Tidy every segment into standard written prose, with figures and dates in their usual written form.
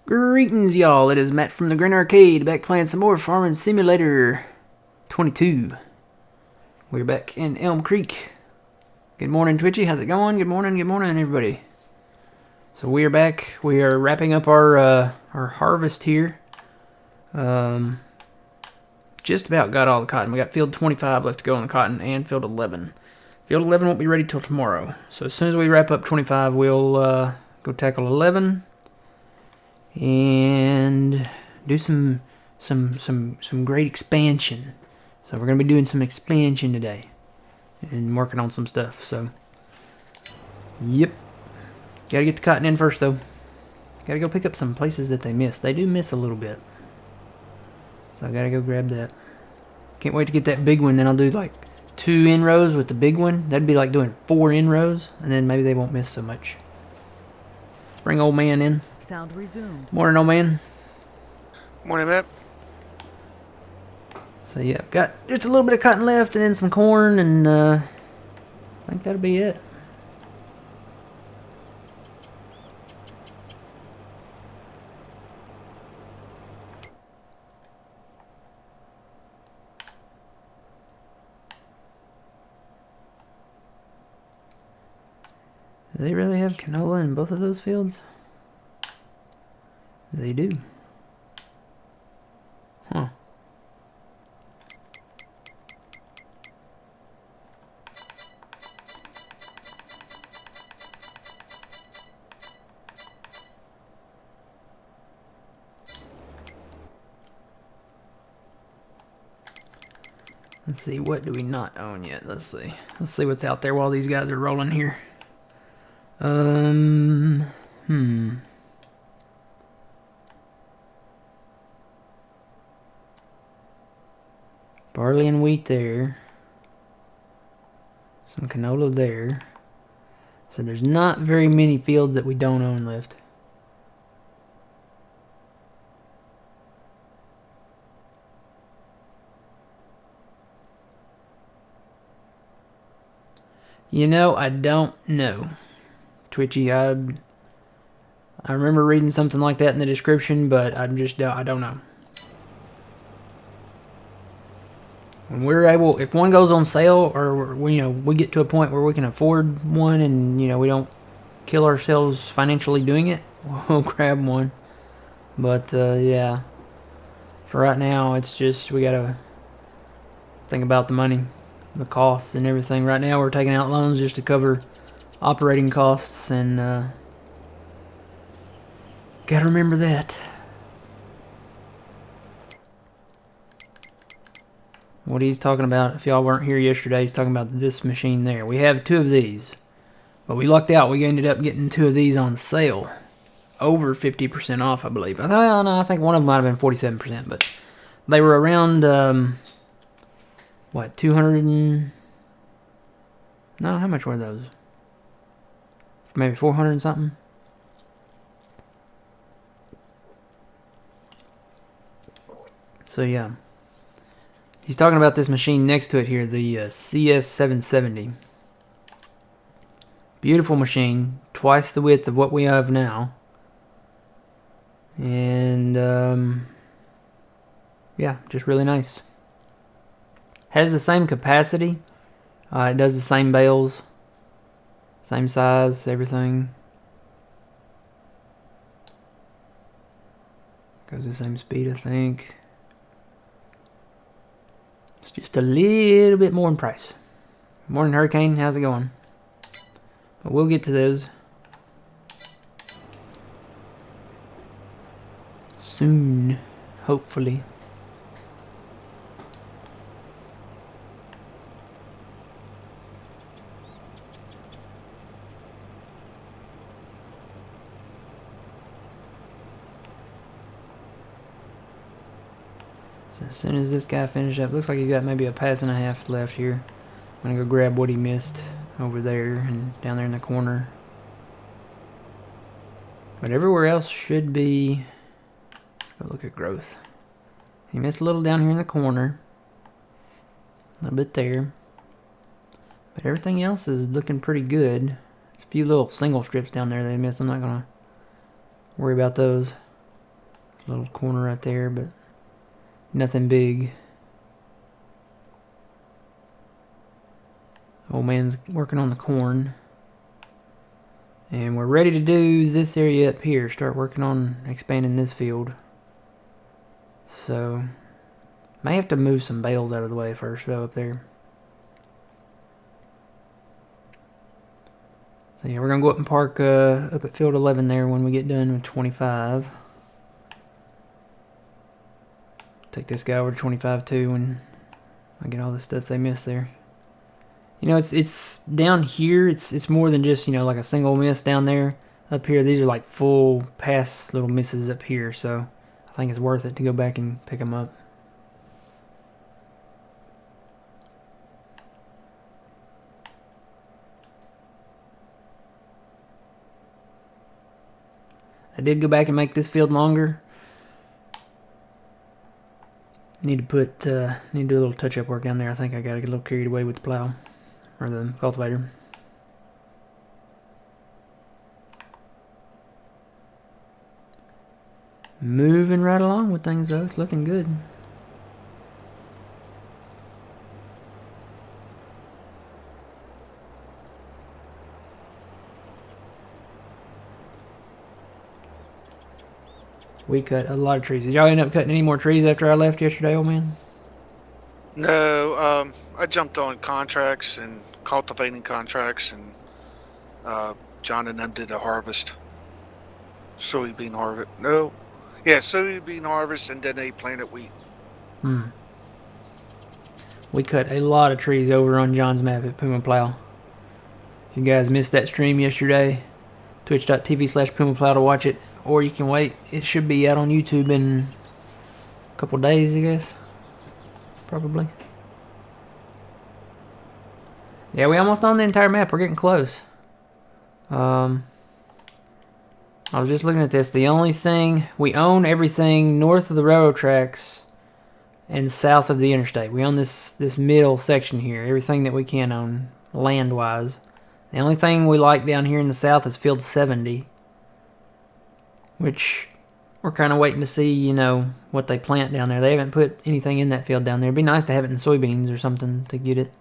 Greetings, y'all. It is Matt from the Grin Arcade, back playing some more Farming Simulator 22. We're back in Elm Creek. Good morning, Twitchy. How's it going? Good morning, everybody. So we are back. We are wrapping up our harvest here. Just about got all the cotton. We got field 25 left to go on the cotton and field 11. Field 11 won't be ready till tomorrow. So as soon as we wrap up 25, we'll go tackle 11. And do some great expansion. So we're gonna be doing some expansion today and working on some stuff. So yep, gotta get the cotton in first though. Gotta go pick up some places that they miss. They do miss a little bit, so I gotta go grab that. Can't wait to get that big one. Then I'll do like 2 inrows with the big one. That'd be like doing 4 inrows, and then maybe they won't miss so much. Let's bring old man in. Sound resumed. Morning, old man. Morning, Matt. So yeah, I've got just a little bit of cotton left and then some corn, and I think that'll be it. Do they really have canola in both of those fields? They do. Huh. Let's see, what do we not own yet? Let's see. Let's see what's out there while these guys are rolling here. Barley and wheat there. Some canola there. So there's not very many fields that we don't own left. You know, I don't know. Twitchy, I remember reading something like that in the description, but I don't know. When we're able, if one goes on sale, or we get to a point where we can afford one, and we don't kill ourselves financially doing it, we'll grab one. But yeah, for right now, it's just we gotta think about the money, the costs, and everything. Right now, we're taking out loans just to cover operating costs, and gotta remember that. What he's talking about, if y'all weren't here yesterday, he's talking about this machine there. We have 2 of these, but we lucked out. We ended up getting 2 of these on sale, over 50% off, I believe. I think one of them might have been 47%, but they were around what, 200 and no, how much were those? Maybe 400 and something. So yeah. He's talking about this machine next to it here, the CS770. Beautiful machine, twice the width of what we have now. And yeah, just really nice. Has the same capacity. It does the same bales. Same size, everything. Goes the same speed, I think. It's just a little bit more in price. Morning, Hurricane. How's it going? But we'll get to those soon, hopefully. As soon as this guy finishes up, looks like he's got maybe a pass and a half left here. I'm gonna go grab what he missed over there and down there in the corner. But everywhere else should be. Let's go look at growth. He missed a little down here in the corner, a little bit there, but everything else is looking pretty good. There's a few little single strips down there they missed. I'm not gonna worry about those. Little corner right there, but nothing big. Old man's working on the corn. And we're ready to do this area up here. Start working on expanding this field. So, may have to move some bales out of the way first, though, up there. So yeah, we're going to go up and park up at field 11 there when we get done with 25. Take this guy over to 25 too when I get all the stuff they missed there. You know, it's down here. It's more than just, you know, like a single miss down there. Up here, these are like full pass little misses up here. So I think it's worth it to go back and pick them up. I did go back and make this field longer. Need to do a little touch-up work down there. I think I got to get a little carried away with the plow or the cultivator. Moving right along with things though. It's looking good. We cut a lot of trees. Did y'all end up cutting any more trees after I left yesterday, old man? No, I jumped on contracts and cultivating contracts, and John and them did a harvest. Soybean harvest. No. Yeah, soybean harvest, and then they planted wheat. We cut a lot of trees over on John's map at Puma Plow. If you guys missed that stream yesterday, twitch.tv/PumaPlow to watch it. Or you can wait. It should be out on YouTube in a couple days, I guess. Probably. Yeah, we almost on the entire map. We're getting close. I was just looking at this. The only thing... We own everything north of the railroad tracks and south of the interstate. We own this middle section here. Everything that we can own, land-wise. The only thing we like down here in the south is Field 70. Which we're kind of waiting to see, you know, what they plant down there. They haven't put anything in that field down there. It'd be nice to have it in soybeans or something to get it.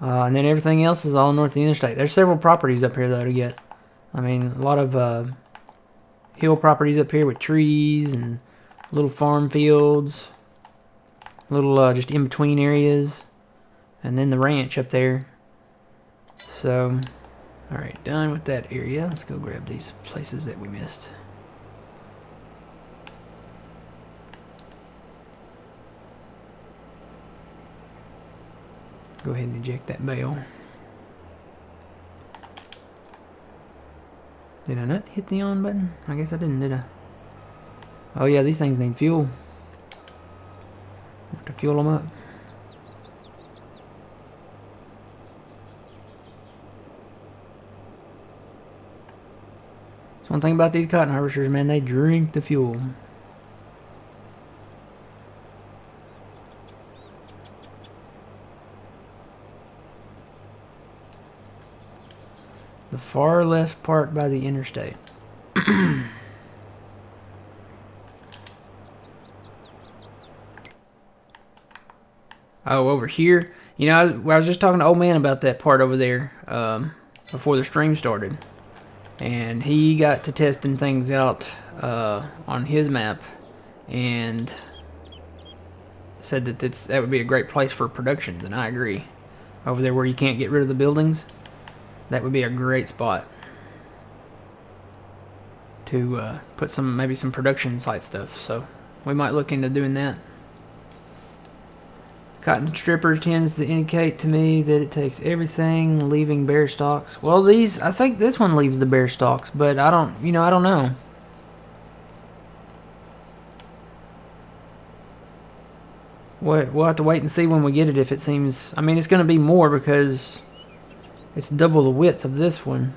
And then everything else is all north of the interstate. There's several properties up here, though, to get. I mean, a lot of hill properties up here with trees and little farm fields. Little just in-between areas. And then the ranch up there. So... Alright, done with that area. Let's go grab these places that we missed. Go ahead and eject that bale. Did I not hit the on button? I guess I didn't, did I? Oh yeah, these things need fuel. Have to fuel them up. That's one thing about these cotton harvesters, man. They drink the fuel. The far left part by the interstate. Oh, over here. You know, I was just talking to old man about that part over there before the stream started. And he got to testing things out on his map and said that that would be a great place for productions, and I agree. Over there where you can't get rid of the buildings, that would be a great spot to put maybe some production site stuff. So we might look into doing that. Cotton stripper tends to indicate to me that it takes everything, leaving bare stalks. Well, I think this one leaves the bare stalks, but I don't know. We'll have to wait and see when we get it if it seems... I mean, it's going to be more because it's double the width of this one.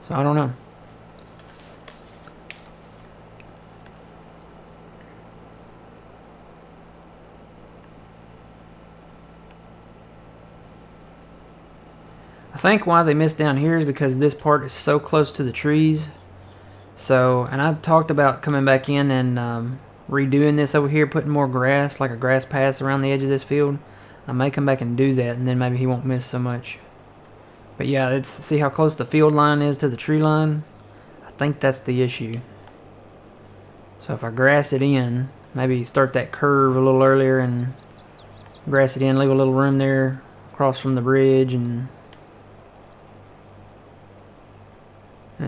So I don't know. I think why they missed down here is because this part is so close to the trees. So, and I talked about coming back in and redoing this over here, putting more grass, like a grass pass around the edge of this field. I may come back and do that, and then maybe he won't miss so much. But yeah, let's see how close the field line is to the tree line. I think that's the issue. So if I grass it in, maybe start that curve a little earlier and grass it in, leave a little room there across from the bridge and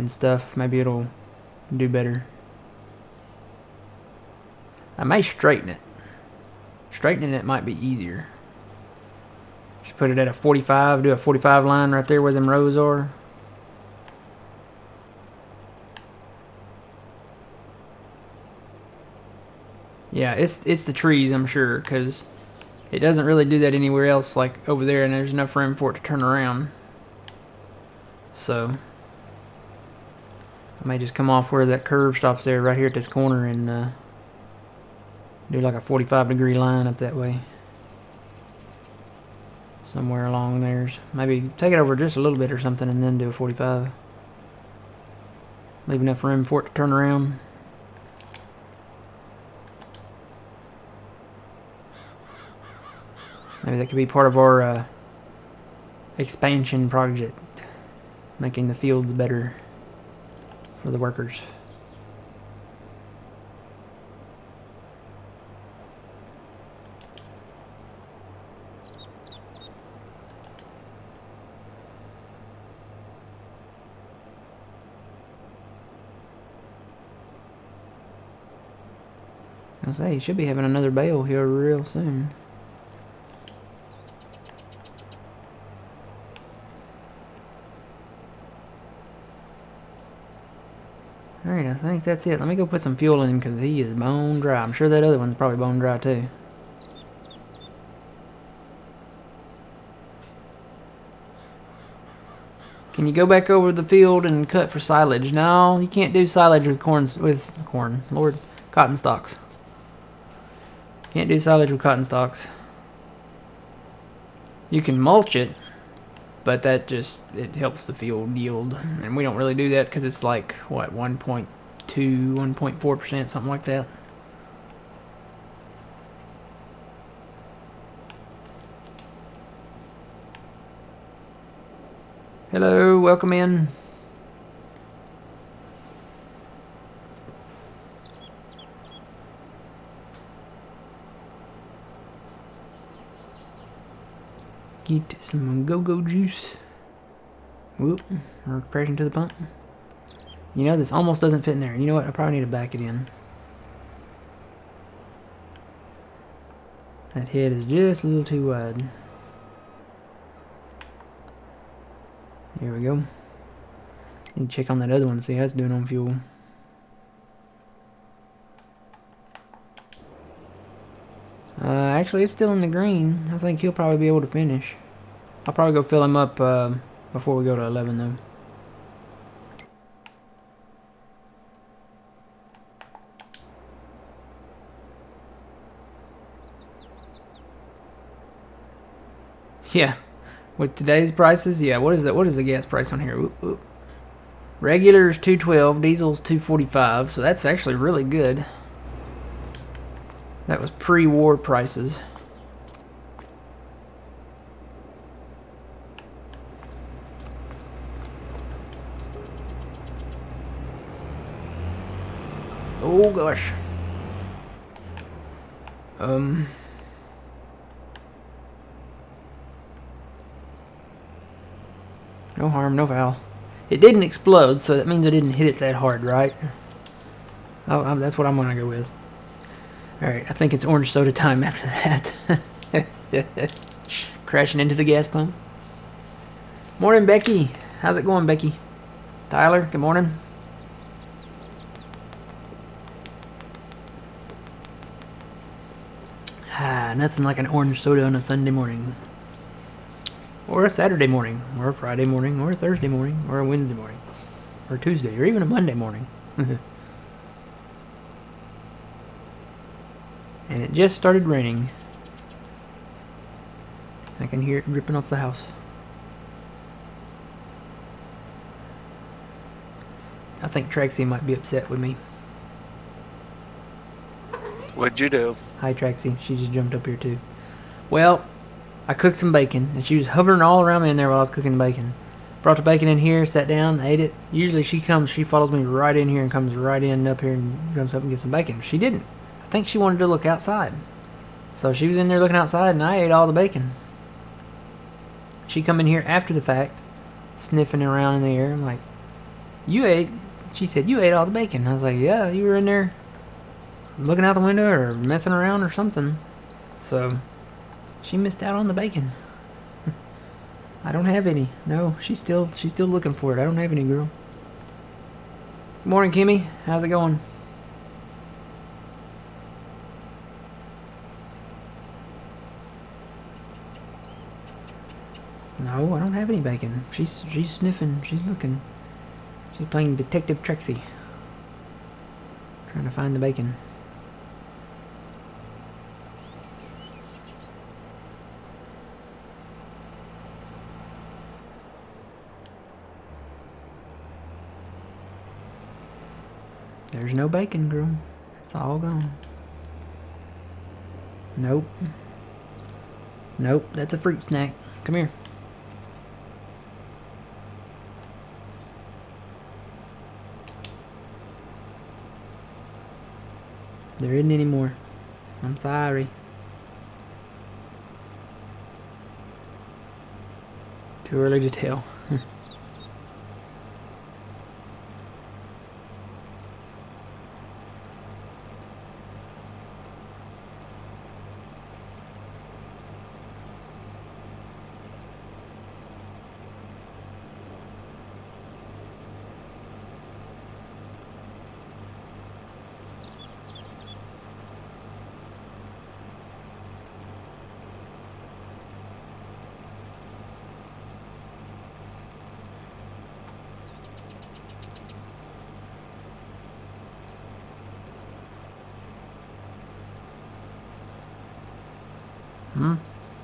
stuff, maybe it'll do better. I may straighten it. Straightening it might be easier. Just put it at a 45, do a 45 line right there where them rows are. Yeah, it's the trees, I'm sure, because it doesn't really do that anywhere else like over there, and there's enough room for it to turn around. So I may just come off where that curve stops there right here at this corner and do like a 45-degree line up that way. Somewhere along there. Maybe take it over just a little bit or something and then do a 45. Leave enough room for it to turn around. Maybe that could be part of our expansion project. Making the fields better for the workers. I'll say, he should be having another bale here real soon. Alright, I think that's it. Let me go put some fuel in because he is bone dry. I'm sure that other one's probably bone dry too. Can you go back over the field and cut for silage? No, you can't do silage with corn. Lord, cotton stalks. Can't do silage with cotton stalks. You can mulch it, but that just, it helps the field yield. And we don't really do that because it's like, what, 1.2, 1.4%, something like that. Hello, welcome in. Get some go-go juice. Whoop, we're crashing to the pump. You know, this almost doesn't fit in there. You know what, I probably need to back it in. That head is just a little too wide. Here we go. Need to check on that other one to see how it's doing on fuel. Actually, it's still in the green. I think he'll probably be able to finish. I'll probably go fill him up before we go to 11, though. Yeah, with today's prices, yeah. What is that? What is the gas price on here? Oop, oop. Regular's $2.12, diesel's $2.45. So that's actually really good. That was pre-war prices. Oh gosh. No harm, no foul. It didn't explode, so that means I didn't hit it that hard, right? Oh, that's what I'm gonna go with. Alright, I think it's orange soda time after that. Crashing into the gas pump. Morning, Becky. How's it going, Becky? Tyler, good morning. Nothing like an orange soda on a Sunday morning. Or a Saturday morning, or a Friday morning, or a Thursday morning, or a Wednesday morning, or Tuesday, or even a Monday morning. And it just started raining. I can hear it dripping off the house. think Trixie might be upset with me. What'd you do? Hi, Trixie. She just jumped up here, too. Well, I cooked some bacon, and she was hovering all around me in there while I was cooking the bacon. Brought the bacon in here, sat down, ate it. Usually she follows me right in here and comes right in up here and jumps up and gets some bacon. She didn't. I think she wanted to look outside. So she was in there looking outside, and I ate all the bacon. She come in here after the fact, sniffing around in the air. I'm like, you ate? She said, you ate all the bacon. I was like, yeah, you were in there looking out the window or messing around or something. So she missed out on the bacon. I don't have any. No, she's still looking for it. I don't have any, girl. Good morning, Kimmy. How's it going? No, I don't have any bacon. She's sniffing. She's looking. She's playing Detective Trixie. Trying to find the bacon. There's no bacon, girl. It's all gone. Nope. Nope, that's a fruit snack. Come here. There isn't any more. I'm sorry. Too early to tell.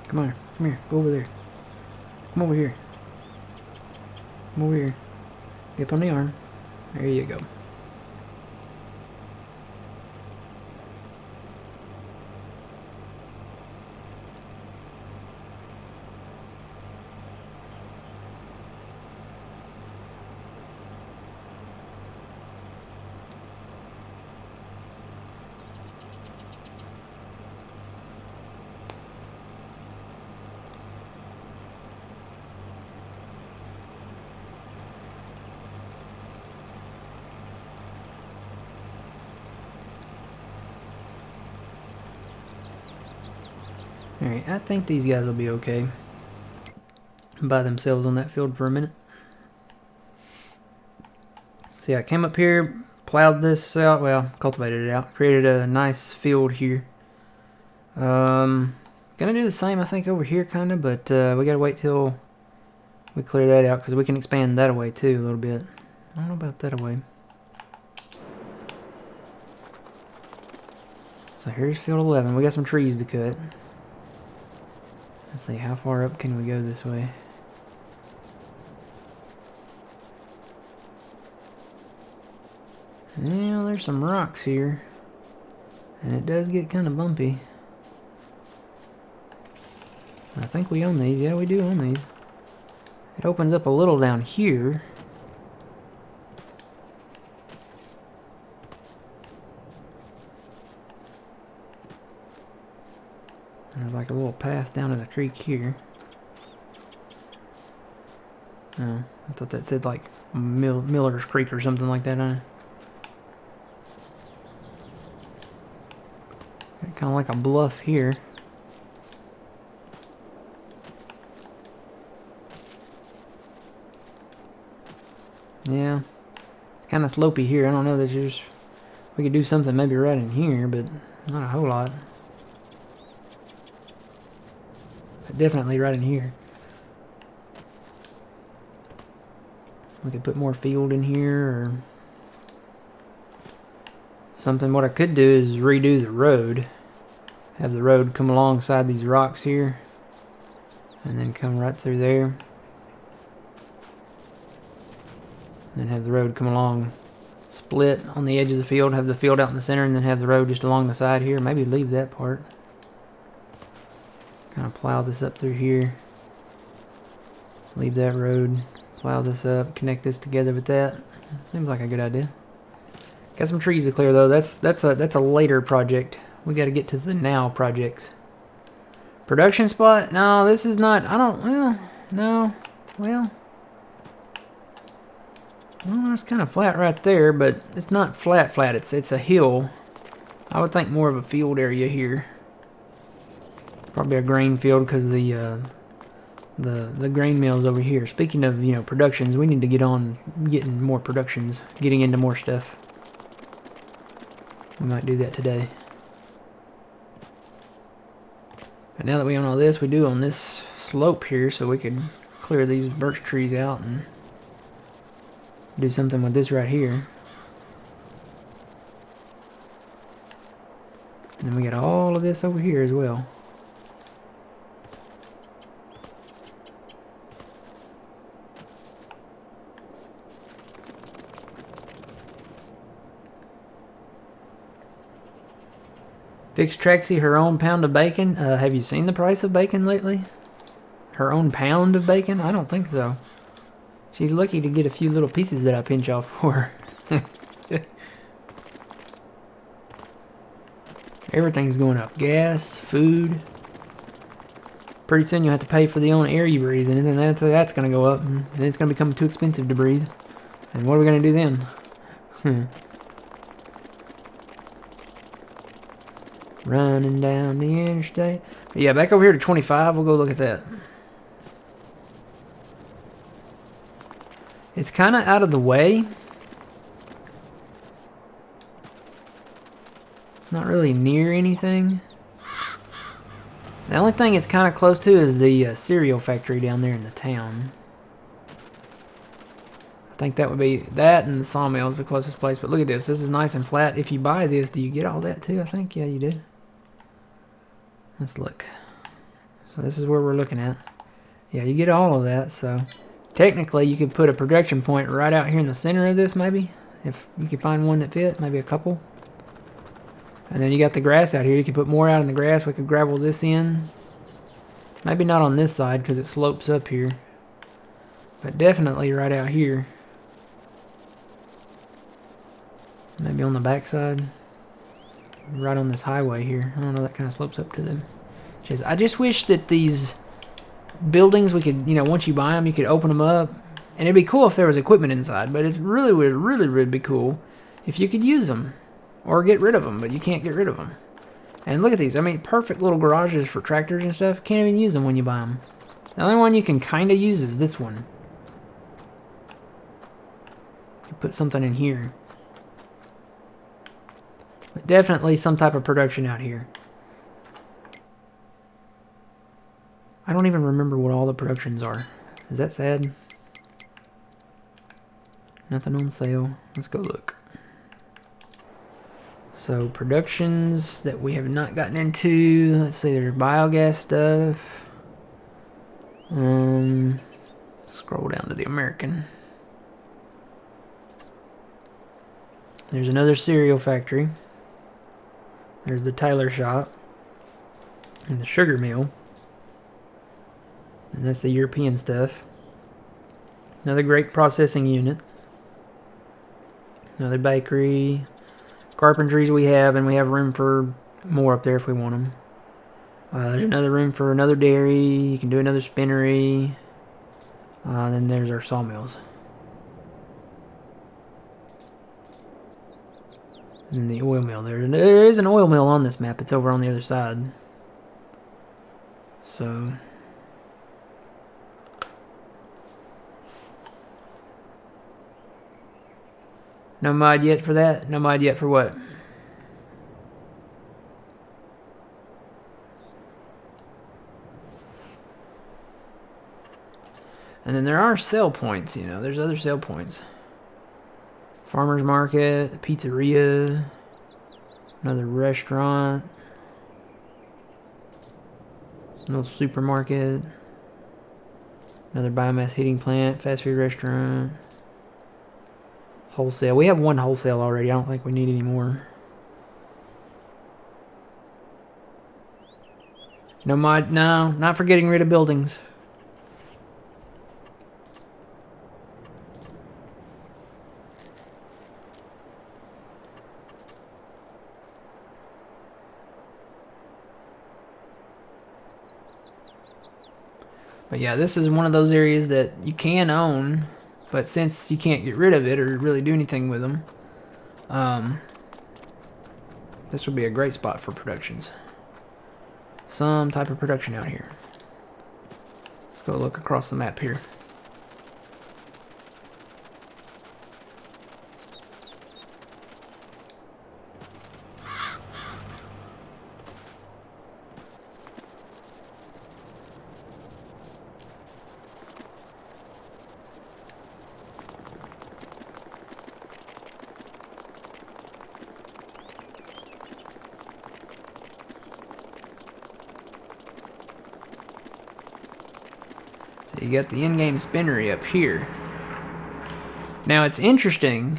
Come on. Come here. Go over there. Come over here. Come over here. Get up on the arm. There you go. Alright, I think these guys will be okay by themselves on that field for a minute. See, I came up here, plowed this out, well, cultivated it out, created a nice field here. Gonna do the same, I think, over here, kind of, but we gotta wait till we clear that out, because we can expand that away, too, a little bit. I don't know about that away. So here's field 11. We got some trees to cut. Let's see, how far up can we go this way? Yeah, there's some rocks here. And it does get kind of bumpy. I think we own these. Yeah, we do own these. It opens up a little down here. There's like a little path down to the creek here. Oh, I thought that said like Miller's Creek or something like that on it. Kind of like a bluff here. Yeah, it's kind of slopey here. I don't know that we could do something maybe right in here, but not a whole lot. But definitely right in here. We could put more field in here or something. What I could do is redo the road. Have the road come alongside these rocks here. And then come right through there. And then have the road come along split on the edge of the field, have the field out in the center, and then have the road just along the side here. Maybe leave that part. Kind of plow this up through here. Leave that road. Plow this up. Connect this together with that. Seems like a good idea. Got some trees to clear though. That's a later project. We got to get to the now projects. Production spot? No, this is not. I don't. Well, no. Well, it's kind of flat right there, but it's not flat. It's a hill. I would think more of a field area here. Probably a grain field because the grain mill's over here. Speaking of, you know, productions, we need to get on getting more productions, getting into more stuff. We might do that today. But now that we own all this, we do own this slope here, so we could clear these birch trees out and do something with this right here. And then we got all of this over here as well. Fix Traxie her own pound of bacon. Have you seen the price of bacon lately? Her own pound of bacon? I don't think so. She's lucky to get a few little pieces that I pinch off for her. Everything's going up. Gas, food. Pretty soon you'll have to pay for the own air you breathe, and then that's going to go up, and then it's going to become too expensive to breathe. And what are we going to do then? Running down the interstate. But yeah, back over here to 25. We'll go look at that. It's kind of out of the way. It's not really near anything. The only thing it's kind of close to is the cereal factory down there in the town. I think that would be that, and the sawmill is the closest place. But look at this. This is nice and flat. If you buy this, do you get all that too? I think, yeah, you do. Let's look. So this is where we're looking at. Yeah, you get all of that. So technically, you could put a production point right out here in the center of this, maybe. If you could find one that fit, maybe a couple. And then you got the grass out here. You could put more out in the grass. We could gravel this in. Maybe not on this side because it slopes up here. But definitely right out here. Maybe on the back side. Right on this highway here. I don't know, that kind of slopes up to them. I just wish that these buildings, we could, you know, once you buy them, you could open them up. And it'd be cool if there was equipment inside. But it really would be cool if you could use them. Or get rid of them, but you can't get rid of them. And look at these. I mean, perfect little garages for tractors and stuff. Can't even use them when you buy them. The only one you can kind of use is this one. You put something in here. But definitely some type of production out here. I don't even remember what all the productions are. Is that sad? Nothing on sale. Let's go look. So productions that we have not gotten into. Let's see, there's biogas stuff. Scroll down to the American. There's another cereal factory. There's the Tyler shop. And the sugar mill. And that's the European stuff. Another grape processing unit. Another bakery. Carpentries we have, and we have room for more up there if we want them. There's another room for another dairy. You can do another spinnery. Then there's our sawmills. And the oil mill. There is an oil mill on this map. It's over on the other side. So no mod yet for that? No mod yet for what? And then there are sell points, you know. There's other sell points. Farmer's market, the pizzeria, another restaurant, another supermarket, another biomass heating plant, fast food restaurant, Wholesale. We have one wholesale already. I don't think we need any more. No mod. No, not for getting rid of buildings. But yeah, this is one of those areas that you can own, but since you can't get rid of it or really do anything with them, this would be a great spot for productions. Some type of production out here. Let's go look across the map here. So you got the in-game spinnery up here. Now it's interesting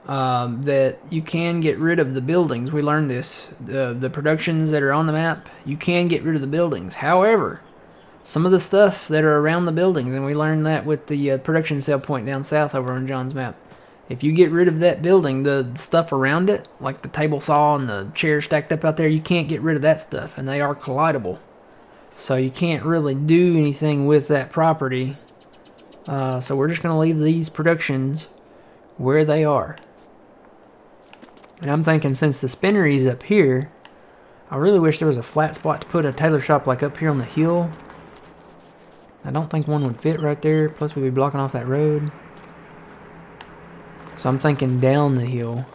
that you can get rid of the buildings. We learned this. The productions that are on the map, you can get rid of the buildings. However, some of the stuff that are around the buildings, and we learned that with the production sale point down south over on John's map. If you get rid of that building, the stuff around it, like the table saw and the chair stacked up out there, you can't get rid of that stuff, and they are collidable. So you can't really do anything with that property. So we're just going to leave these productions where they are. And I'm thinking since the spinnery's up here, I really wish there was a flat spot to put a tailor shop like up here on the hill. I don't think one would fit right there, plus we'd be blocking off that road. So I'm thinking down the hill,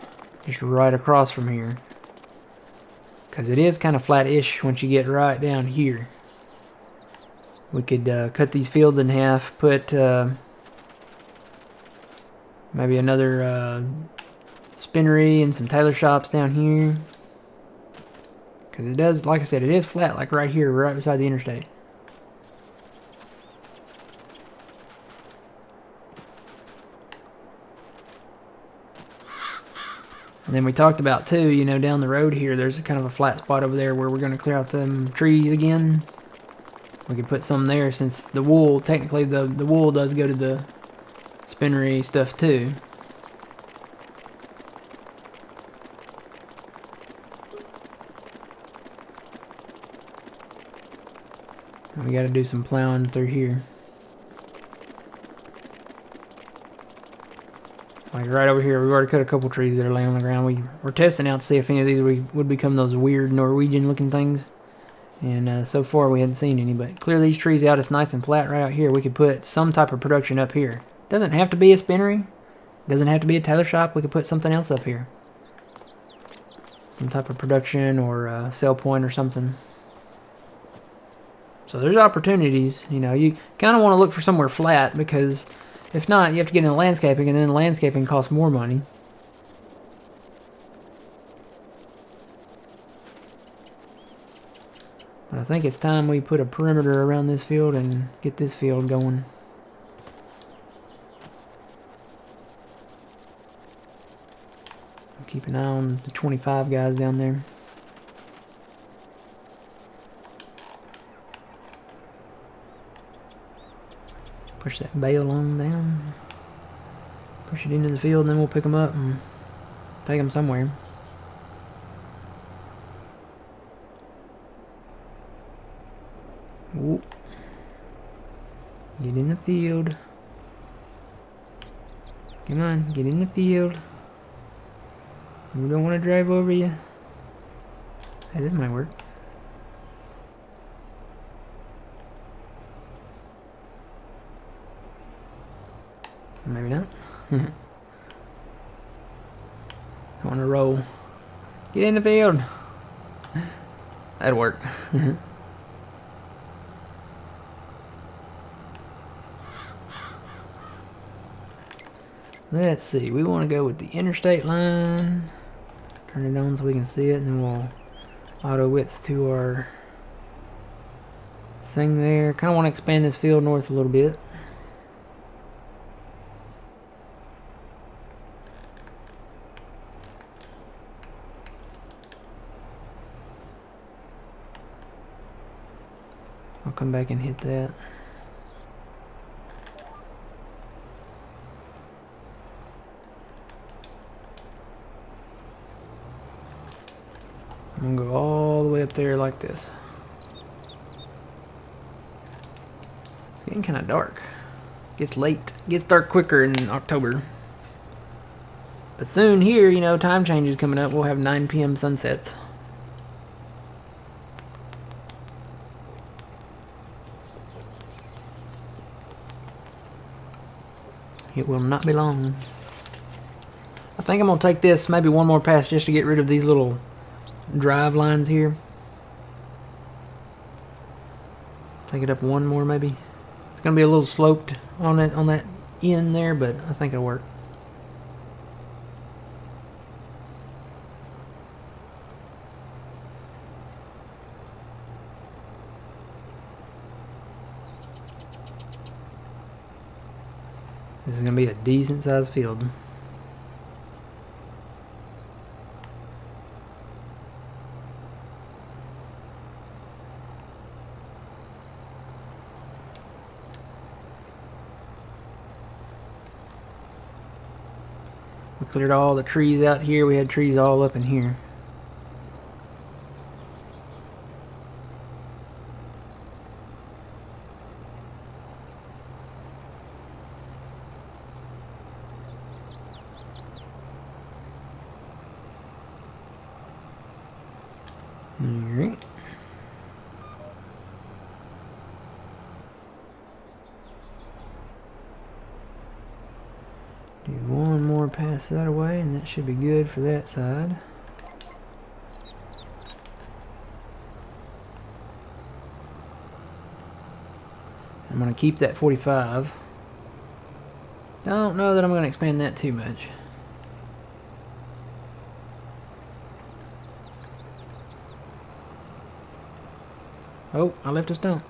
just right across from here. Because it is kind of flat-ish once you get right down here. We could cut these fields in half, put maybe another spinnery and some tailor shops down here. Because it does, like I said, it is flat, like right here, right beside the interstate. And then we talked about too, you know, down the road here, there's a kind of a flat spot over there where we're going to clear out them trees again. We could put some there since the wool, technically the wool does go to the spinnery stuff too. And we got to do some plowing through here. Like right over here, we've already cut a couple trees that are laying on the ground. We're testing out to see if any of these would become those weird Norwegian looking things. And so far we hadn't seen any, but clear these trees out. It's nice and flat right out here. We could put some type of production up here. Doesn't have to be a spinnery. Doesn't have to be a tailor shop. We could put something else up here. Some type of production or a sell point or something. So there's opportunities. You know, you kind of want to look for somewhere flat because if not, you have to get into landscaping, and then landscaping costs more money. But I think it's time we put a perimeter around this field and get this field going. Keep an eye on the 25 guys down there. Push that bale on down. Push it into the field, and then we'll pick them up and take them somewhere. Whoop. Get in the field. Come on, get in the field. We don't want to drive over you. Hey, this might work. Maybe not. I want to roll. Get in the field. That'd work. Let's see. We want to go with the interstate line. Turn it on so we can see it, and then we'll auto width to our thing there. Kind of want to expand this field north a little bit. come back and hit that. I'm gonna go all the way up there like this. It's getting kind of dark. Gets late. Gets dark quicker in October. But soon here, you know, time change is coming up. We'll have 9 p.m. sunsets. It will not be long. I think I'm gonna take this maybe one more pass just to get rid of these little drive lines here. Take it up one more maybe. It's gonna be a little sloped on it, on that end there, but I think it'll work. This is gonna be a decent sized field. We cleared all the trees out here. We had trees all up in here. Alright. Do one more pass that away, and that should be good for that side. I'm going to keep that 45. Don't know that I'm going to expand that too much. Oh, I left a stump.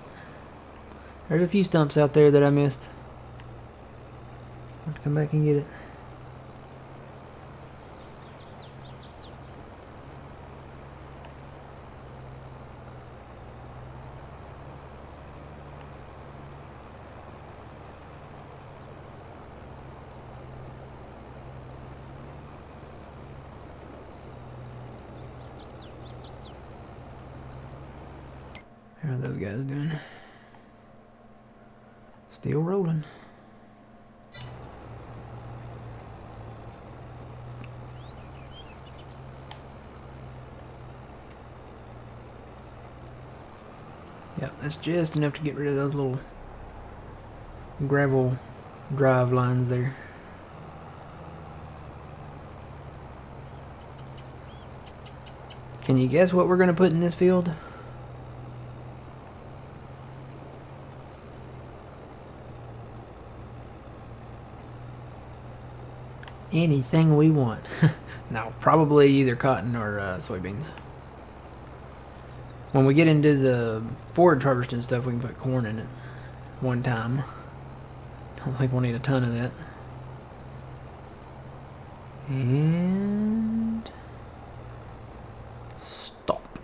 There's a few stumps out there that I missed. I'll have to come back and get it. How are those guys doing? Still rolling. Yep, that's just enough to get rid of those little gravel drive lines there. Can you guess what we're going to put in this field? Anything we want. No, probably either cotton or soybeans. When we get into the forage harvesting stuff, we can put corn in it one time. Don't think we'll need a ton of that. And stop.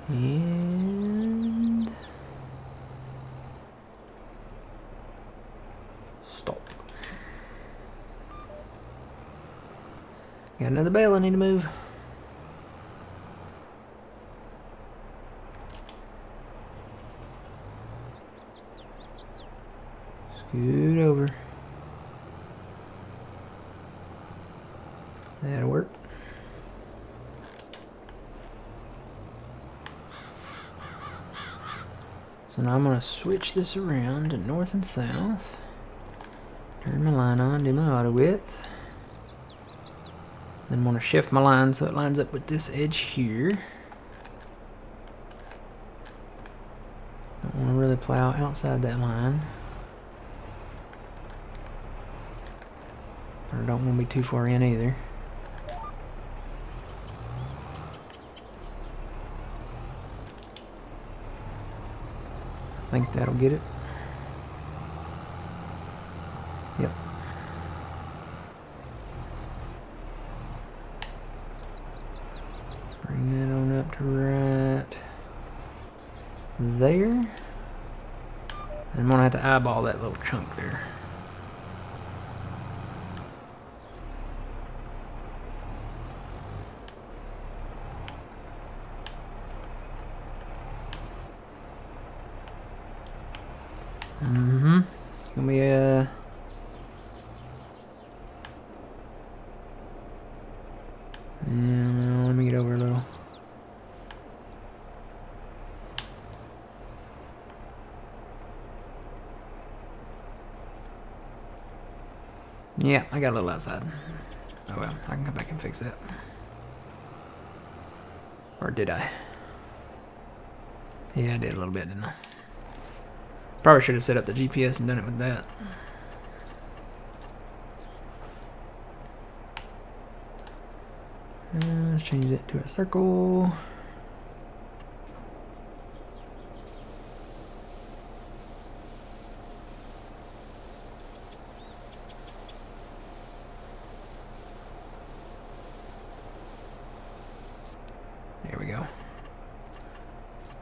And stop. Got another bale I need to move. Scoot over. That'll work. So now I'm going to switch this around to north and south. Turn my line on, do my auto width. Then I'm going to shift my line so it lines up with this edge here. Don't want to really plow outside that line. But I don't want to be too far in either. think that'll get it. Yep. Bring that on up to right there. And I'm gonna have to eyeball that little chunk there. It's gonna be a let me get over a little. Yeah, I got a little outside. Oh well, I can come back and fix that. Or did I? Yeah, I did a little bit, didn't I? Probably should have set up the GPS and done it with that. Let's change it to a circle. There we go.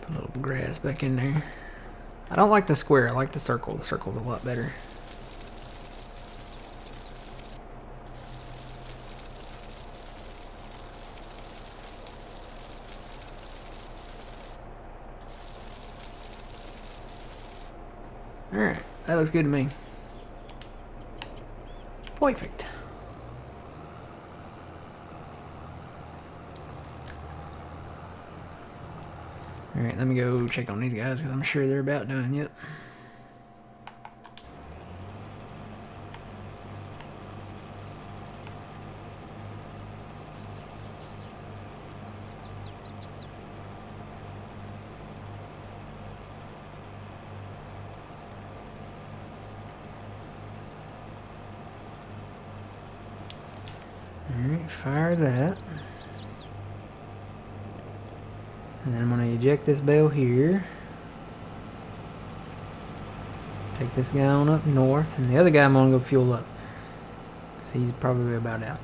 Put a little grass back in there. I don't like the square, I like the circle. The circle's a lot better. Alright, that looks good to me. Perfect. Alright, let me go check on these guys because I'm sure they're about done. Yep. Alright, fire that. And then I'm going to eject this bale here. Take this guy on up north. And the other guy I'm going to go fuel up. Because he's probably about out.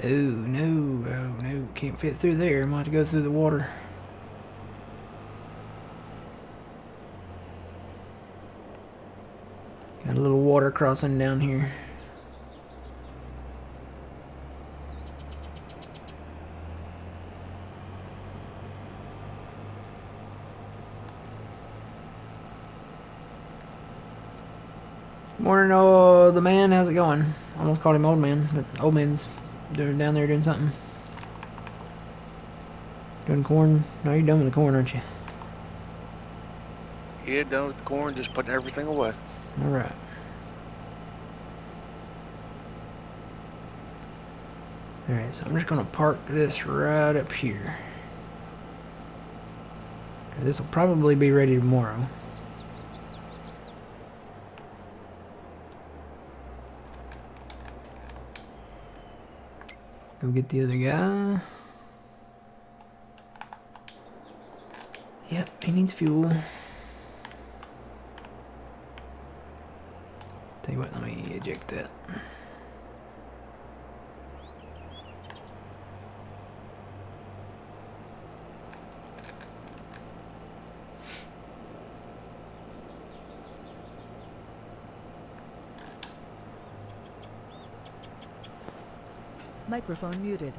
Oh no, can't fit through there. I'm going to have to go through the water. Got a little water crossing down here. Morning, oh, the man. How's it going? Almost called him old man, but old man's down there doing something. Doing corn. No, you're done with the corn, aren't you? Yeah, done with the corn, just putting everything away. Alright. Alright, so I'm just going to park this right up here. Because this will probably be ready tomorrow. Go get the other guy. Yep, he needs fuel. Tell you what, let me eject that. Microphone muted.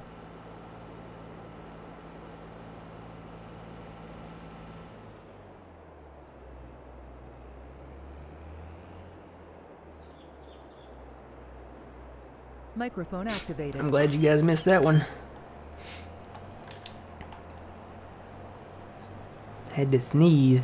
Microphone activated. I'm glad you guys missed that one. Had to sneeze.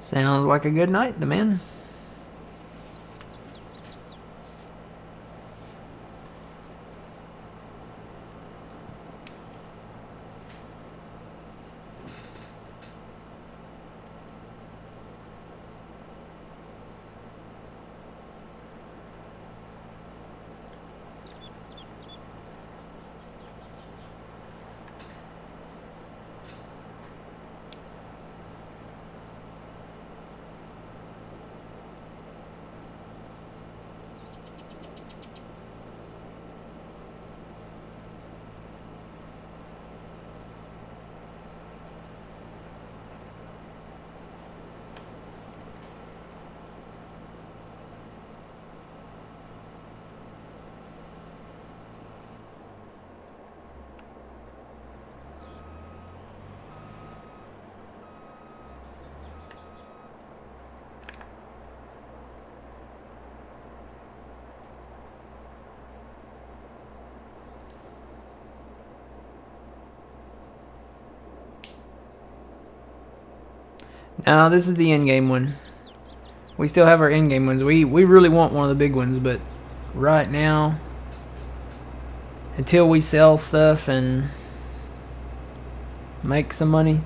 Sounds like a good night, the man. Now, this is the in-game one. We still have our in-game ones. We really want one of the big ones, but right now, until we sell stuff and make some money,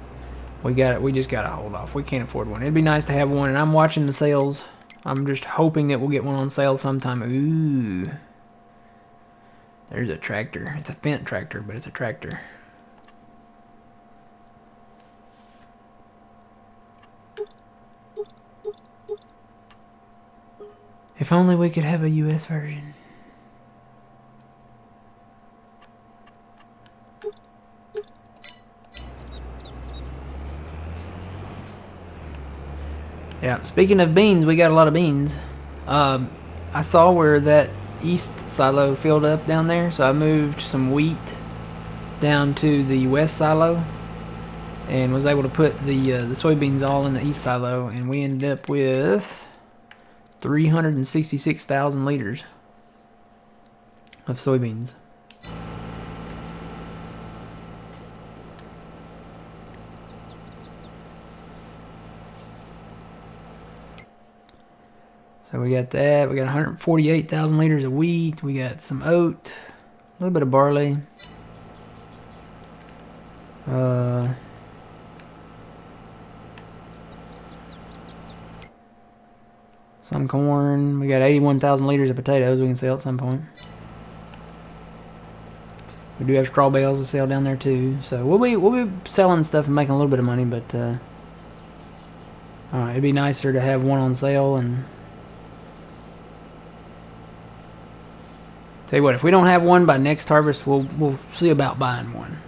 we just gotta hold off. We can't afford one. It'd be nice to have one, and I'm watching the sales. I'm just hoping that we'll get one on sale sometime. Ooh. There's a tractor. It's a Fendt tractor, but it's a tractor. If only we could have a US version. Yeah, speaking of beans, we got a lot of beans. I saw where that east silo filled up down there, so I moved some wheat down to the west silo and was able to put the soybeans all in the east silo, and we ended up with 366,000 liters of soybeans. So we got that. We got 148,000 liters of wheat. We got some oat, a little bit of barley. Some corn. We got 81,000 liters of potatoes we can sell at some point. We do have straw bales to sell down there too. So we'll be selling stuff and making a little bit of money, but it'd be nicer to have one on sale. And tell you what, if we don't have one by next harvest, we'll see about buying one.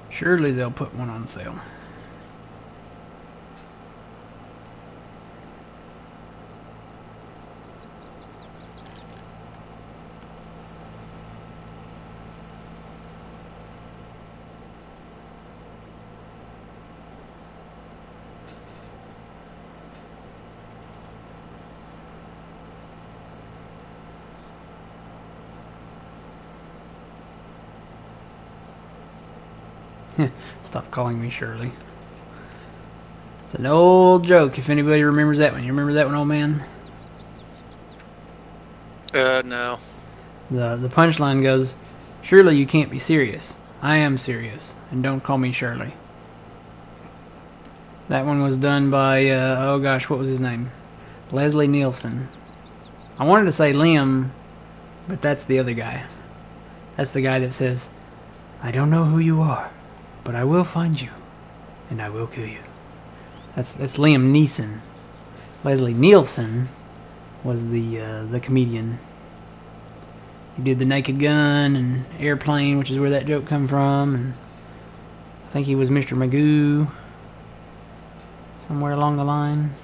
Surely they'll put one on sale. Stop calling me Shirley. It's an old joke, if anybody remembers that one. You remember that one, old man? No. The punchline goes, "Surely you can't be serious. I am serious, and don't call me Shirley." That one was done by, oh gosh, what was his name? Leslie Nielsen. I wanted to say Liam, but that's the other guy. That's the guy that says, "I don't know who you are, but I will find you, and I will kill you." That's Liam Neeson. Leslie Nielsen was the comedian. He did The Naked Gun and Airplane, which is where that joke come from, and I think he was Mr. Magoo somewhere along the line.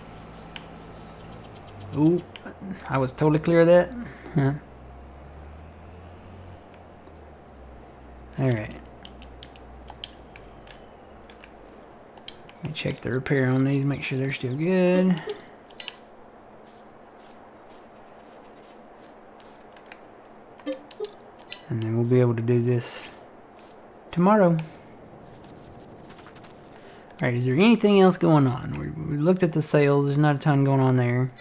Ooh, I was totally clear of that. Huh. Alright. Let me check the repair on these, make sure they're still good. And then we'll be able to do this tomorrow. Alright, is there anything else going on? We looked at the sales, there's not a ton going on there.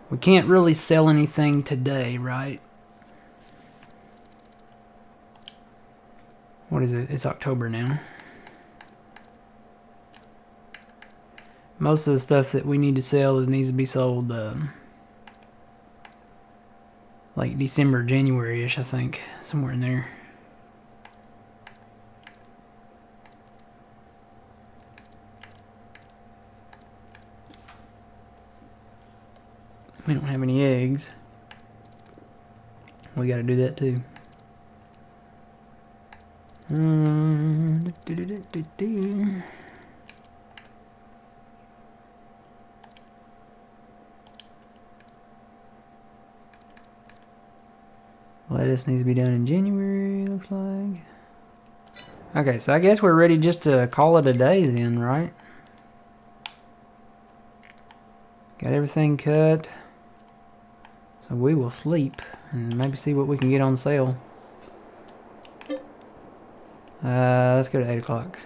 We can't really sell anything today, right? What is it? It's October now. Most of the stuff that we need to sell needs to be sold like December, January-ish, I think. Somewhere in there. We don't have any eggs. We gotta do that too. Lettuce needs to be done in January, looks like. Okay, so I guess we're ready just to call it a day then, right? Got everything cut. So we will sleep and maybe see what we can get on sale. Let's go to 8 o'clock.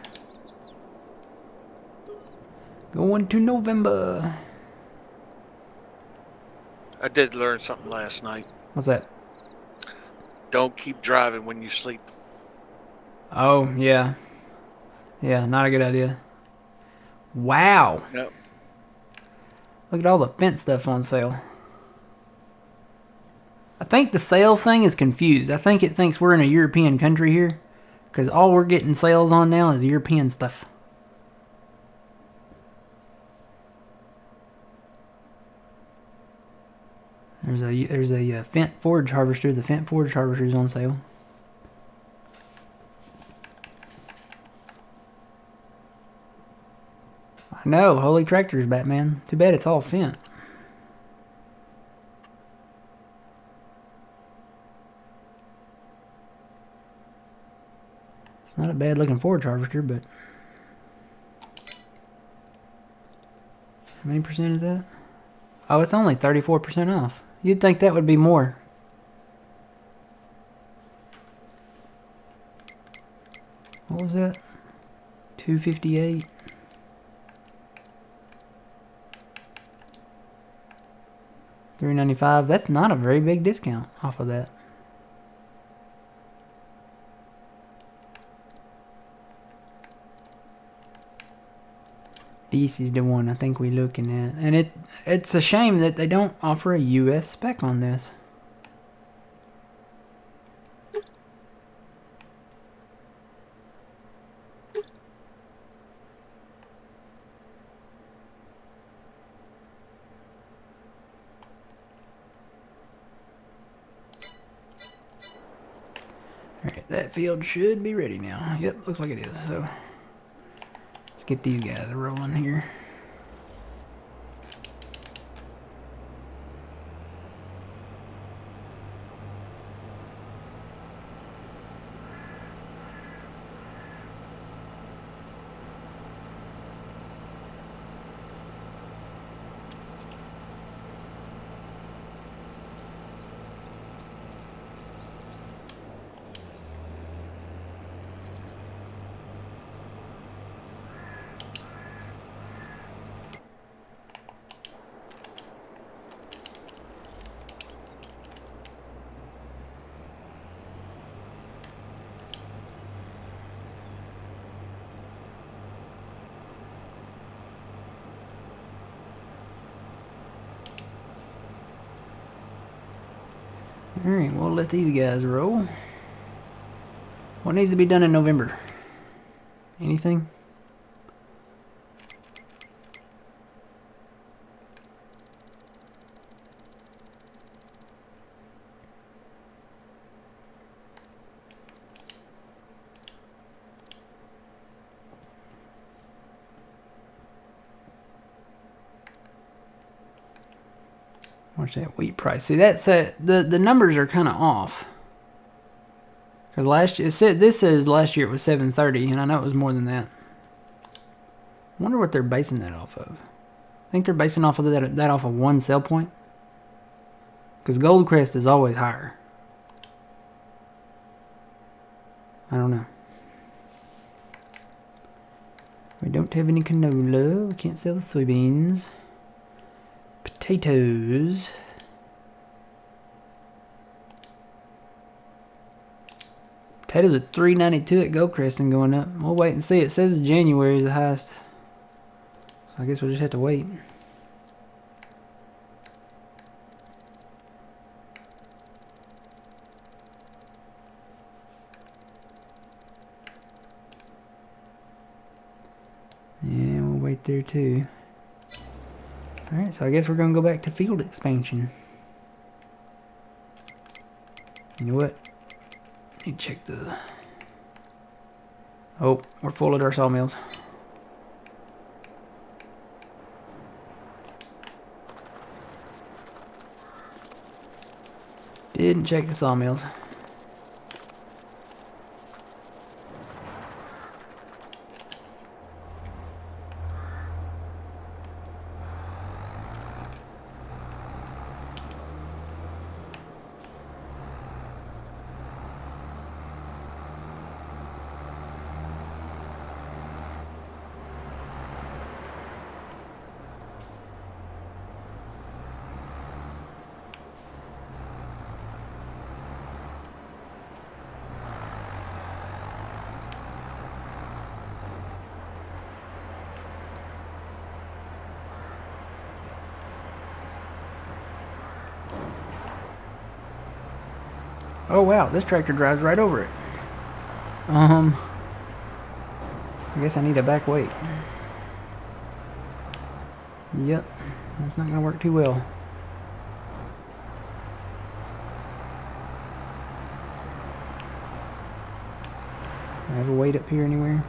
Going to November. I did learn something last night. What's that? Don't keep driving when you sleep. Oh, yeah. Yeah, not a good idea. Wow. No. Look at all the Fendt stuff on sale. I think the sale thing is confused. I think it thinks we're in a European country here. Because all we're getting sales on now is European stuff. There's a Fendt forage harvester. The Fendt forage harvester is on sale. I know, Holy Tractors, Batman. Too bad it's all Fendt. It's not a bad looking forage harvester, but how many percent is that? Oh, it's only 34% off. You'd think that would be more. What was that? $258. $395. That's not a very big discount off of that. This is the one I think we're looking at. And it's a shame that they don't offer a US spec on this. Alright, that field should be ready now. Yep, looks like it is. So let's get these guys rolling here. Alright, we'll let these guys roll. What needs to be done in November? Anything? Watch that wheat price. See, that's the numbers are kind of off. Because last year, this says last year it was 730, and I know it was more than that. I wonder what they're basing that off of. I think they're basing off of that off of one sell point. Because Goldcrest is always higher. I don't know. We don't have any canola. We can't sell the soybeans. Potatoes. Potatoes are $3.92 at Goldcrest and going up. We'll wait and see. It says January is the highest. So I guess we'll just have to wait. Yeah, we'll wait there too. Alright, so I guess we're going to go back to field expansion. You know what? Need to check the... Oh, we're full at our sawmills. Didn't check the sawmills. Oh wow, this tractor drives right over it. I guess I need a back weight. Yep, that's not gonna work too well. Do I have a weight up here anywhere?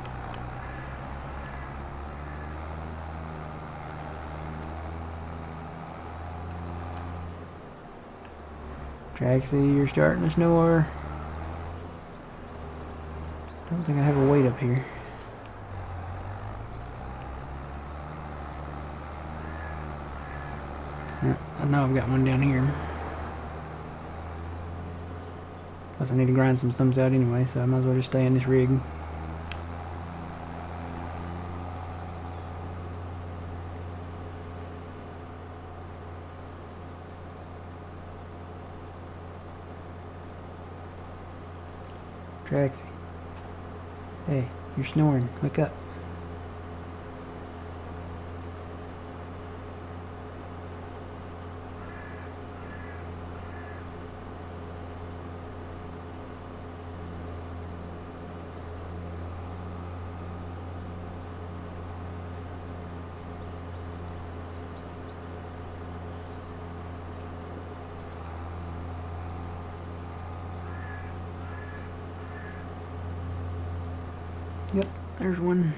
Traxie, you're starting to snore. I don't think I have a weight up here. Yeah, I know I've got one down here. Plus I need to grind some stumps out anyway, so I might as well just stay in this rig. Traxie. Hey, you're snoring. Wake up. Yep, there's one.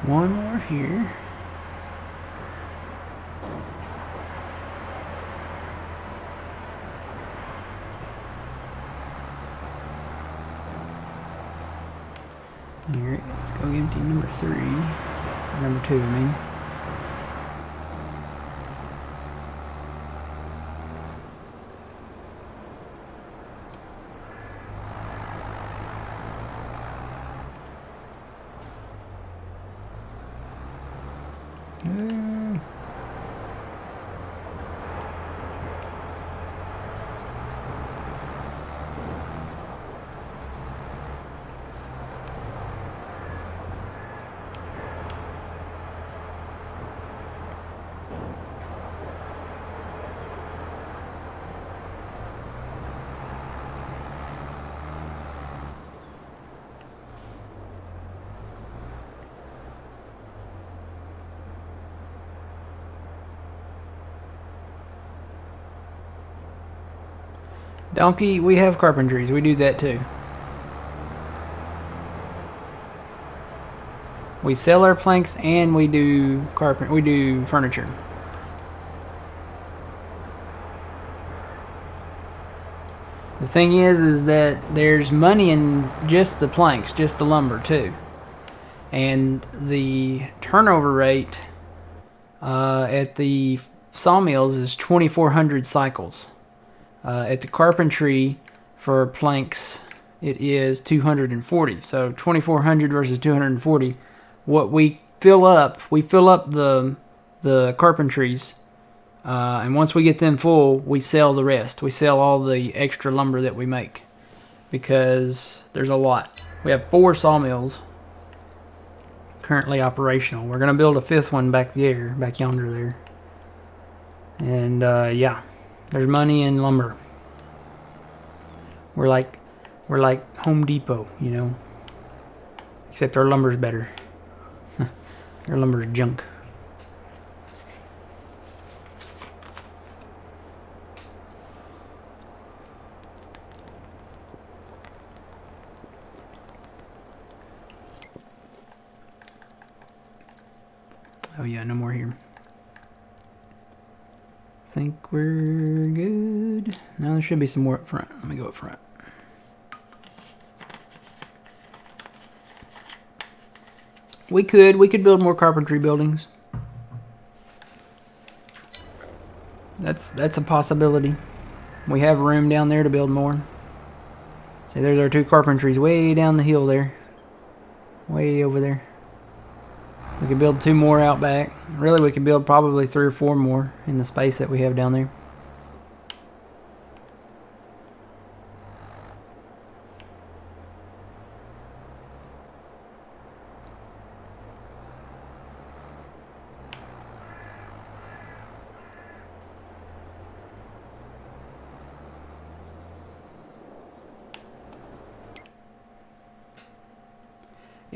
One more here. Alright, let's go empty number 3. Or number 2, I mean. Donkey, we have carpentries. We do that too. We sell our planks and we do furniture. The thing is that there's money in just the planks, just the lumber too. And the turnover rate at the sawmills is 2,400 cycles. At the carpentry for planks, it is 240. So 2,400 versus 240. What we fill up the carpentries, and once we get them full, we sell the rest. We sell all the extra lumber that we make because there's a lot. We have 4 sawmills currently operational. We're gonna build a 5th one back yonder there. And yeah. There's money in lumber. We're like Home Depot, you know. Except our lumber's better. Our lumber's junk. Oh yeah, no more here. Think we're good. Now there should be some more up front. Let me go up front. We could build more carpentry buildings. That's a possibility. We have room down there to build more. See, there's our 2 carpentries way down the hill there. Way over there. We could build 2 more out back. Really, we could build probably 3 or 4 more in the space that we have down there.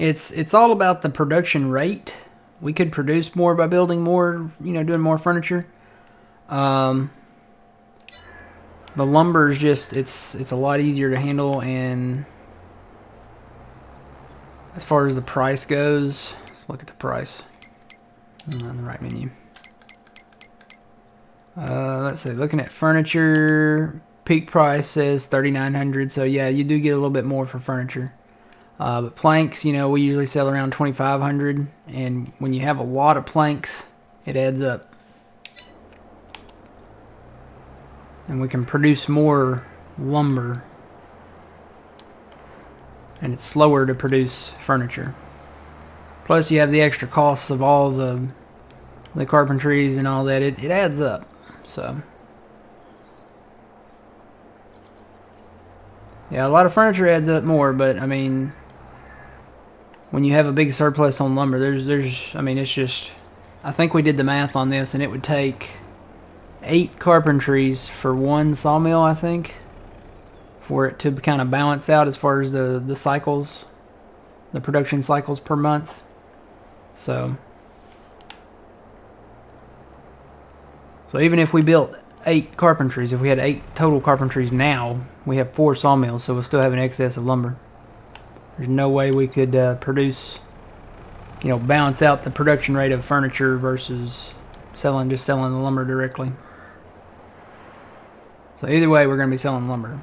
It's all about the production rate. We could produce more by building more, you know, doing more furniture. The lumber's just it's a lot easier to handle, and as far as the price goes, let's look at the price. I'm not in the right menu. Let's see, looking at furniture, peak price says $3,900, so yeah, you do get a little bit more for furniture. But planks, you know, we usually sell around $2,500, and when you have a lot of planks, it adds up. And we can produce more lumber, and it's slower to produce furniture. Plus, you have the extra costs of all the carpentries and all that. It adds up. So, yeah, a lot of furniture adds up more, but I mean, when you have a big surplus on lumber, I mean, it's just, I think we did the math on this, and it would take 8 carpentries for 1 sawmill, I think, for it to kind of balance out as far as the cycles, the production cycles per month. So even if we built 8 carpentries, if we had 8 total carpentries now, we have 4 sawmills, so we'll still have an excess of lumber. There's no way we could produce you know, balance out the production rate of furniture versus just selling the lumber directly. So either way, we're going to be selling lumber.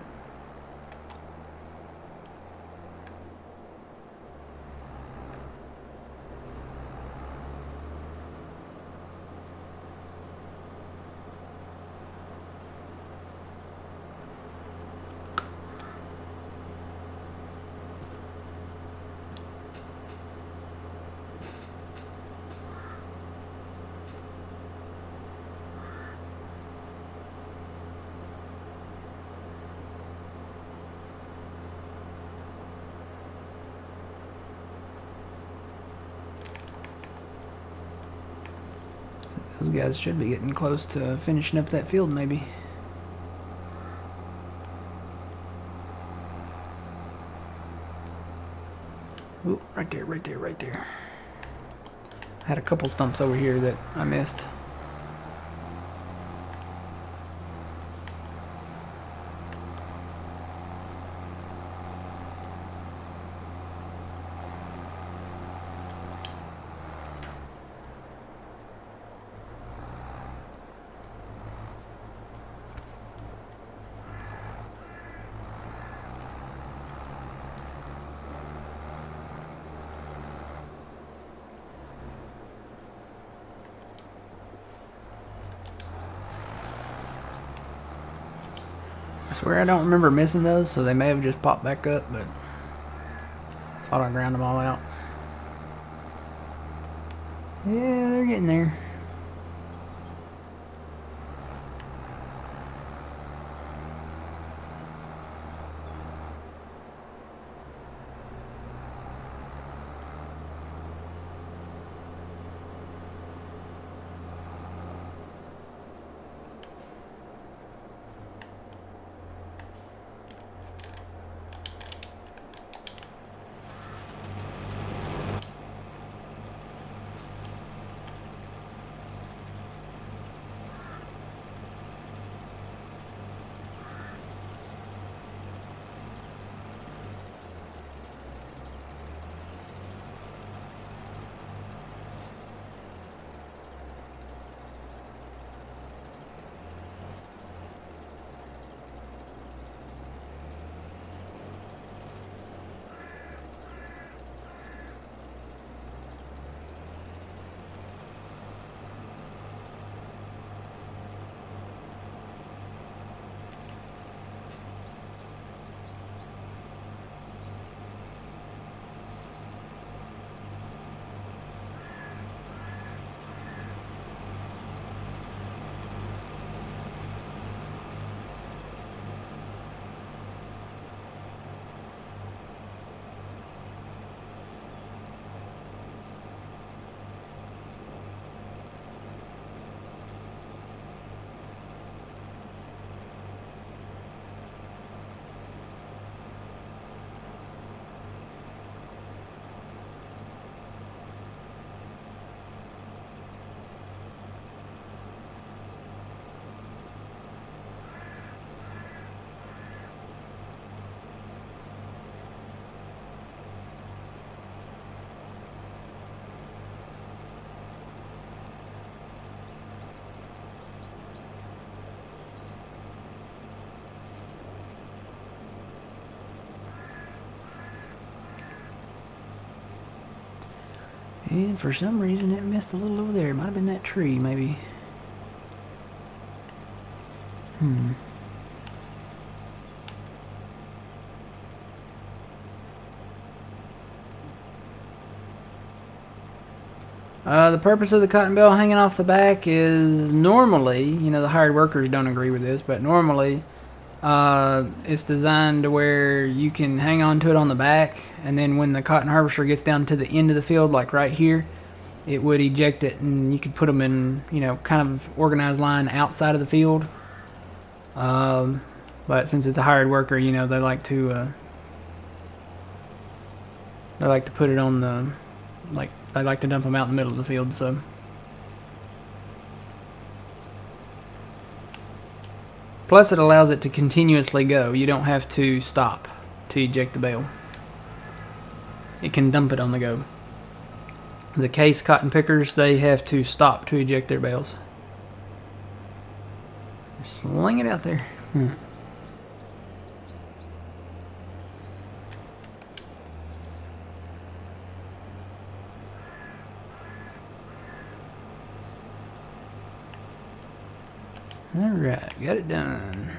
Those guys should be getting close to finishing up that field, maybe. Ooh, right there, right there, right there. I had a couple stumps over here that I missed. I swear I don't remember missing those, so they may have just popped back up, but thought I ground them all out. Yeah, they're getting there. And for some reason it missed a little over there. It might have been that tree, maybe. The purpose of the cotton bale hanging off the back is normally, you know, the hired workers don't agree with this, but normally it's designed to where you can hang on to it on the back, and then when the cotton harvester gets down to the end of the field, like right here, it would eject it, and you could put them in, you know, kind of organized line outside of the field. But since it's a hired worker, you know, they like to put it on the, like, they like to dump them out in the middle of the field, so. Plus it allows it to continuously go. You don't have to stop to eject the bale. It can dump it on the go. the case cotton pickers, they have to stop to eject their bales. Sling it out there. Alright, got it done.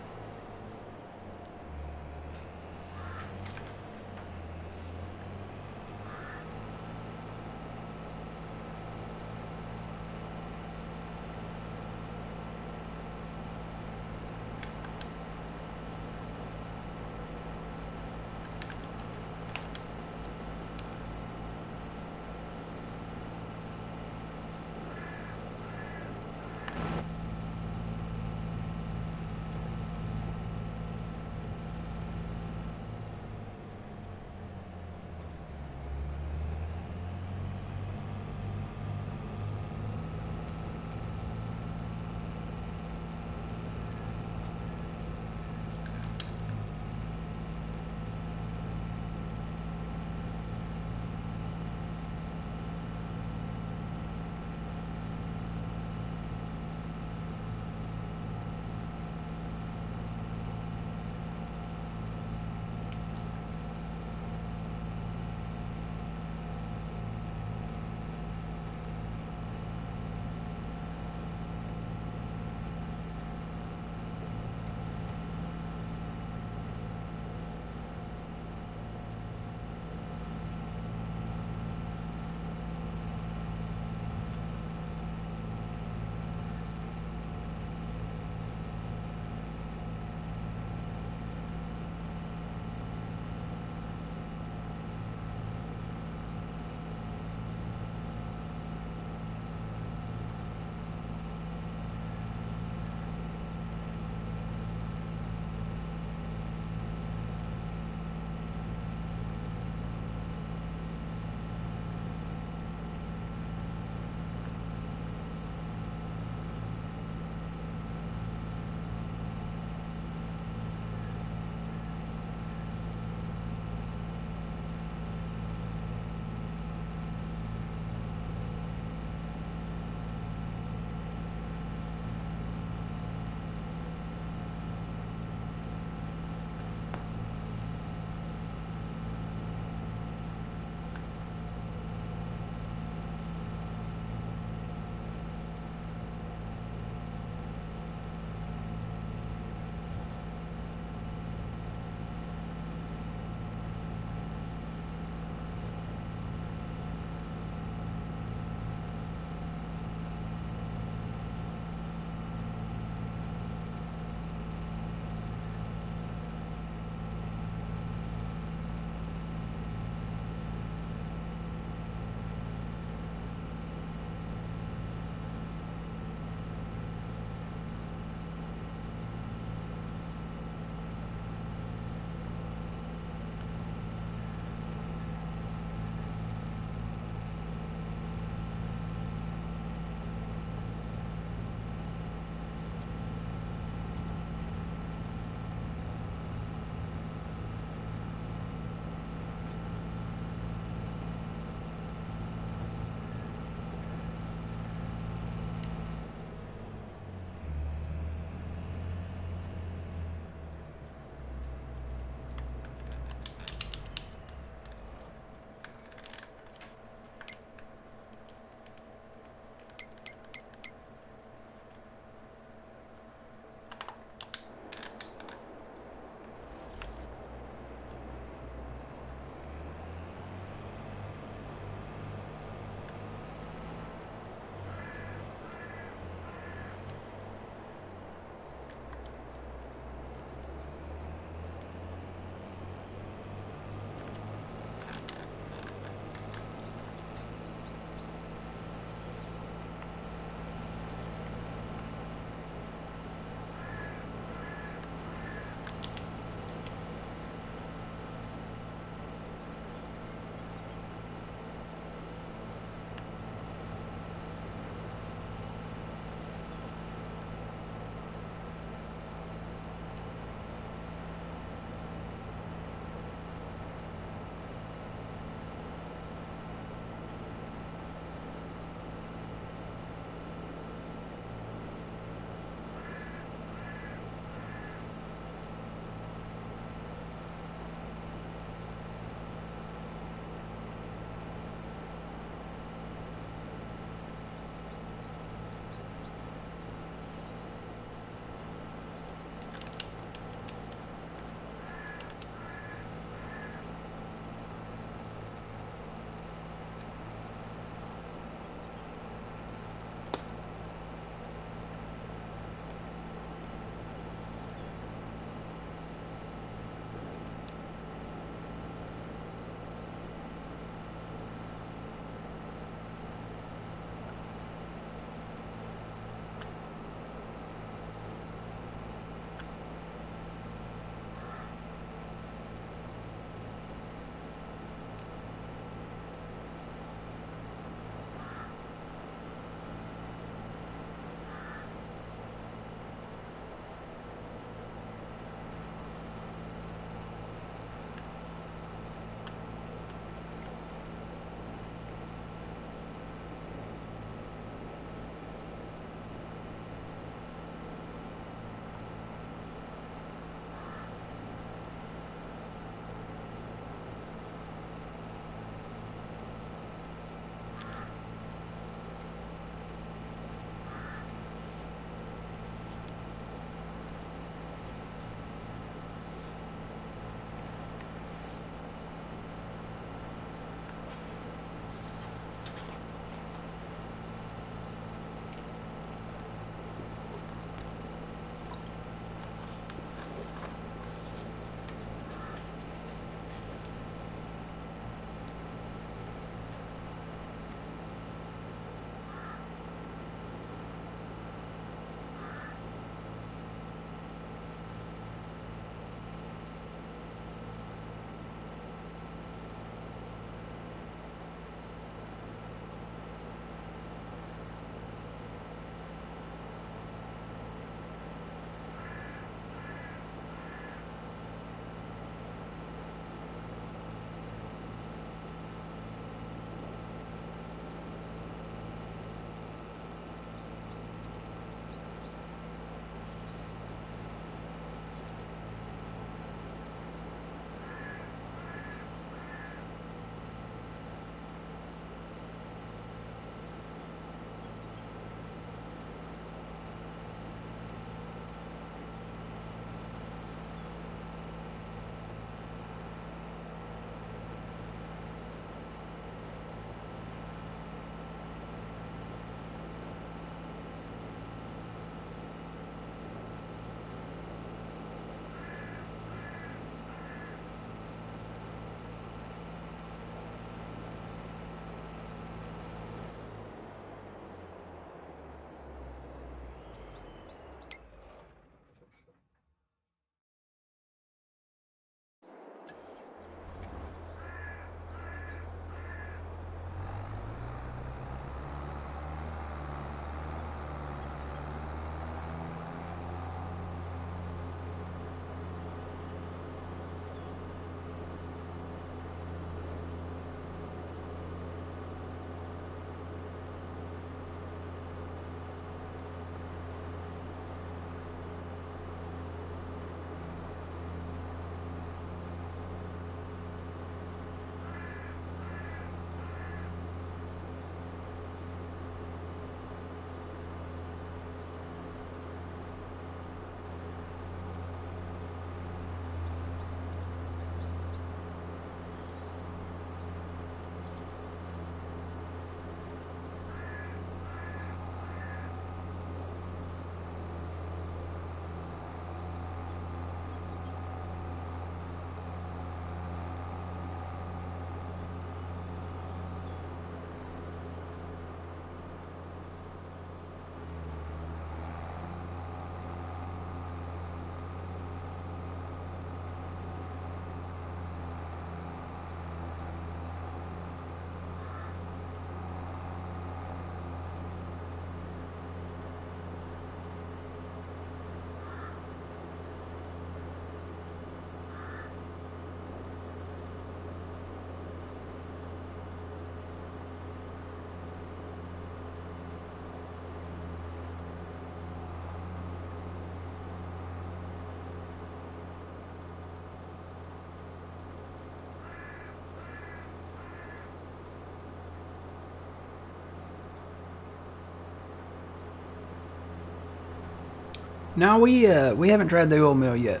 No, we haven't tried the oil mill yet.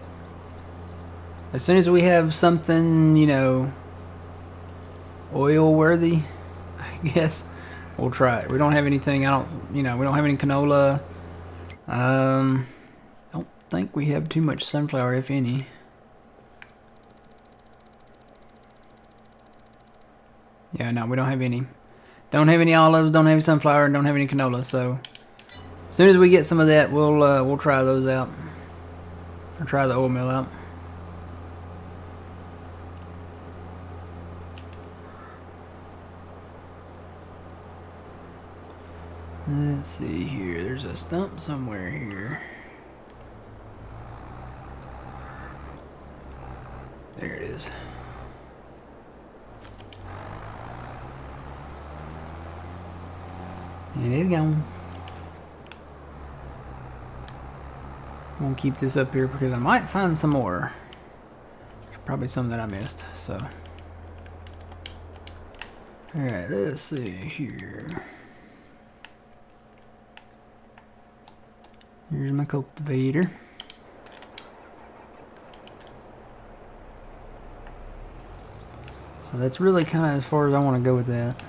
As soon as we have something, you know, oil worthy, I guess, we'll try it. We don't have anything. I don't, you know, we don't have any canola. Don't think we have too much sunflower, if any. Yeah, no, we don't have any. Don't have any olives. Don't have any sunflower. And don't have any canola. So as soon as we get some of that, we'll try those out. Or try the oil mill out. Let's see here. There's a stump somewhere here. There it is. And it's gone. I'm gonna keep this up here because I might find some more. There's probably some that I missed, so. Alright, let's see here. Here's my cultivator. So that's really kind of as far as I want to go with that.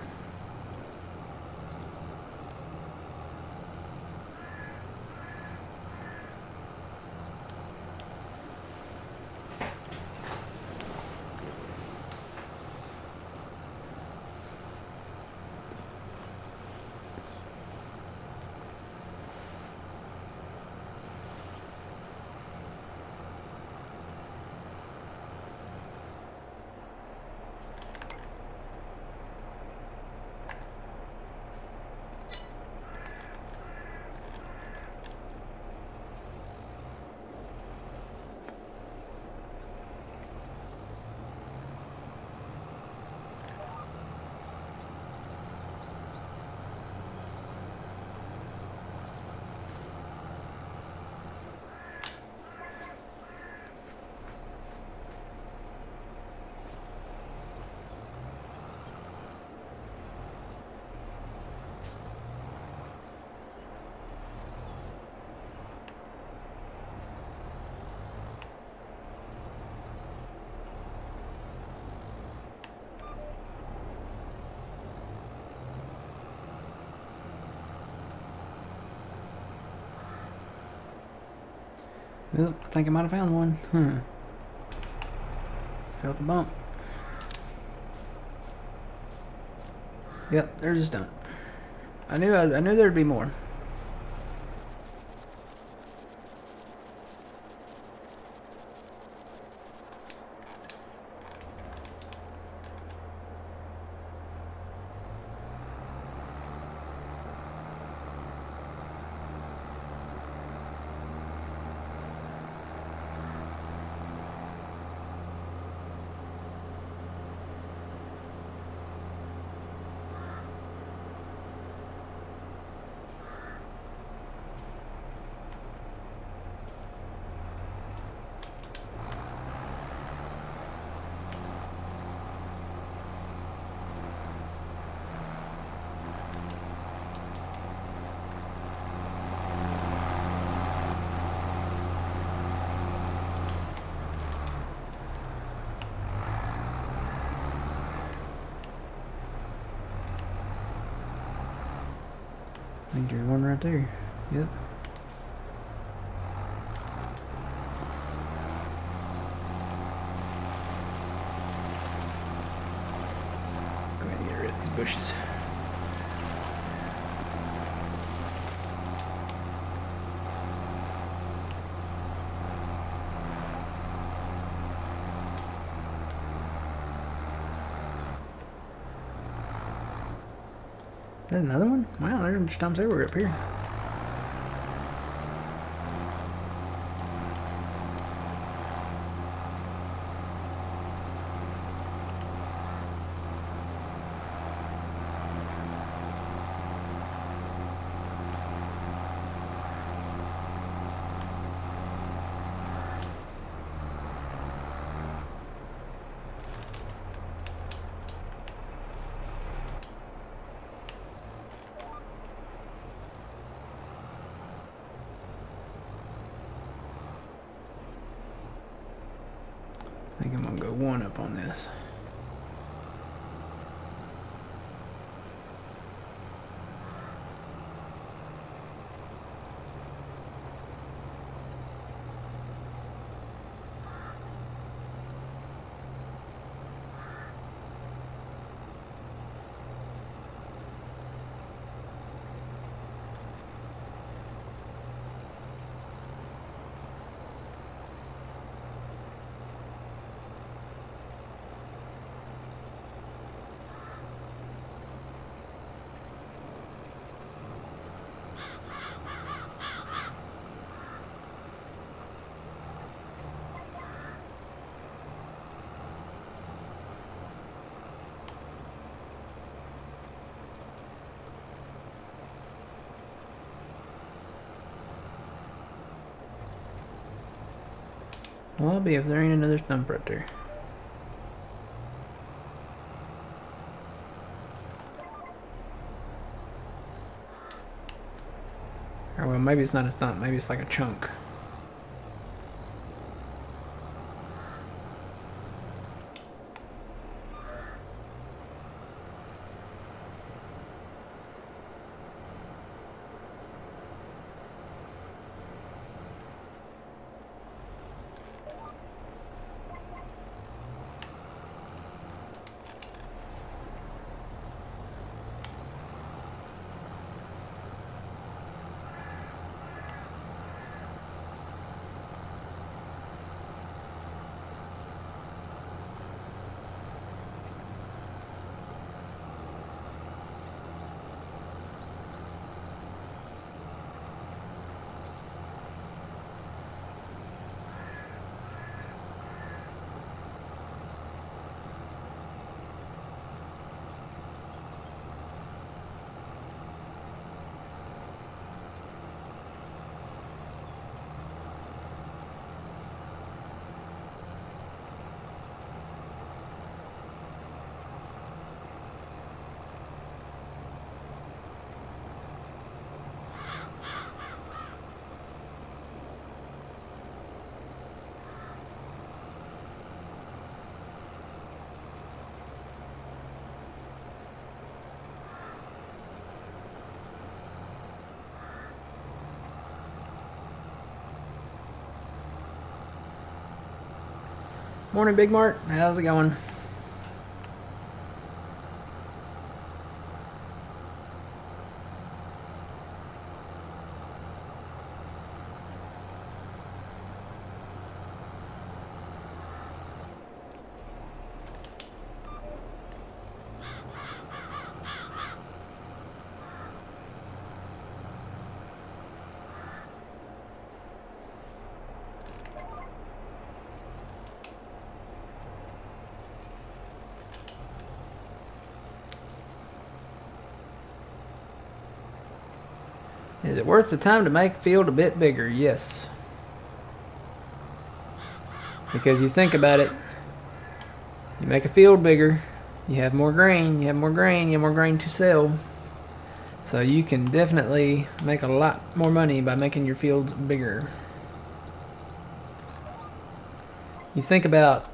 Well, I think I might have found one. Felt a bump. Yep, there's a stump. I knew there'd be more. I think there's one right there. Yep. Go ahead and get rid of these bushes. Is that another one? Wow, there's stumps everywhere up here. 1 up on this. Well, I'll be if there ain't another stump right there. Or well, maybe it's not a stump. Maybe it's like a chunk. Morning, Big Mart. How's it going? Is it worth the time to make field a bit bigger? Yes. Because you think about it, you make a field bigger, you have more grain, you have more grain to sell. So you can definitely make a lot more money by making your fields bigger. You think about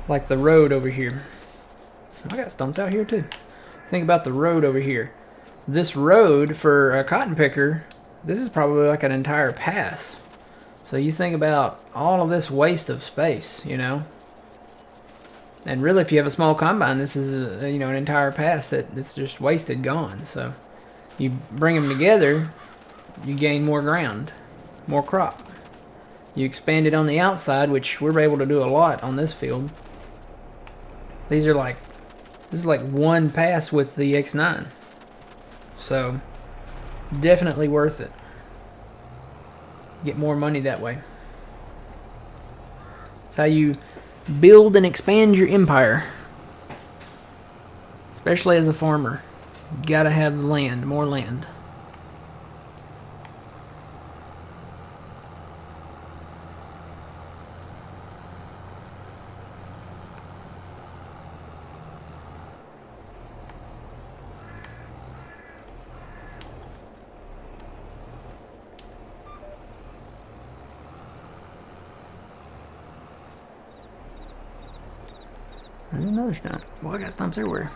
like the road over here. I got stumps out here too. Think about the road over here. This road for a cotton picker, this is probably like an entire pass. So you think about all of this waste of space, you know. And really, if you have a small combine, this is an entire pass that's just wasted, gone. So you bring them together, you gain more ground, more crop. You expand it on the outside, which we're able to do a lot on this field. This is like one pass with the X9. So definitely worth it. Get more money that way. It's how you build and expand your empire. Especially as a farmer. You gotta have land, more land. There's another stump. Boy, I got stumps everywhere.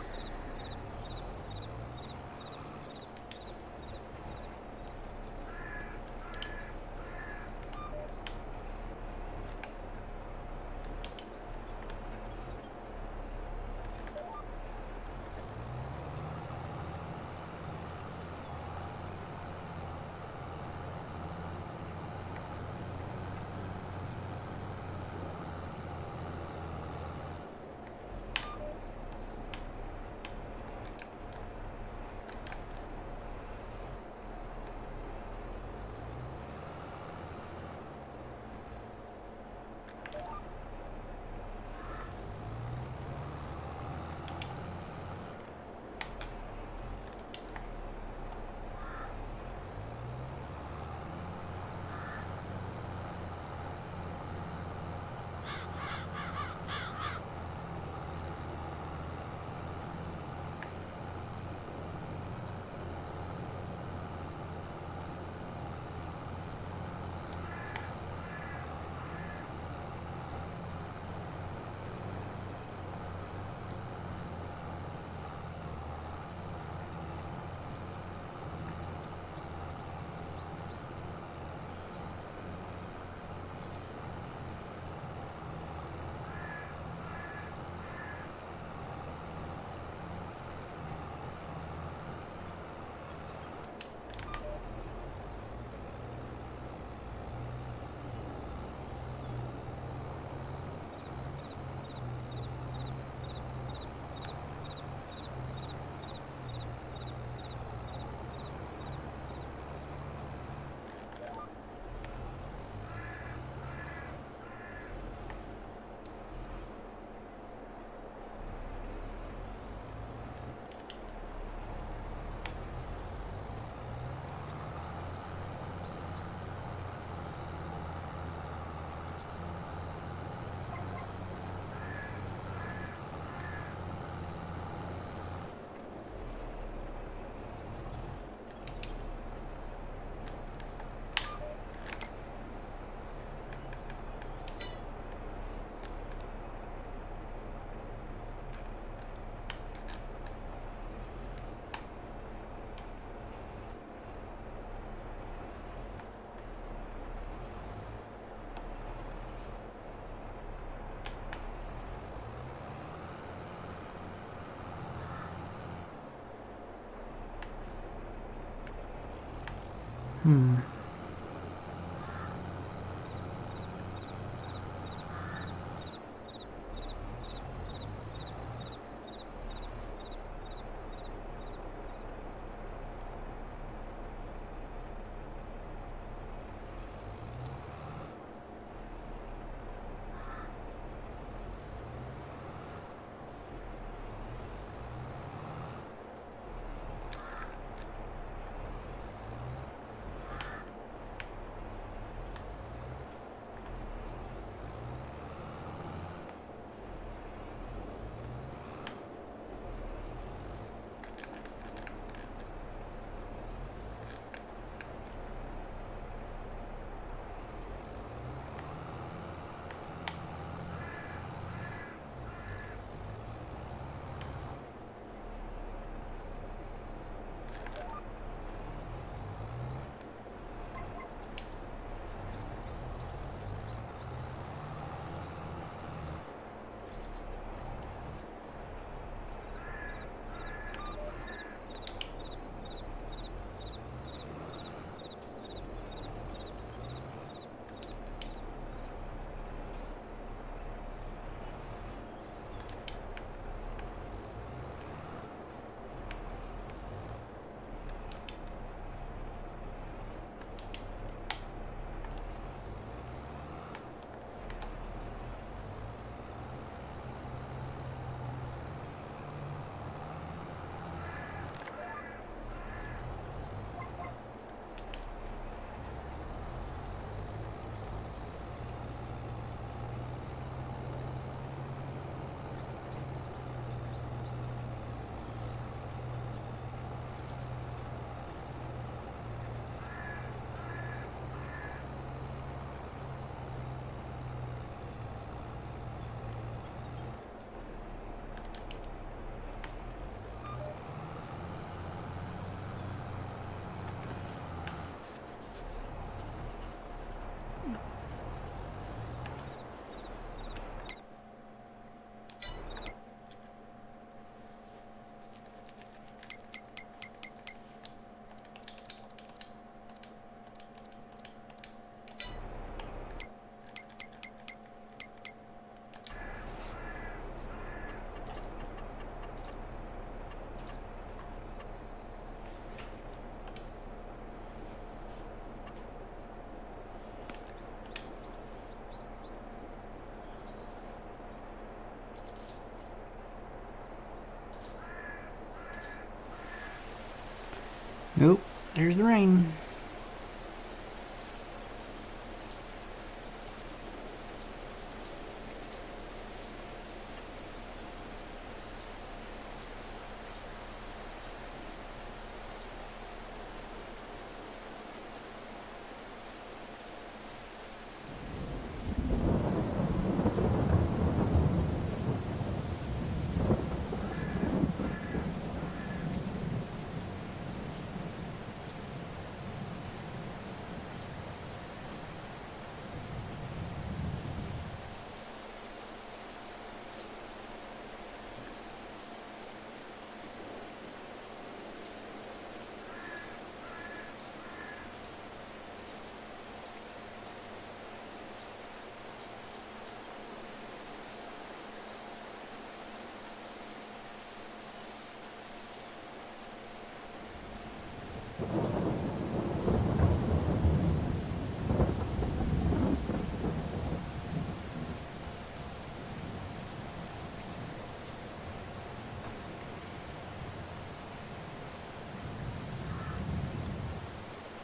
Nope, there's the rain.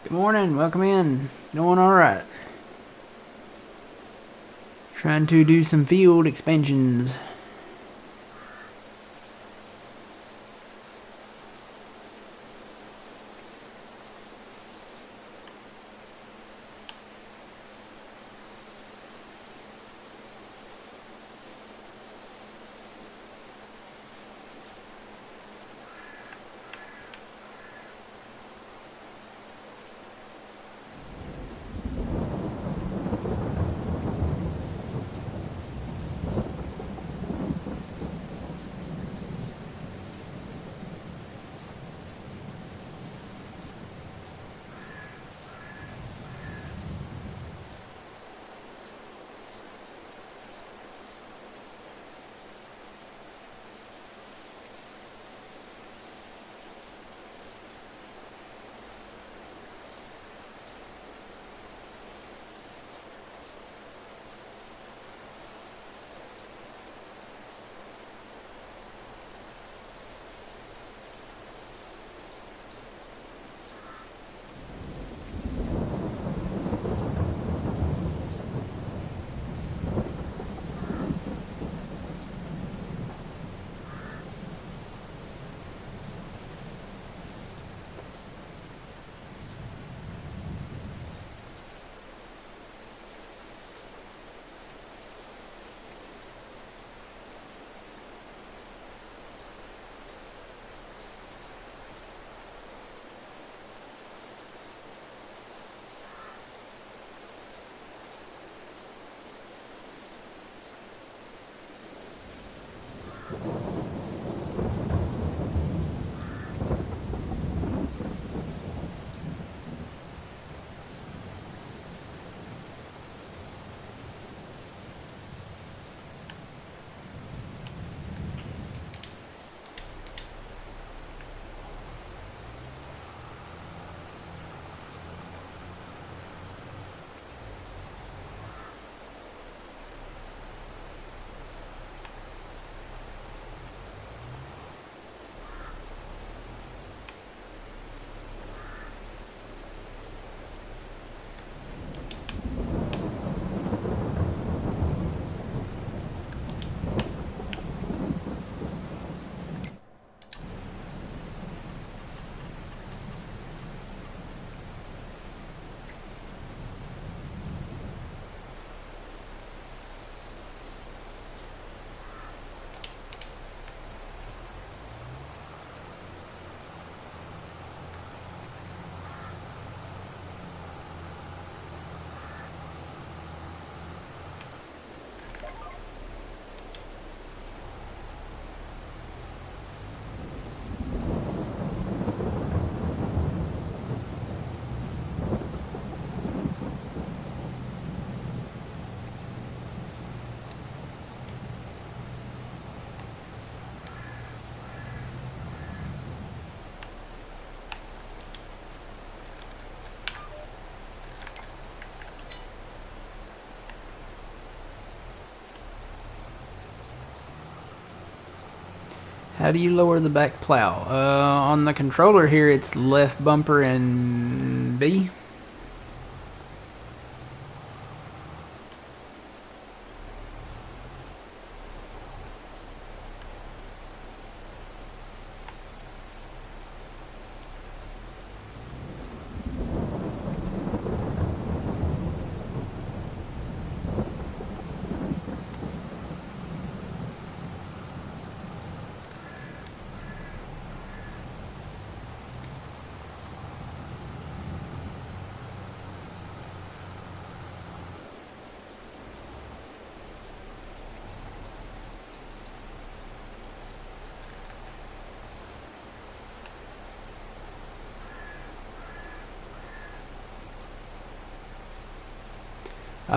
Good morning, welcome in. Doing alright. Trying to do some field expansions. How do you lower the back plow? On the controller here, it's left bumper and B.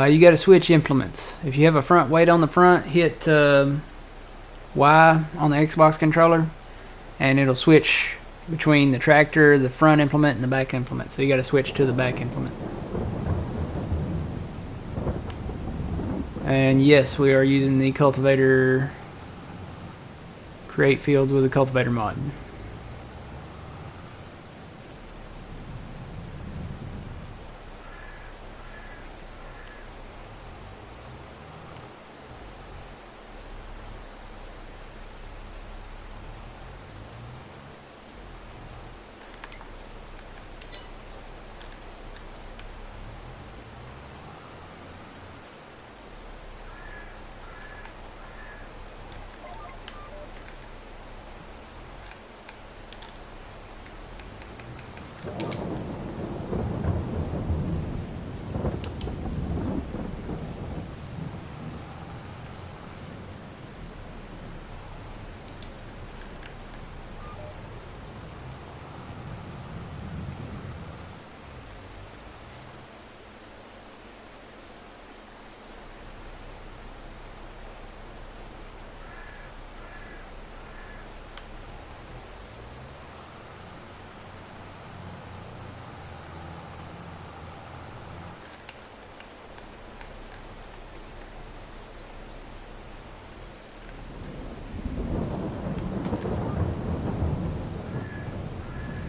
You got to switch implements. If you have a front weight on the front, hit Y on the Xbox controller, and it'll switch between the tractor, the front implement, and the back implement. So you got to switch to the back implement. And yes, we are using the cultivator, create fields with the cultivator mod.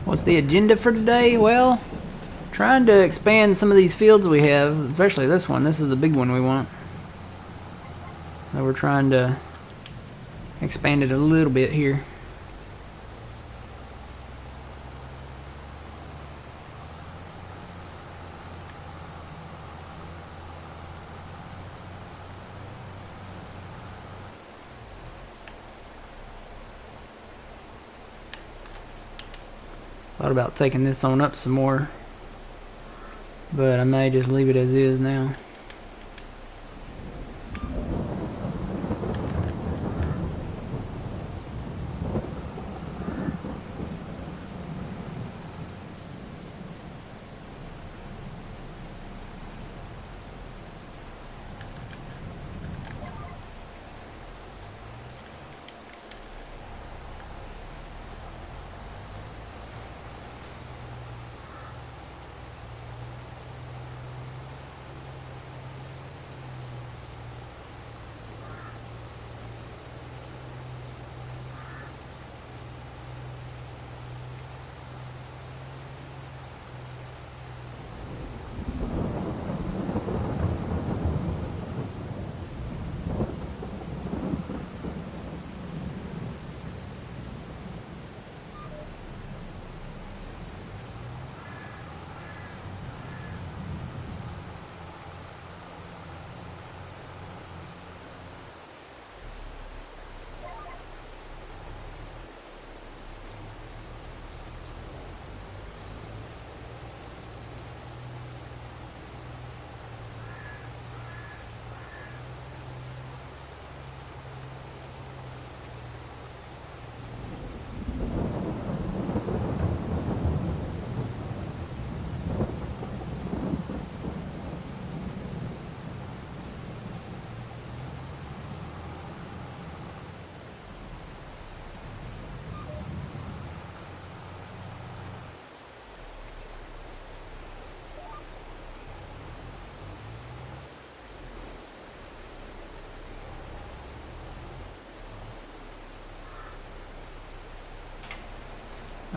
What's the agenda for today? Well, trying to expand some of these fields we have, especially this one. This is the big one we want. So we're trying to expand it a little bit here. Thought about taking this on up some more, but I may just leave it as is now.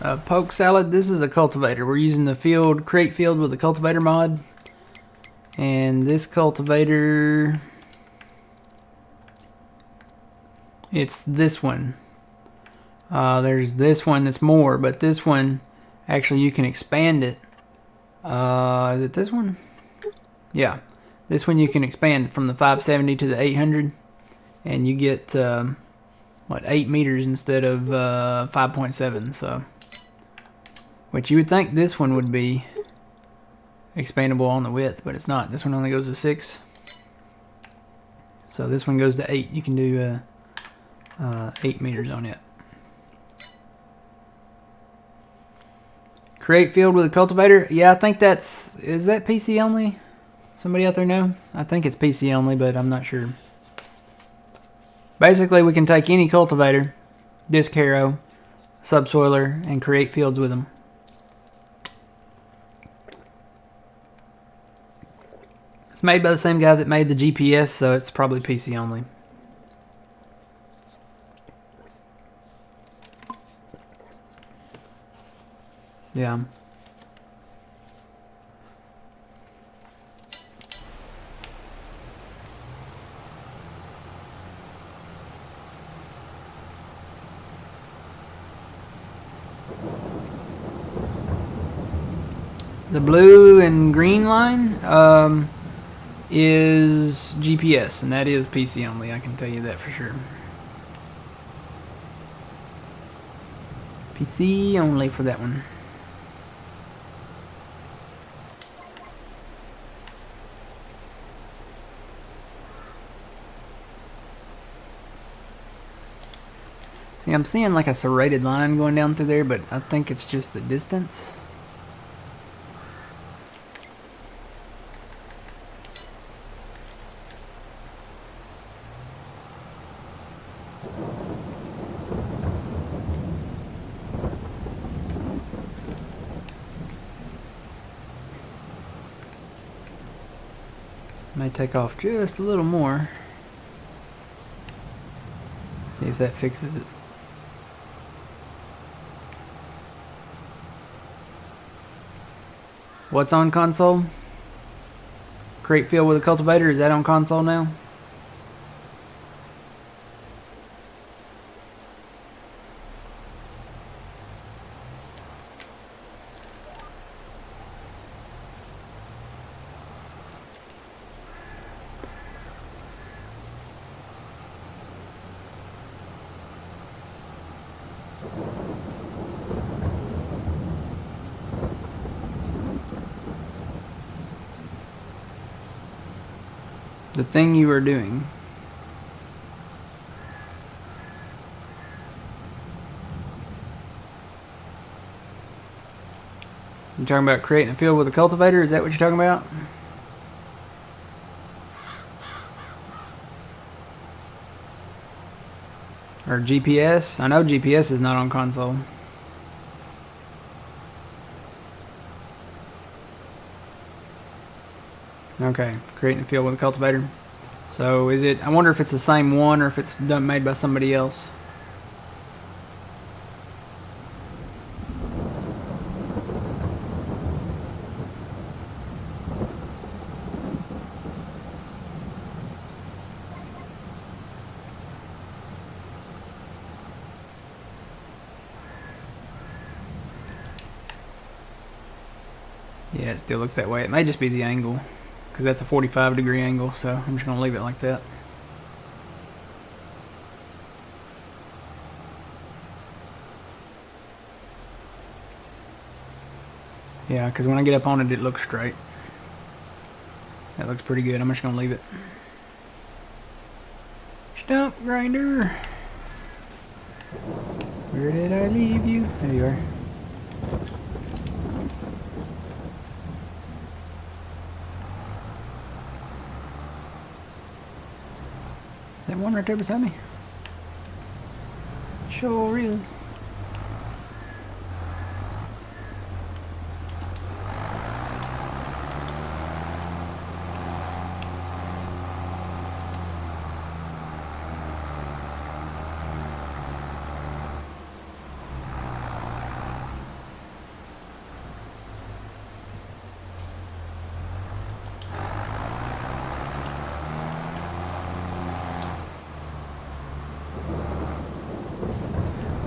Poke salad. This is a cultivator. We're using the field create field with the cultivator mod, and this cultivator, it's this one. There's this one that's more, but this one actually you can expand it. Is it this one? Yeah, this one you can expand from the 570 to the 800, and you get what, 8 meters instead of 5.7. So, which you would think this one would be expandable on the width, but it's not. This one only goes to 6. So this one goes to 8. You can do 8 meters on it. Create field with a cultivator. Yeah, I think is that PC only? Somebody out there know? I think it's PC only, but I'm not sure. Basically, we can take any cultivator, disc harrow, subsoiler, and create fields with them. It's made by the same guy that made the GPS, so it's probably PC only. Yeah. The blue and green line is GPS, and that is PC only. I can tell you that for sure. PC only for that one. See, I'm seeing like a serrated line going down through there, but I think it's just the distance. May take off just a little more. See if that fixes it. What's on console? Create field with a cultivator. Is that on console now? The thing you are doing. You talking about creating a field with a cultivator? Is that what you're talking about? Or GPS? I know GPS is not on console. Okay, creating a field with a cultivator. So is it, I wonder if it's the same one or if it's made by somebody else. Yeah, it still looks that way. It may just be the angle, because that's a 45-degree angle, so I'm just going to leave it like that. Yeah, because when I get up on it, it looks straight. That looks pretty good. I'm just going to leave it. Stump grinder. Where did I leave you? There you are. That one right there beside me? Sure is.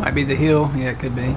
Might be the hill. Yeah, it could be.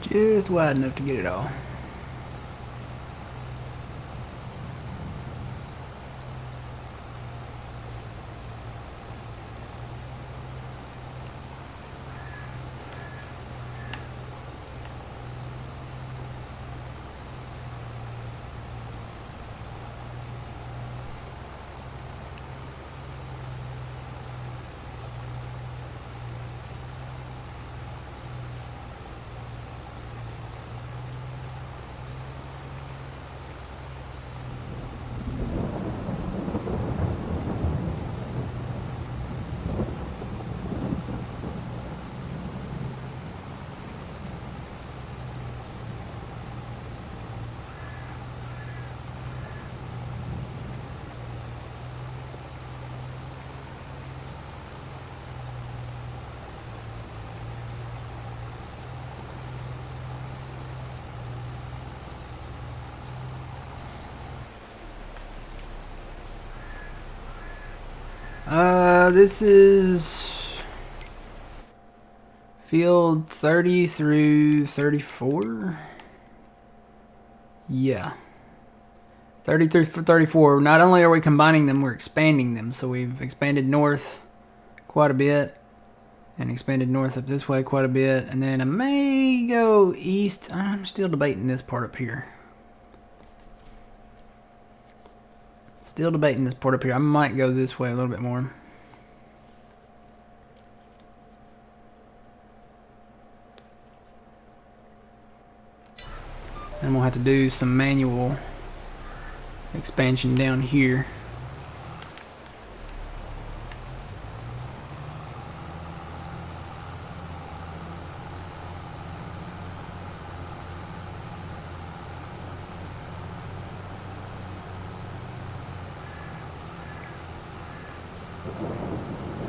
Just wide enough to get it all. This is field 30 through 34. Yeah. 30 through 34. Not only are we combining them, we're expanding them. So we've expanded north quite a bit and expanded north up this way quite a bit. And then I may go east. I'm still debating this part up here. Still debating this part up here. I might go this way a little bit more. And we'll have to do some manual expansion down here.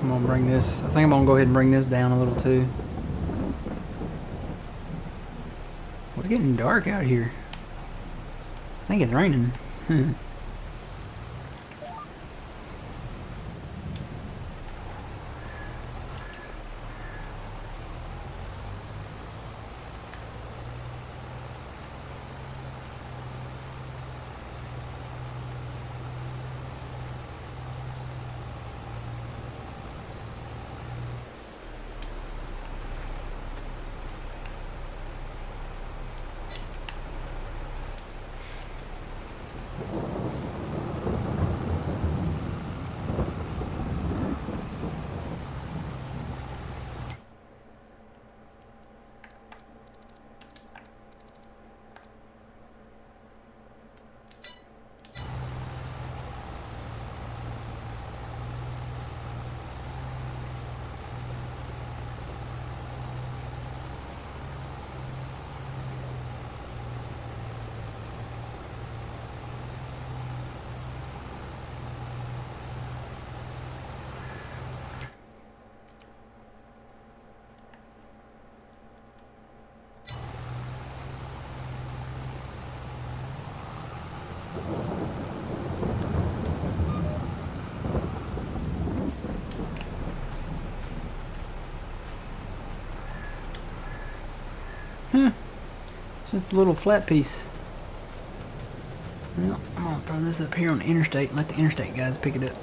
I'm gonna bring this. I think I'm gonna go ahead and bring this down a little too. It's getting dark out here. I think it's raining. So it's a little flat piece. Well, I'm gonna throw this up here on the interstate and let the interstate guys pick it up.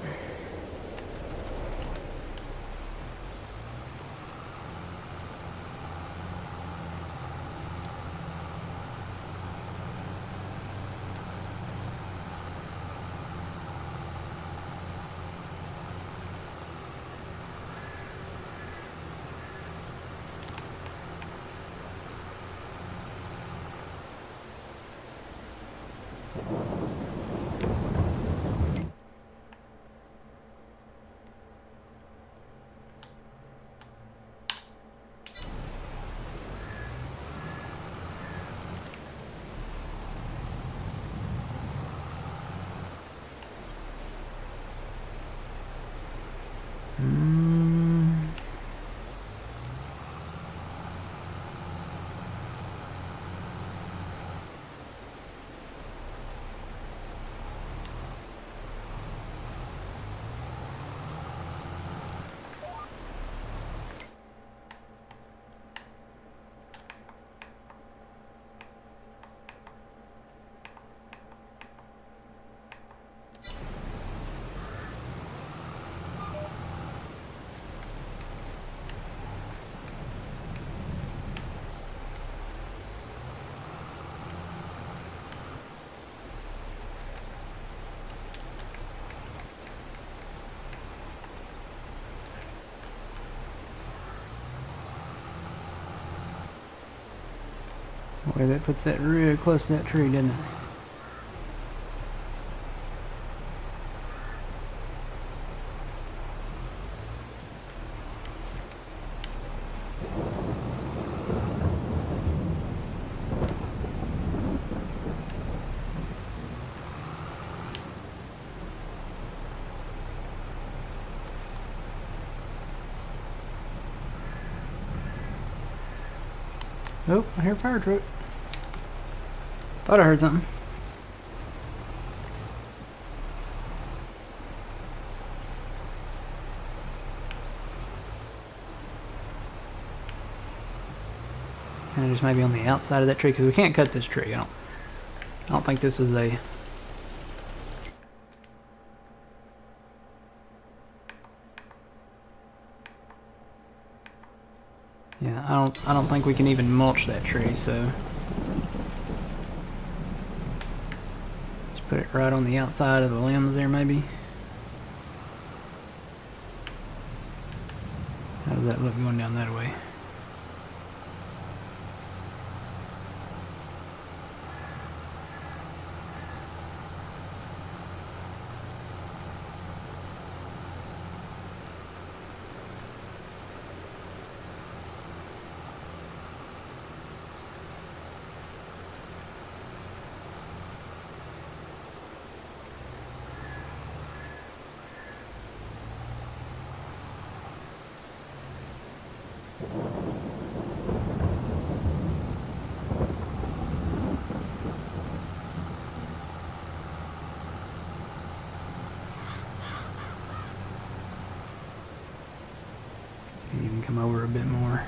Boy, that puts that real close to that tree, doesn't it? Nope, I hear a fire truck. Thought I heard something. Kind of just maybe on the outside of that tree, because we can't cut this tree. I don't think this is a... Yeah, I don't think we can even mulch that tree, so... Put it right on the outside of the limbs there, maybe. How does that look going down that way? bit more.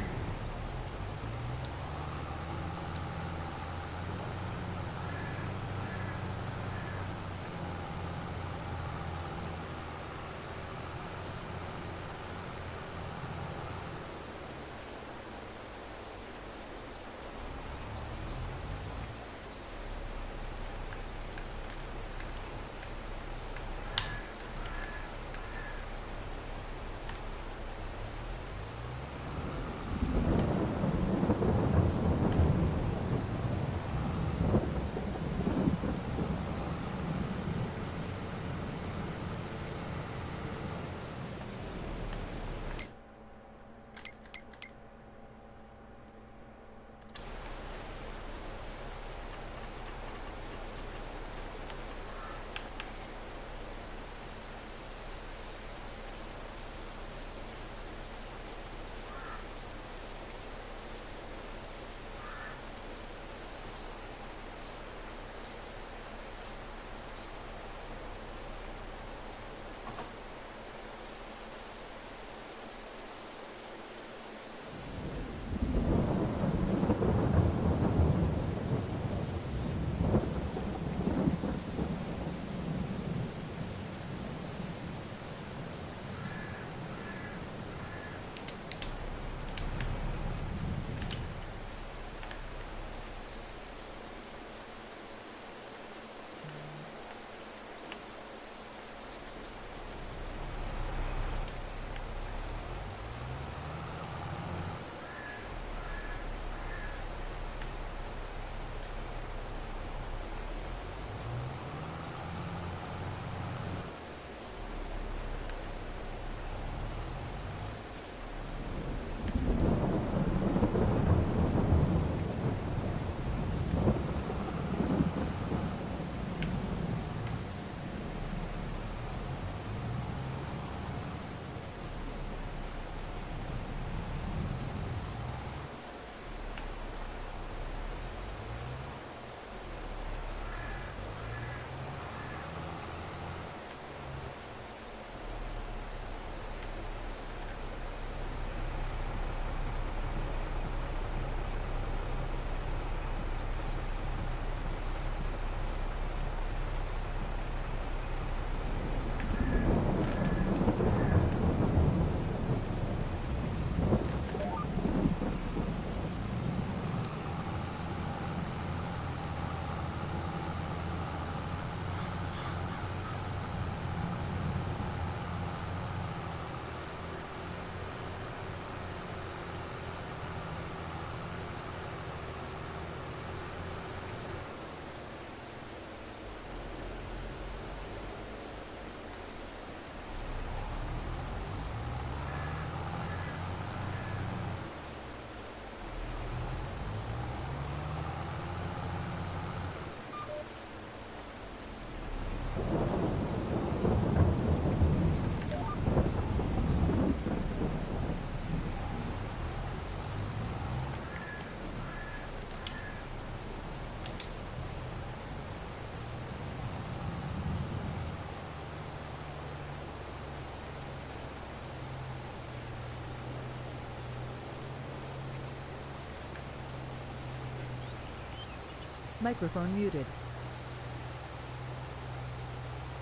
Microphone muted.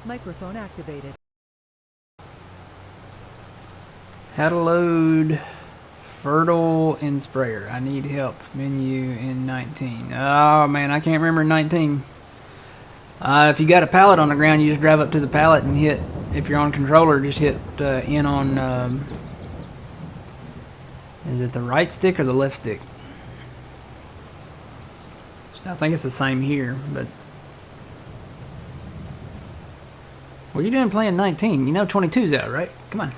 Microphone activated. How to load fertile and sprayer. I need help. Menu in 19. Oh man, I can't remember 19. If you got a pallet on the ground, you just drive up to the pallet and hit. If you're on controller, just hit in on. Is it the right stick or the left stick? I think it's the same here, but. What are you doing playing 19? You know 22's out, right? Come on.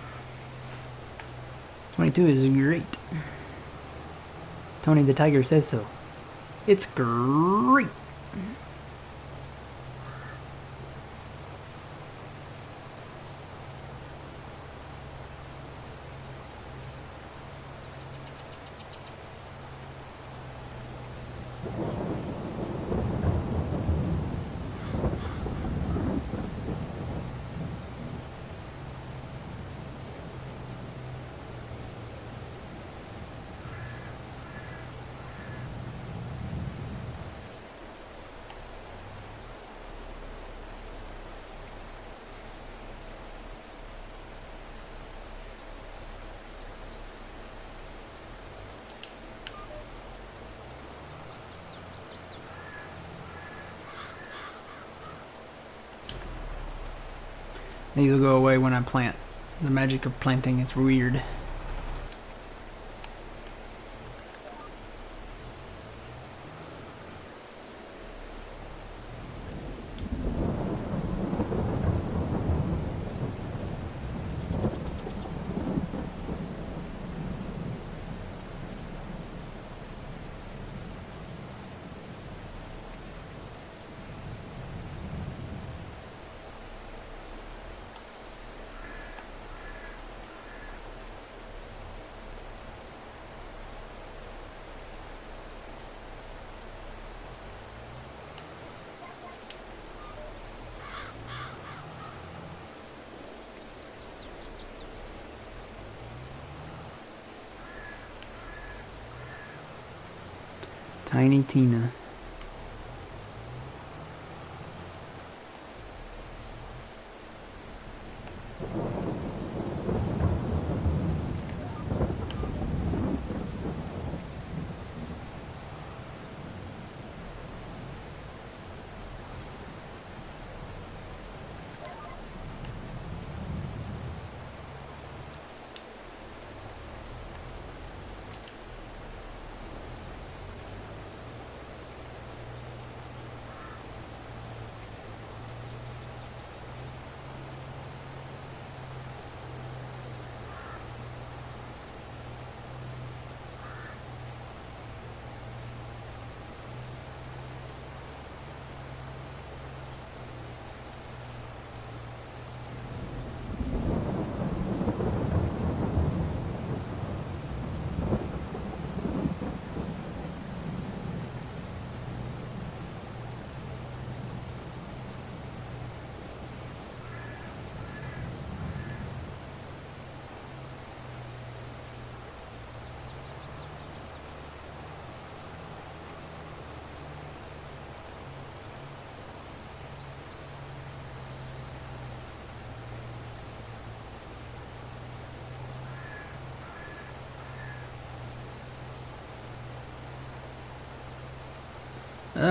22 is great. Tony the Tiger says so. It's great. These will go away when I plant. The magic of planting, it's weird. Tiny Tina.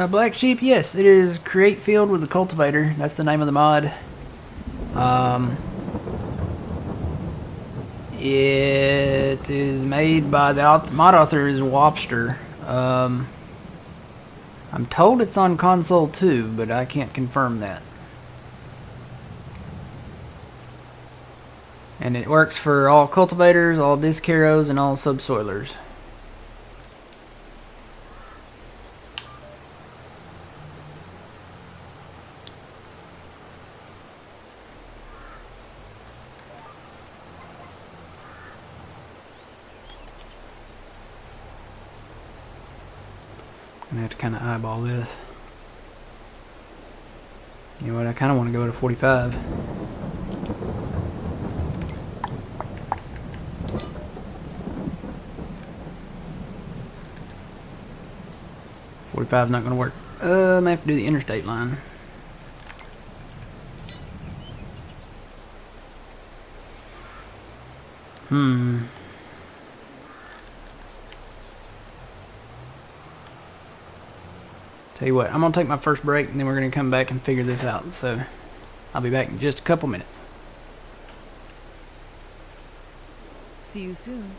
Black Sheep, yes, it is Create Field with the Cultivator. That's the name of the mod. It is made by the mod author is Wobster. I'm told it's on console too, but I can't confirm that. And it works for all cultivators, all disc harrows, and all subsoilers. I'm gonna have to kind of eyeball this. You know what? I kind of want to go to 45. .45's not gonna work. I may have to do the interstate line. Tell you what, I'm gonna take my first break and then we're gonna come back and figure this out. So I'll be back in just a couple minutes. See you soon.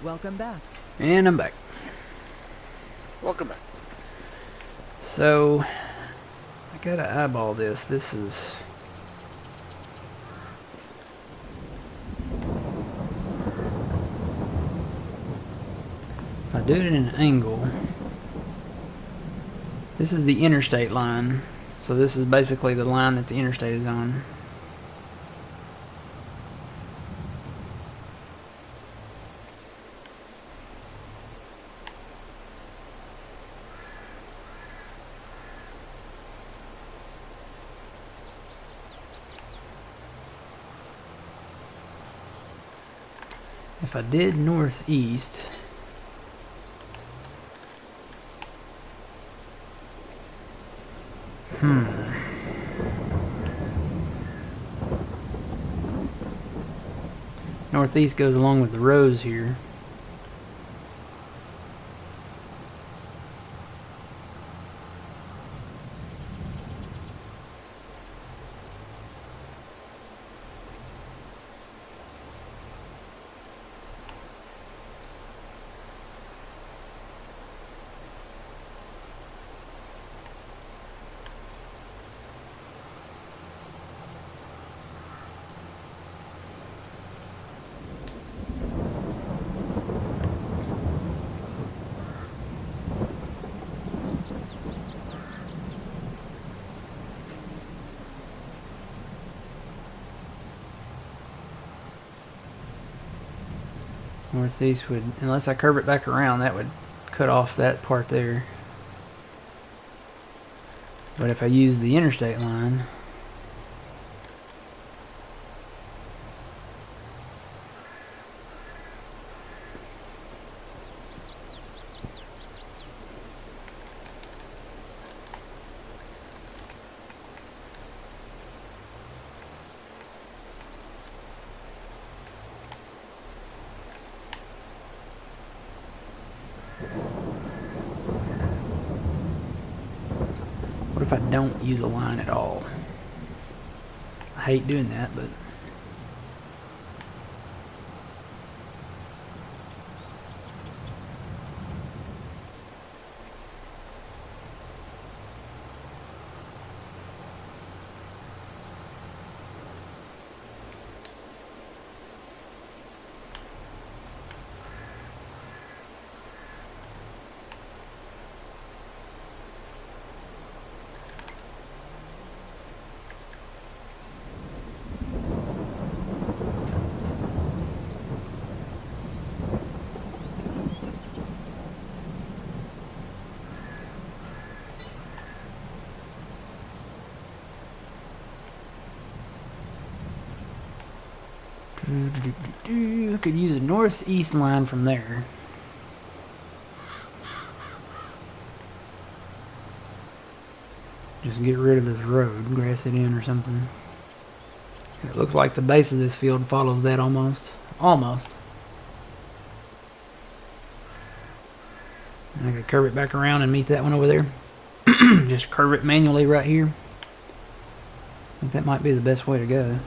Welcome back. And I'm back. Welcome back. So, I gotta eyeball this. This is... If I do it in an angle... This is the interstate line. So this is basically the line that the interstate is on. If I did northeast, northeast goes along with the rows here. Northeast would, unless I curve it back around, that would cut off that part there. But if I use the interstate line, what if I don't use a line at all? I hate doing that, but I could use a northeast line from there. Just get rid of this road, grass it in or something. It looks like the base of this field follows that almost. Almost. And I could curve it back around and meet that one over there. Just curve it manually right here. I think that might be the best way to go.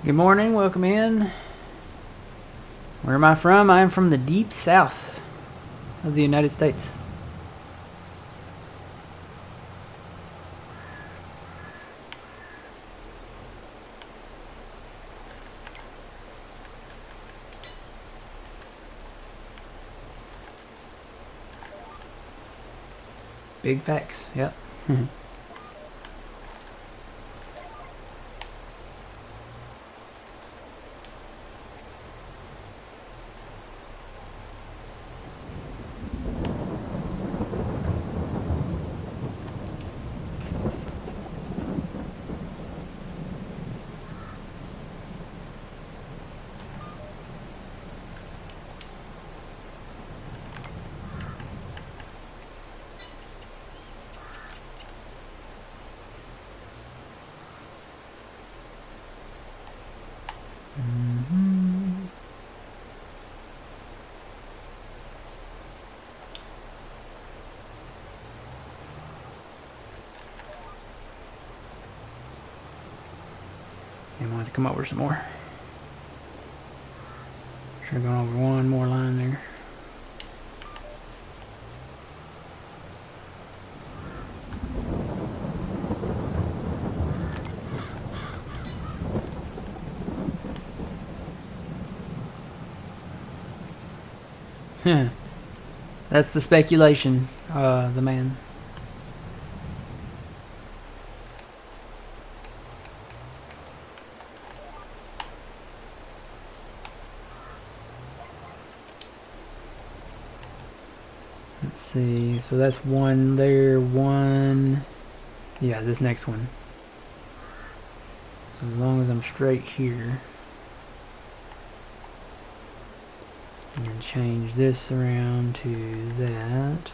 Good morning, welcome in. Where am I from? I am from the deep south of the United States. Big facts, yep. have to come over some more. Should have gone over one more line there. That's the speculation, the man. Let's see, so that's one there, one... Yeah, this next one. So as long as I'm straight here. And then change this around to that.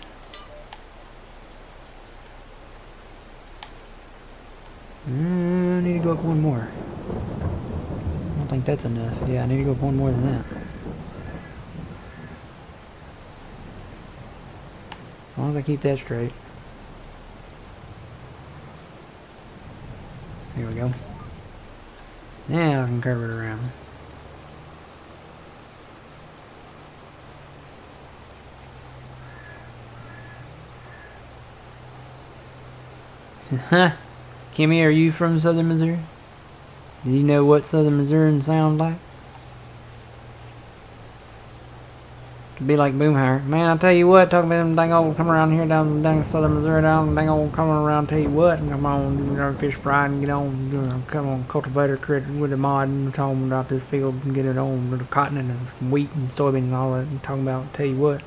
I need to go up one more. I don't think that's enough. Yeah, I need to go up one more than that. As long as I keep that straight. Here we go. Now I can curve it around. Huh? Kimmy, are you from Southern Missouri? Do you know what Southern Missourians sound like? Could be like Boomhauer. Man, I tell you what, talking about them dang old come around here down dang Southern Missouri down dang old coming around, tell you what, and come on, do our fish fry and get on, come on, cultivator credit with a mod and talking about this field and get it on with the cotton and some wheat and soybean and all that, and talking about, tell you what.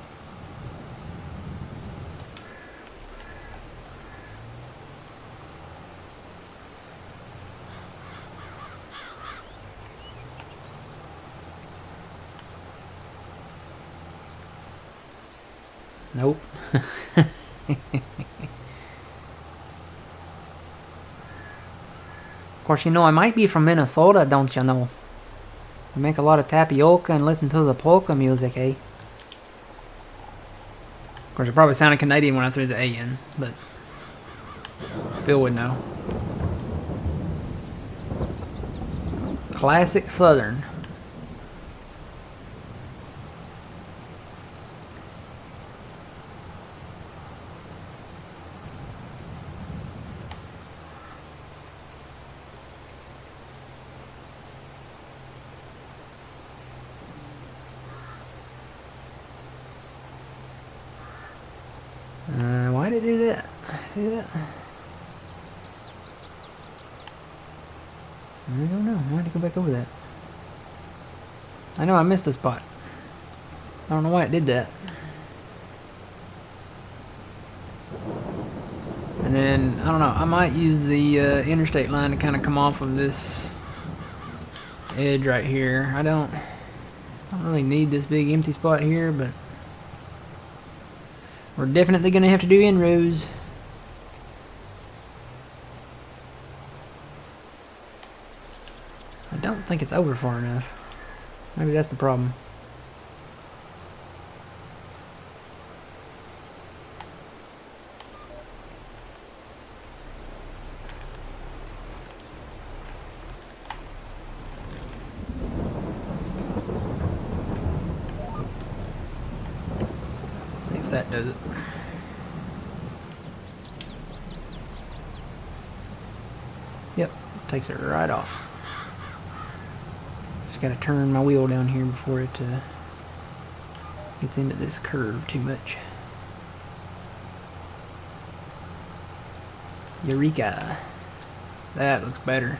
Nope. Of course, you know, I might be from Minnesota, don't you know? I make a lot of tapioca and listen to the polka music, eh? Of course, it probably sounded Canadian when I threw the A in, but Phil would know. Classic Southern. Why did it do that? See that? I don't know. I had to go back over that. I know I missed a spot. I don't know why it did that. And then, I don't know, I might use the interstate line to kind of come off of this edge right here. I don't really need this big empty spot here, but we're definitely going to have to do inrows. I don't think it's over far enough. Maybe that's the problem. See if that does it. Yep, takes it right off. Just gotta turn my wheel down here before it gets into this curve too much. Eureka! That looks better.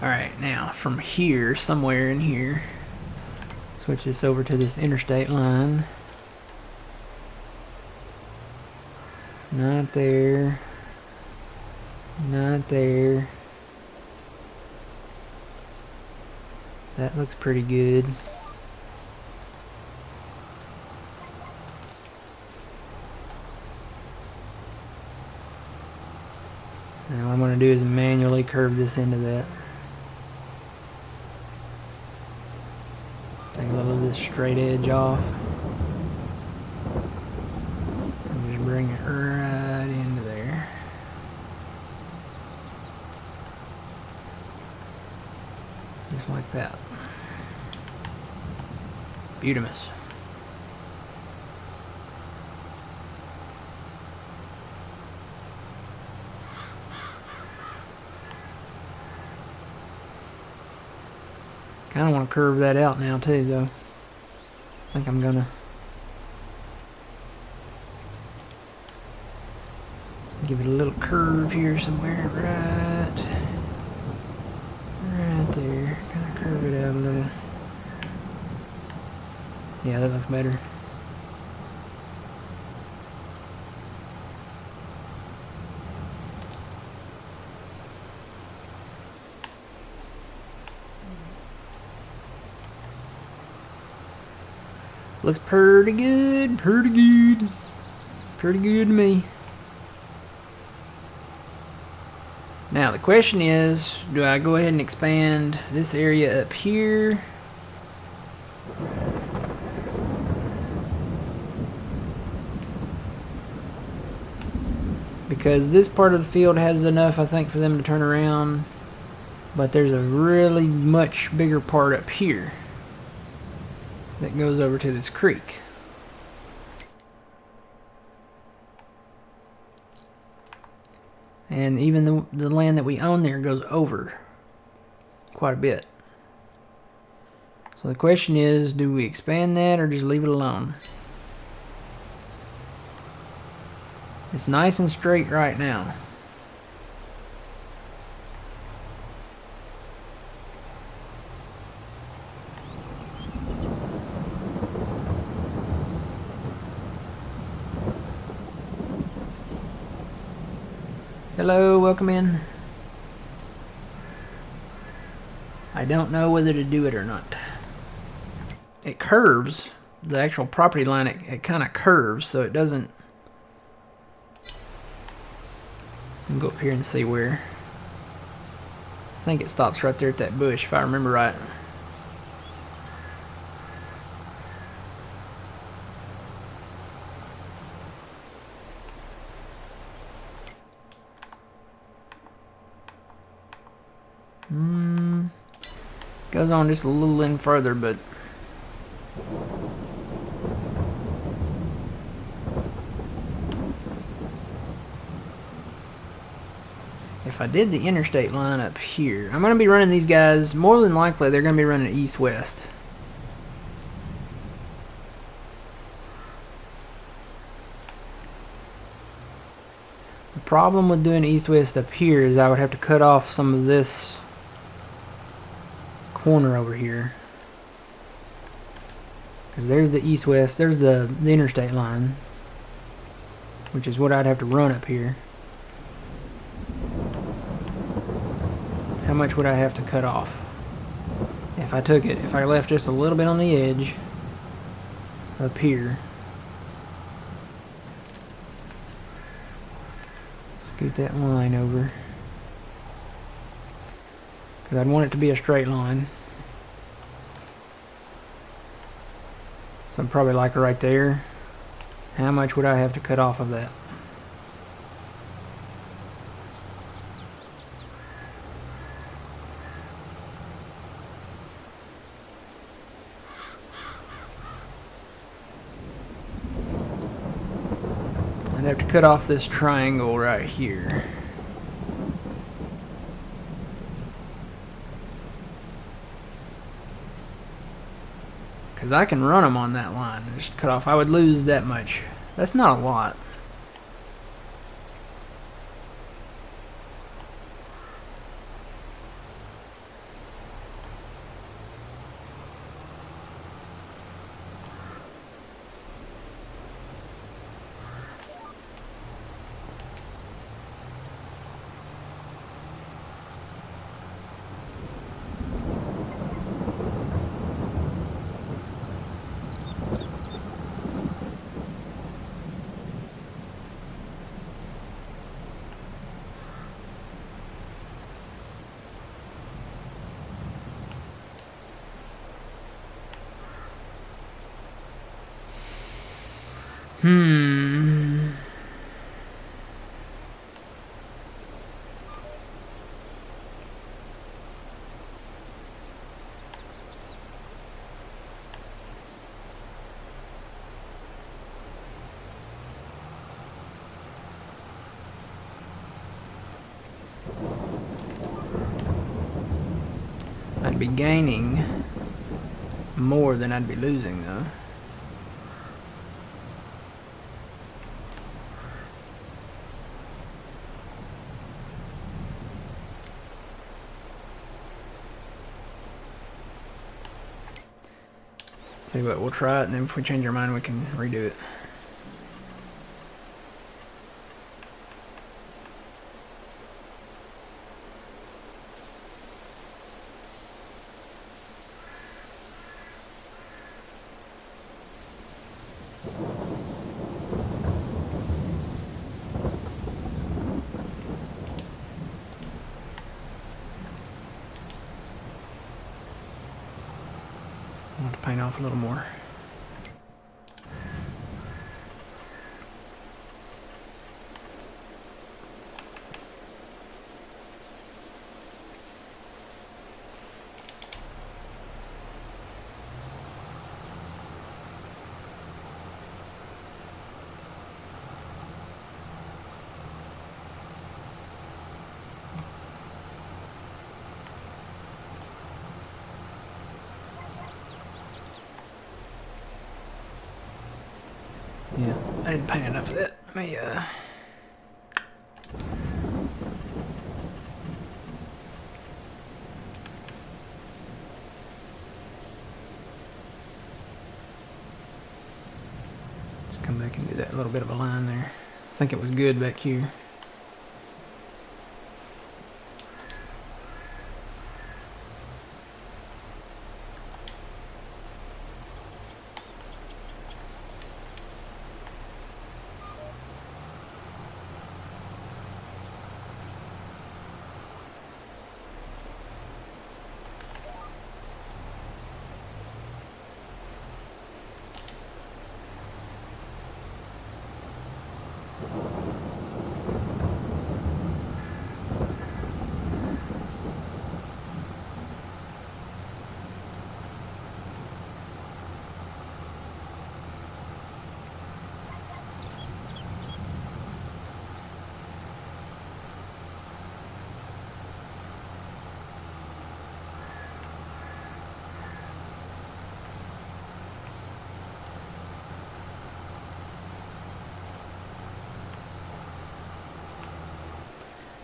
Alright, now from here, somewhere in here, switch this over to this interstate line. Not there. Not there. That looks pretty good. And what I'm going to do is manually curve this into that. Take a little of this straight edge off. And just bring it right into there. Just like that. Beautimous. Kind of want to curve that out now too, though. I think I'm gonna give it a little curve here somewhere, right there. Kind of curve it out a little. Yeah, that looks better. Looks pretty good, pretty good. Pretty good to me. Now the question is, do I go ahead and expand this area up here? Because this part of the field has enough, I think, for them to turn around. But there's a really much bigger part up here that goes over to this creek. And even the land that we own there goes over quite a bit. So the question is, do we expand that or just leave it alone? It's nice and straight right now. Hello, welcome in. I don't know whether to do it or not. It curves. The actual property line, it kind of curves, so it doesn't... I'll go up here and see where. I think it stops right there at that bush, if I remember right. Goes on just a little in further, but if I did the interstate line up here, I'm going to be running these guys, more than likely they're going to be running east-west. The problem with doing east-west up here is I would have to cut off some of this corner over here, because there's the east-west, there's the interstate line, which is what I'd have to run up here. How much would I have to cut off if I left just a little bit on the edge up here? Scoot that line over, because I'd want it to be a straight line. So I'm probably like right there. How much would I have to cut off of that? I'd have to cut off this triangle right here. Because I can run them on that line. Just cut off. I would lose that much. That's not a lot. Hmm. I'd be gaining more than I'd be losing, though. Tell you what, we'll try it, and then if we change our mind, we can redo it. I want to paint off a little more. Yeah, I didn't paint enough of that. Let me, just come back and do that little bit of a line there. I think it was good back here.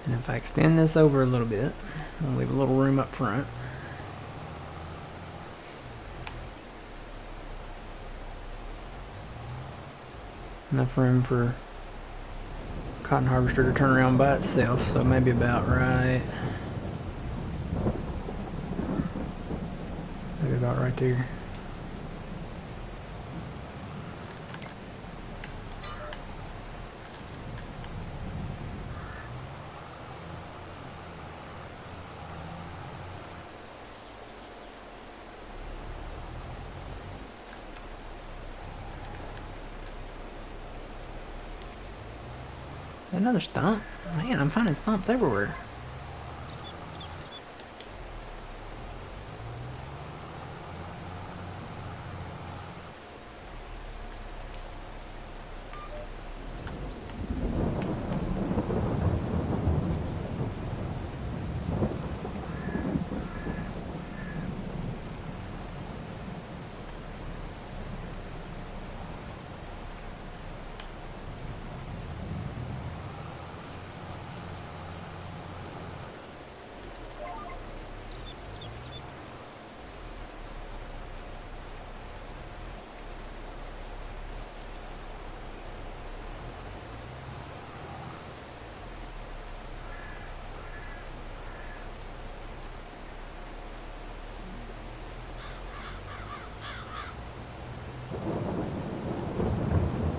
And if I extend this over a little bit, I'll leave a little room up front. Enough room for cotton harvester to turn around by itself, so maybe about right. Maybe about right there. Another stump? Man, I'm finding stumps everywhere.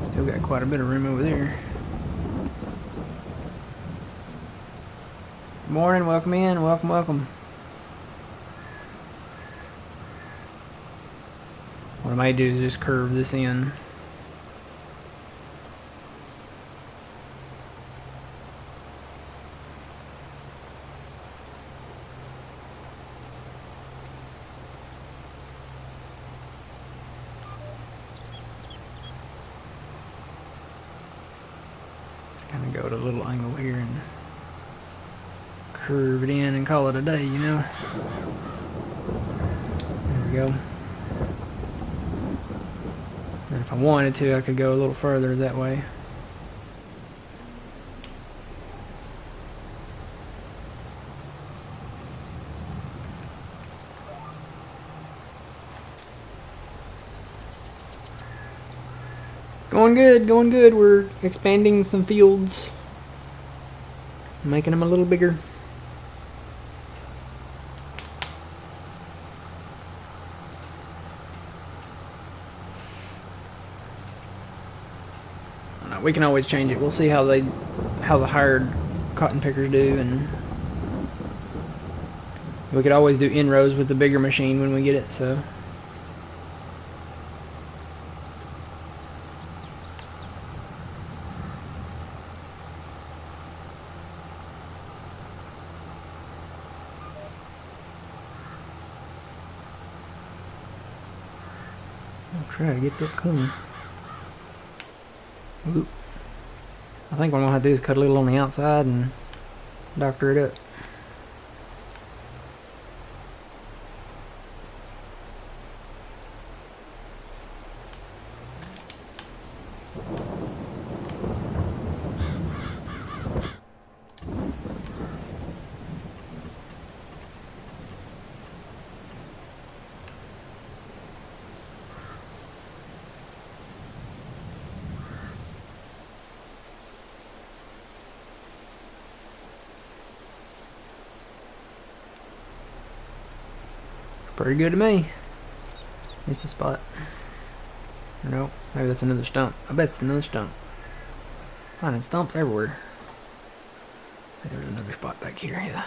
Still got quite a bit of room over there. Good morning, welcome in, welcome, welcome. What I might do is just curve this in. Kind of go at a little angle here and curve it in and call it a day, you know. There we go. And if I wanted to, I could go a little further that way. Going good, going good. We're expanding some fields, making them a little bigger. We can always change it. We'll see how the hired cotton pickers do, and we could always do inrows with the bigger machine when we get it. So. I'll try to get that clean. Oop. I think what I'm going to have to do is cut a little on the outside and doctor it up. Pretty good to me. It's a spot. Or no, maybe that's another stump. I bet it's another stump. Finding stumps everywhere. There's another spot back here, yeah.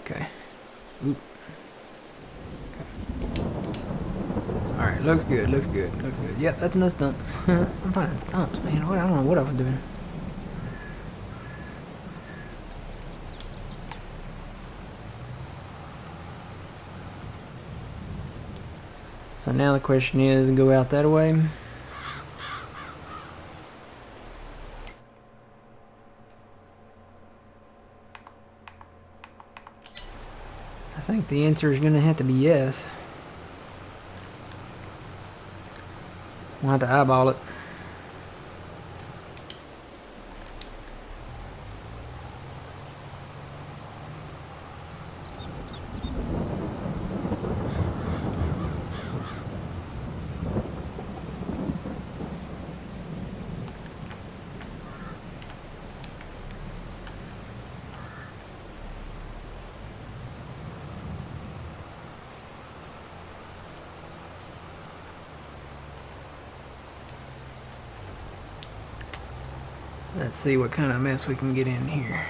Okay. Oop. Okay. Alright, looks good, looks good, looks good. Yep, that's another stump. I'm finding stumps, man. I don't know what I was doing. So now the question is, go out that way. I think the answer is going to have to be yes. We'll have to eyeball it. Let's see what kind of mess we can get in here.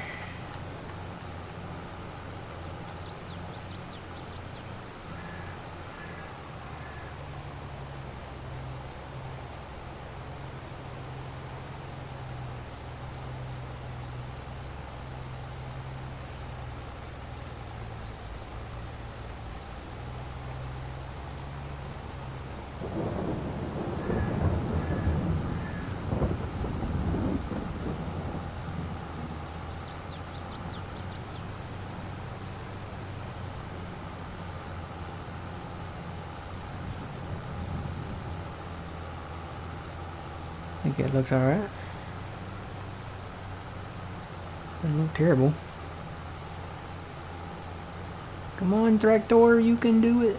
I think it looks alright. Doesn't look terrible. Come on, tractor, you can do it.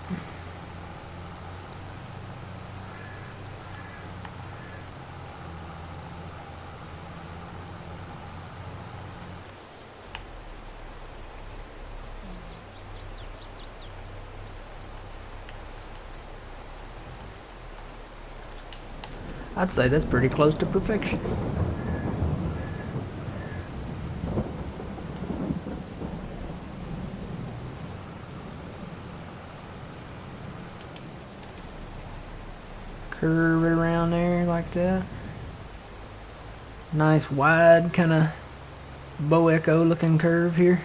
I'd say that's pretty close to perfection. Curve it around there like that. Nice wide kind of bow echo looking curve here.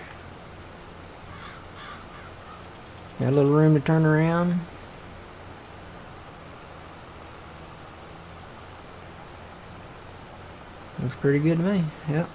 Got a little room to turn around. Looks pretty good to me. Yep.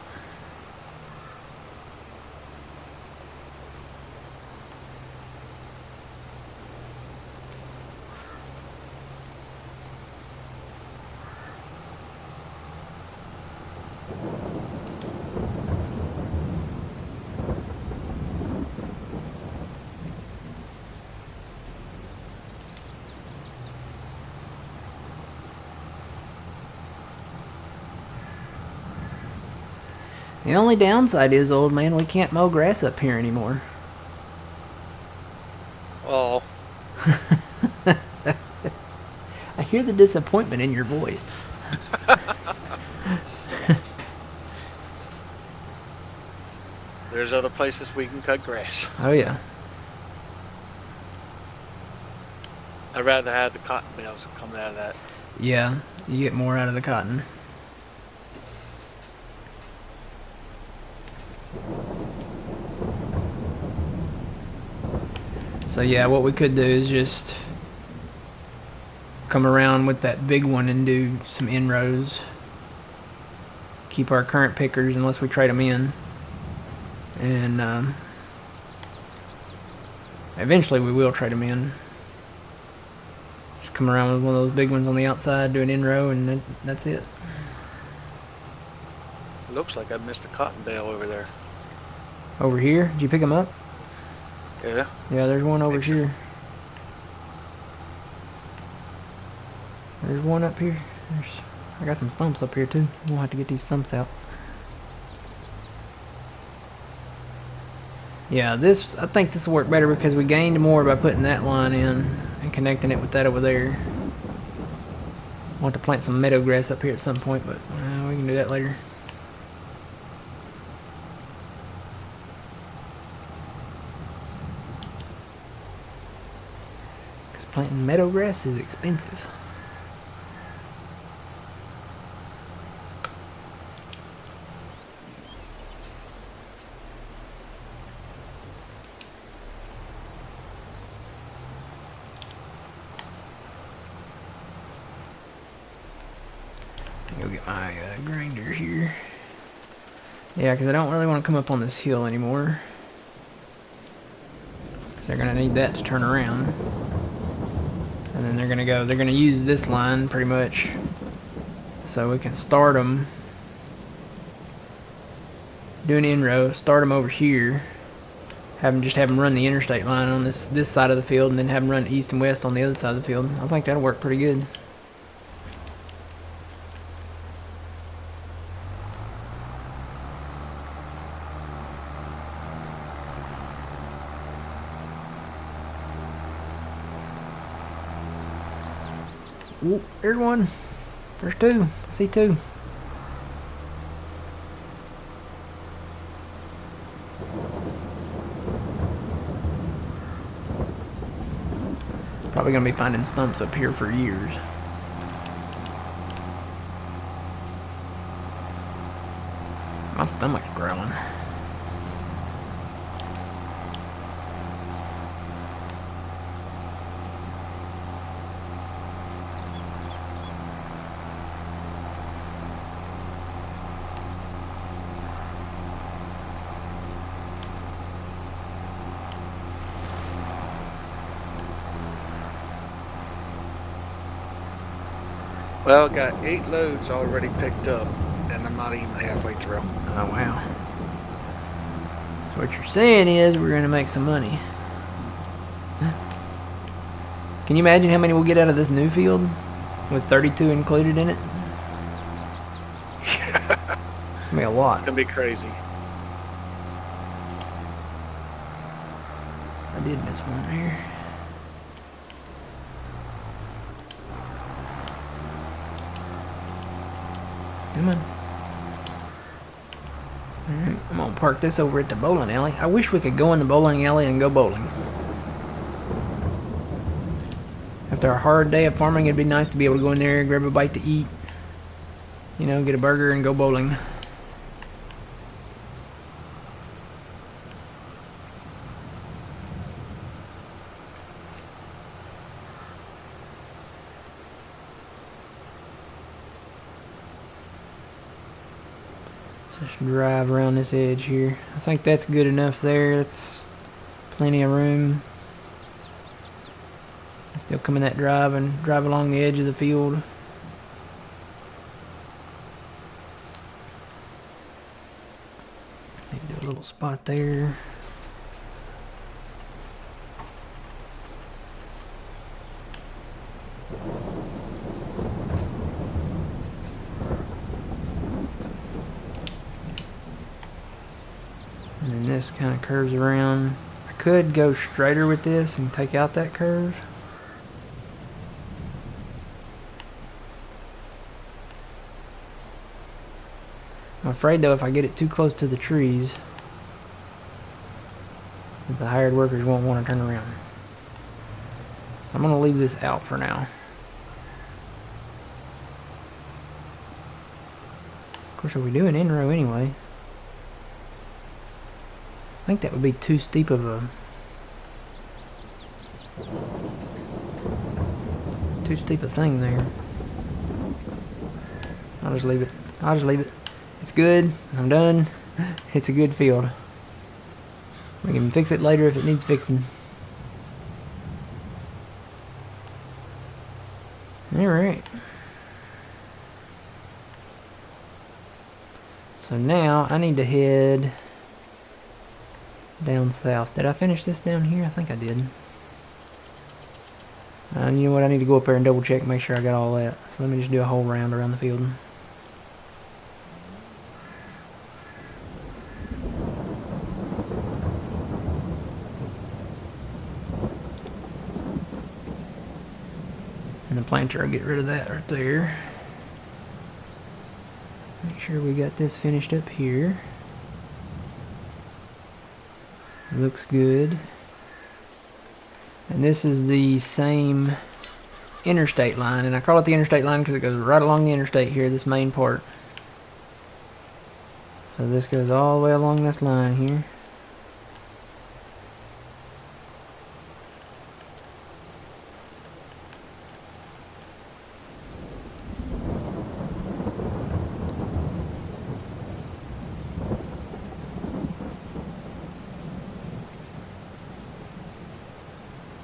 The only downside is, old man, we can't mow grass up here anymore. Oh, I hear the disappointment in your voice. there's other places we can cut grass. Oh, yeah. I'd rather have the cotton bales coming out of that. Yeah, you get more out of the cotton. So yeah, what we could do is just come around with that big one and do some in-rows. Keep our current pickers unless we trade them in. And eventually we will trade them in. Just come around with one of those big ones on the outside, do an in-row, and that's it. Looks like I missed a cotton bale over there. Over here, did you pick them up? Yeah. Yeah, there's one over Thanks. here. There's one up here. I got some stumps up here too. We'll have to get these stumps out. Yeah, I think this will work better because we gained more by putting that line in and connecting it with that over there. I want to plant some meadow grass up here at some point, but we can do that later. Because planting meadow grass is expensive. Go get my grinder here. Yeah, because I don't really want to come up on this hill anymore. Because they're going to need that to turn around. And then they're going to use this line pretty much. So we can start them. Do an in-row, start them over here. Just have them run the interstate line on this side of the field, and then have them run east and west on the other side of the field. I think that'll work pretty good. Ooh, there's one. There's two. I see two. Probably gonna be finding stumps up here for years. My stomach's growling. Well, got 8 loads already picked up, and I'm not even halfway through. Oh, wow. So what you're saying is we're going to make some money. Can you imagine how many we'll get out of this new field? With 32 included in it? It's going to be a lot. It's gonna be crazy. I did miss one there. Come on. Alright, I'm gonna park this over at the bowling alley. I wish we could go in the bowling alley and go bowling. After a hard day of farming, it'd be nice to be able to go in there, grab a bite to eat. You know, get a burger and go bowling. Just drive around this edge here. I think that's good enough there. That's plenty of room. I still come in that drive and drive along the edge of the field. Need to do a little spot there. And then this kind of curves around. I could go straighter with this and take out that curve. I'm afraid though if I get it too close to the trees, that the hired workers won't want to turn around. So I'm going to leave this out for now. Of course, if we do an in-row anyway, I think that would be too steep of a thing there. I'll just leave it. I'll just leave it. It's good. I'm done. It's a good field. We can fix it later if it needs fixing. Alright. So now I need to head down south. Did I finish this down here? I think I did. You know what? I need to go up there and double check, make sure I got all that. So let me just do a whole round around the field. And the planter, I'll get rid of that right there. Make sure we got this finished up here. Looks good. And this is the same interstate line, and I call it the interstate line because it goes right along the interstate here, this main part. So this goes all the way along this line here.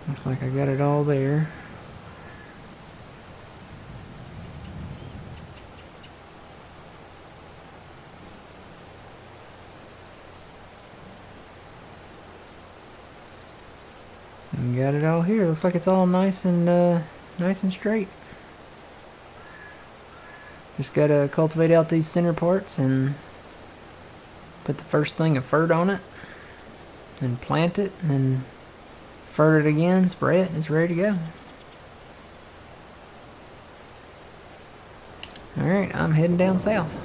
Looks like I got it all there. And got it all here. Looks like it's all nice and straight. Just gotta cultivate out these center parts and put the first thing of fert on it, and plant it, and then fert it again, spray it, and it's ready to go. Alright, I'm heading down south.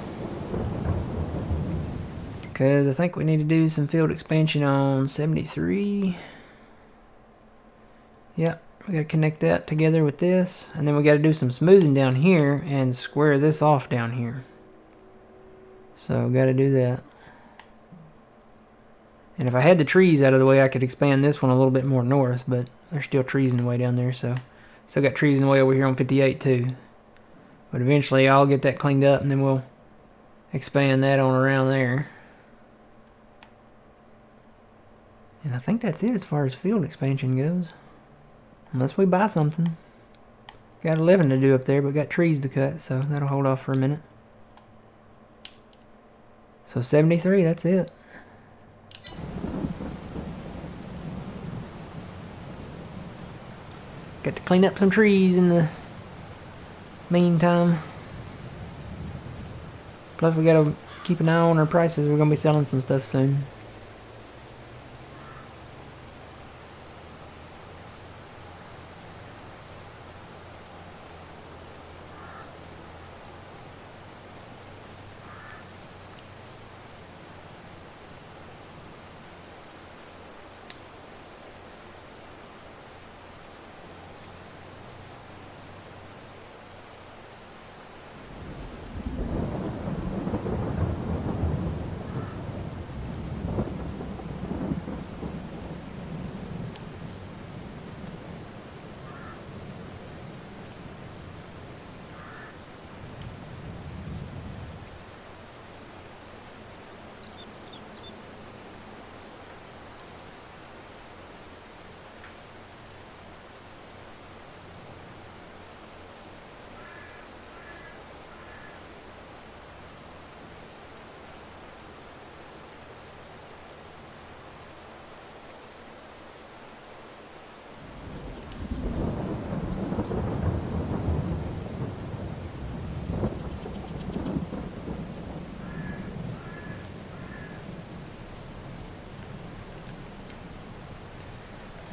Because I think we need to do some field expansion on 73. Yep, we gotta connect that together with this. And then we gotta do some smoothing down here and square this off down here. So, gotta do that. And if I had the trees out of the way, I could expand this one a little bit more north, but there's still trees in the way down there, so still got trees in the way over here on 58 too. But eventually I'll get that cleaned up and then we'll expand that on around there. And I think that's it as far as field expansion goes. Unless we buy something. Got a living to do up there, but got trees to cut, so that'll hold off for a minute. So 73, that's it. Got to clean up some trees in the meantime. Plus we gotta keep an eye on our prices. We're gonna be selling some stuff soon.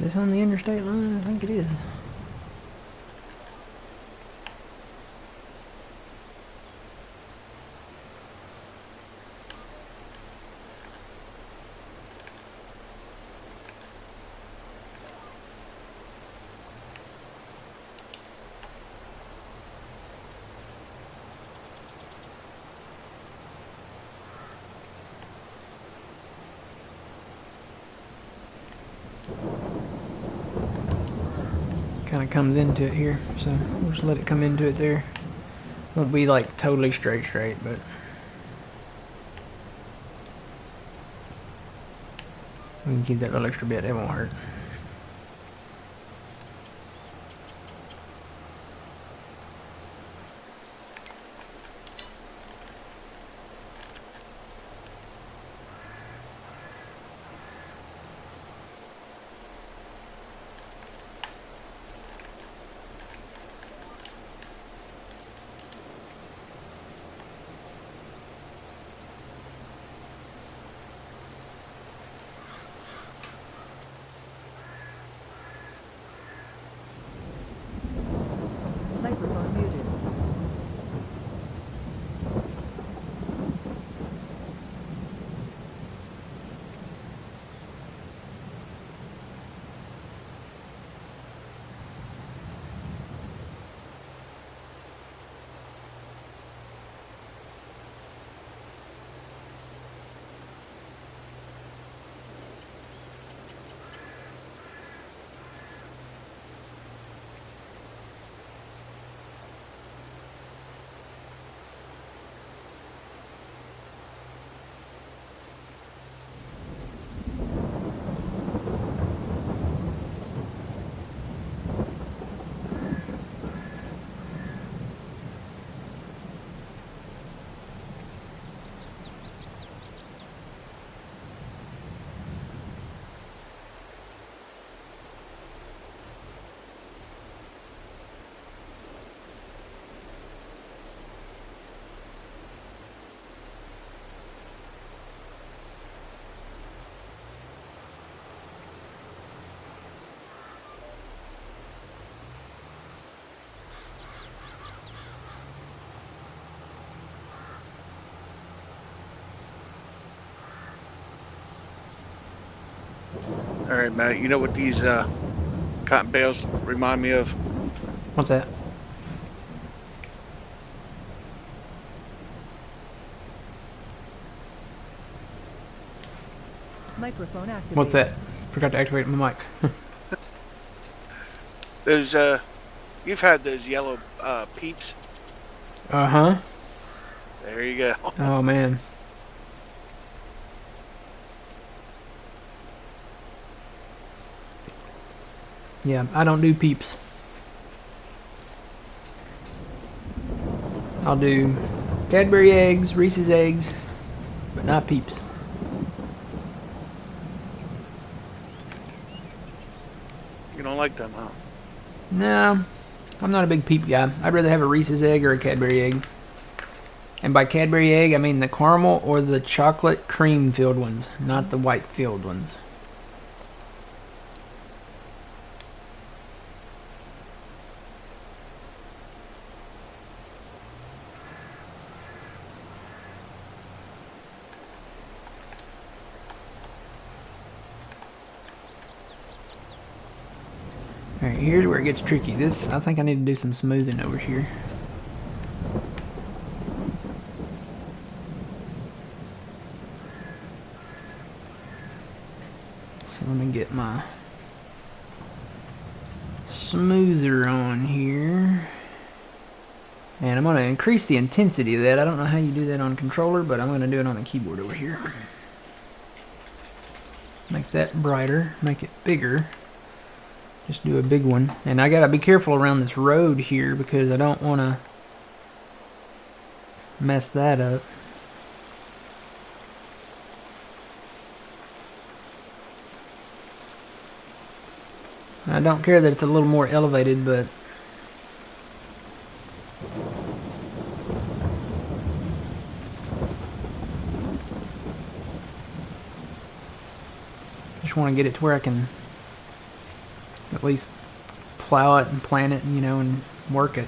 this on the interstate line? I think it is. Kind of comes into it here, so we'll just let it come into it there. Won't be like totally straight, but we can keep that little extra bit. It won't hurt. Microphone muted. All right, Matt. You know what these cotton bales remind me of? What's that? Microphone activated. What's that? Forgot to activate my mic. Those you've had those yellow peeps. Uh-huh. There you go. Oh, man. Yeah, I don't do peeps. I'll do Cadbury eggs, Reese's eggs, but not peeps. You don't like them, huh? No, I'm not a big peep guy. I'd rather have a Reese's egg or a Cadbury egg. And by Cadbury egg, I mean the caramel or the chocolate cream filled ones, not the white filled ones. Alright, here's where it gets tricky. I think I need to do some smoothing over here. So let me get my smoother on here. And I'm going to increase the intensity of that. I don't know how you do that on controller, but I'm going to do it on the keyboard over here. Make that brighter, make it bigger. Just do a big one. And I gotta be careful around this road here because I don't want to mess that up. I don't care that it's a little more elevated, but just want to get it to where I can at least plow it and plant it, and, and work it.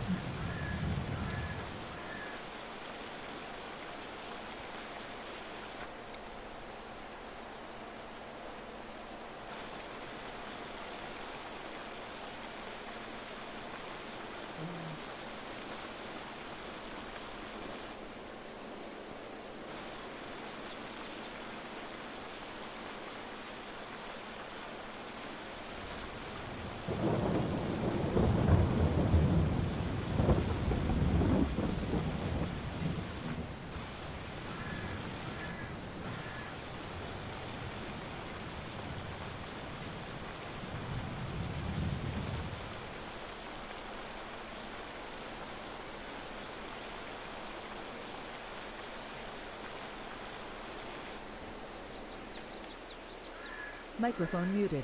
Microphone muted.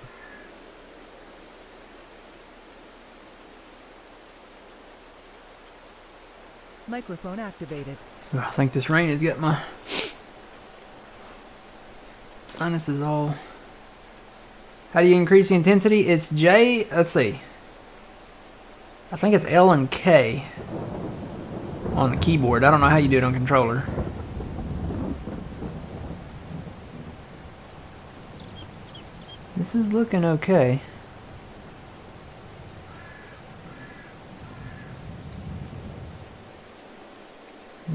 Microphone activated. Ugh, I think this rain has got my sinuses all... How do you increase the intensity? It's J, let's see. I think it's L and K on the keyboard. I don't know how you do it on controller. This is looking okay.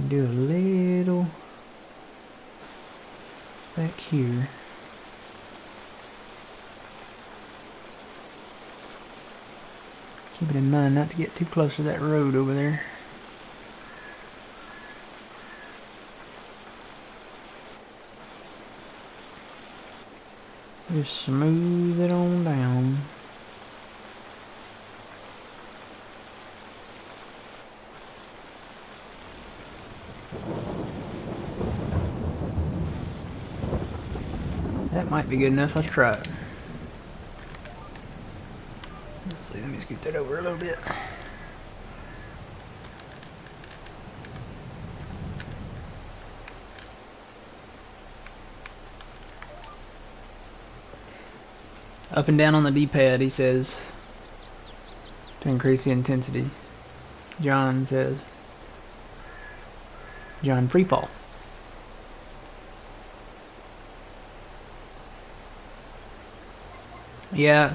Do a little back here. Keep it in mind not to get too close to that road over there. Just smooth it on down. That might be good enough. Let's try it. Let's see. Let me scoot that over a little bit. Up and down on the D-pad, he says, to increase the intensity. John says, John Freefall. Yeah,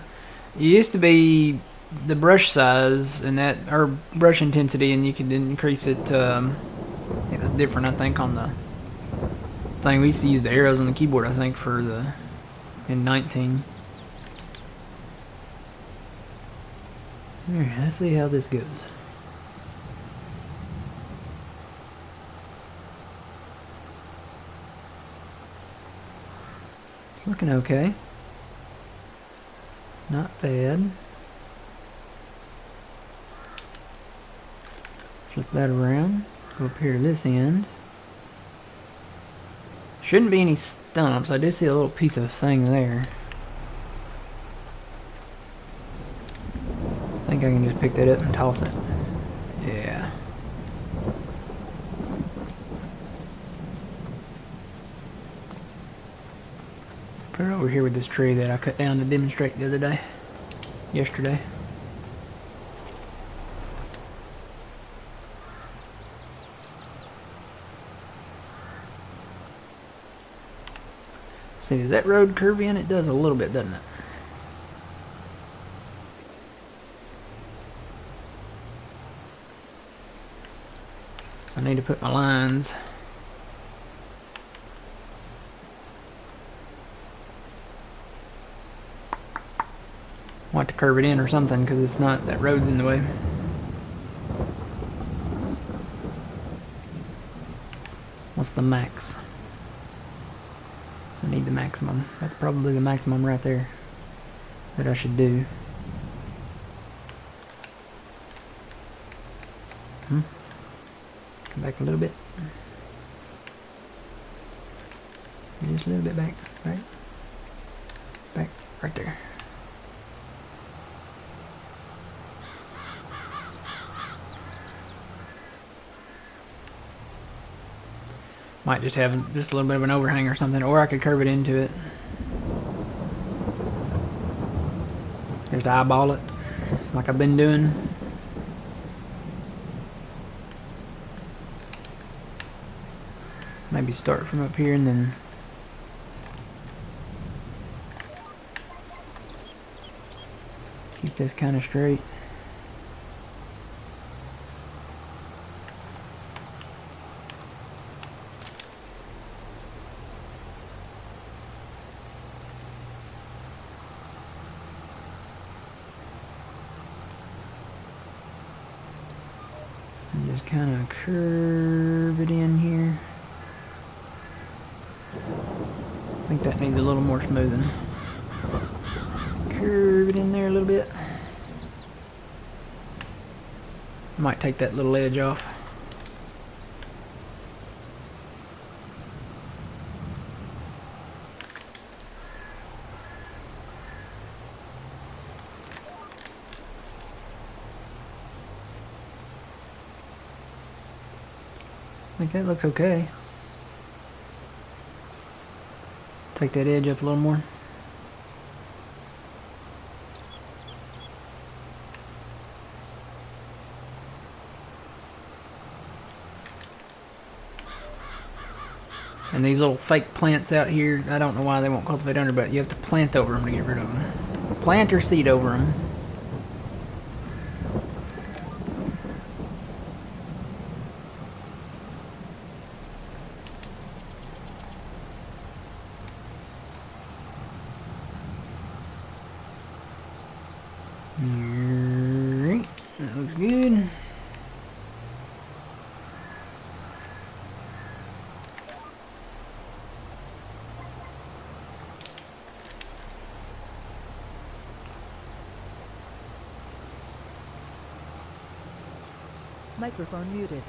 it used to be the brush size and that, or brush intensity, and you could increase it. It was different, I think, on the thing. We used to use the arrows on the keyboard, I think, for the in 19. Alright, let's see how this goes. It's looking okay. Not bad. Flip that around. Go up here to this end. Shouldn't be any stumps. I do see a little piece of thing there. I think I can just pick that up and toss it. Yeah. Put it over here with this tree that I cut down to demonstrate the other day. Yesterday. See, does that road curve in? It does a little bit, doesn't it? I need to put my lines. Want to curve it in or something because it's not, that road's in the way. What's the max? I need the maximum. That's probably the maximum right there that I should do. Come back a little bit. Just a little bit back. Right? Back. Right there. Might just have just a little bit of an overhang or something, or I could curve it into it. Just eyeball it like I've been doing. Maybe start from up here and then keep this kind of straight. And just kind of curve it in here. I think that needs a little more smoothing. Curve it in there a little bit. Might take that little edge off. I think that looks okay. Take that edge up a little more. And these little fake plants out here, I don't know why they won't cultivate under, but you have to plant over them to get rid of them. Plant or seed over them. Alright, that looks good. Microphone muted.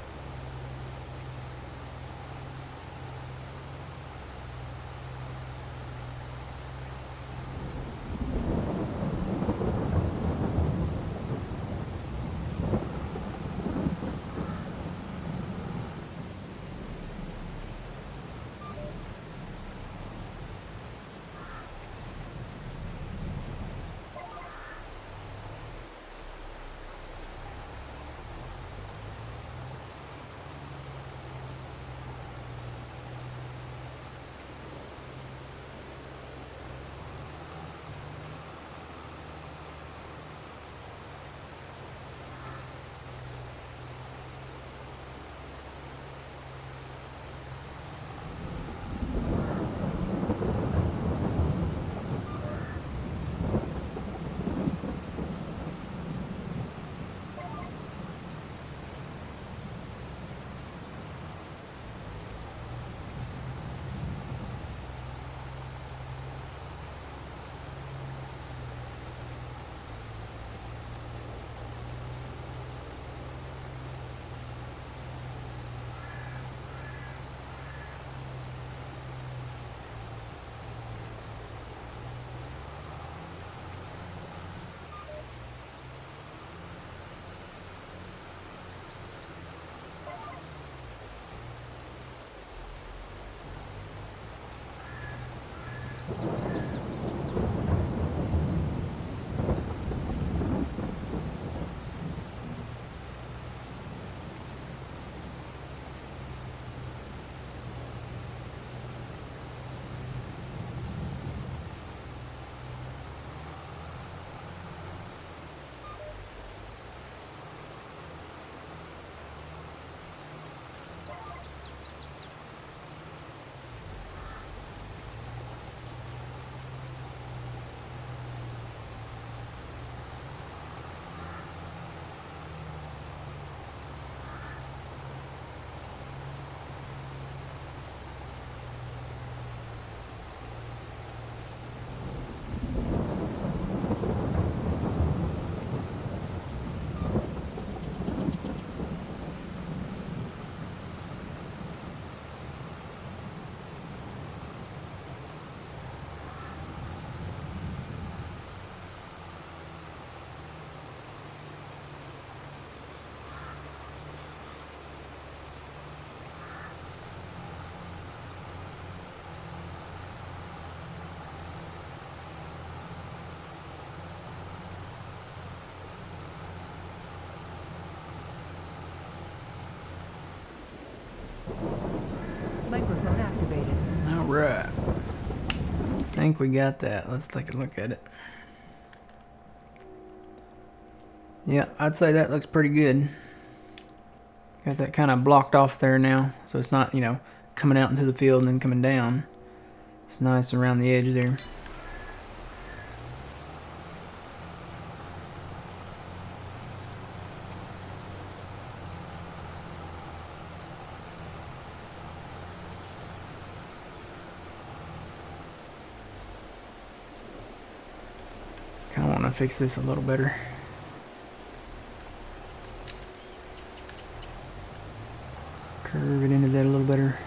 think we got that. Let's take a look at it. Yeah, I'd say that looks pretty good. Got that kind of blocked off there now, so it's not, you know, coming out into the field and then coming down. It's nice around the edge there. Kind of want to fix this a little better. Curve it into that a little better.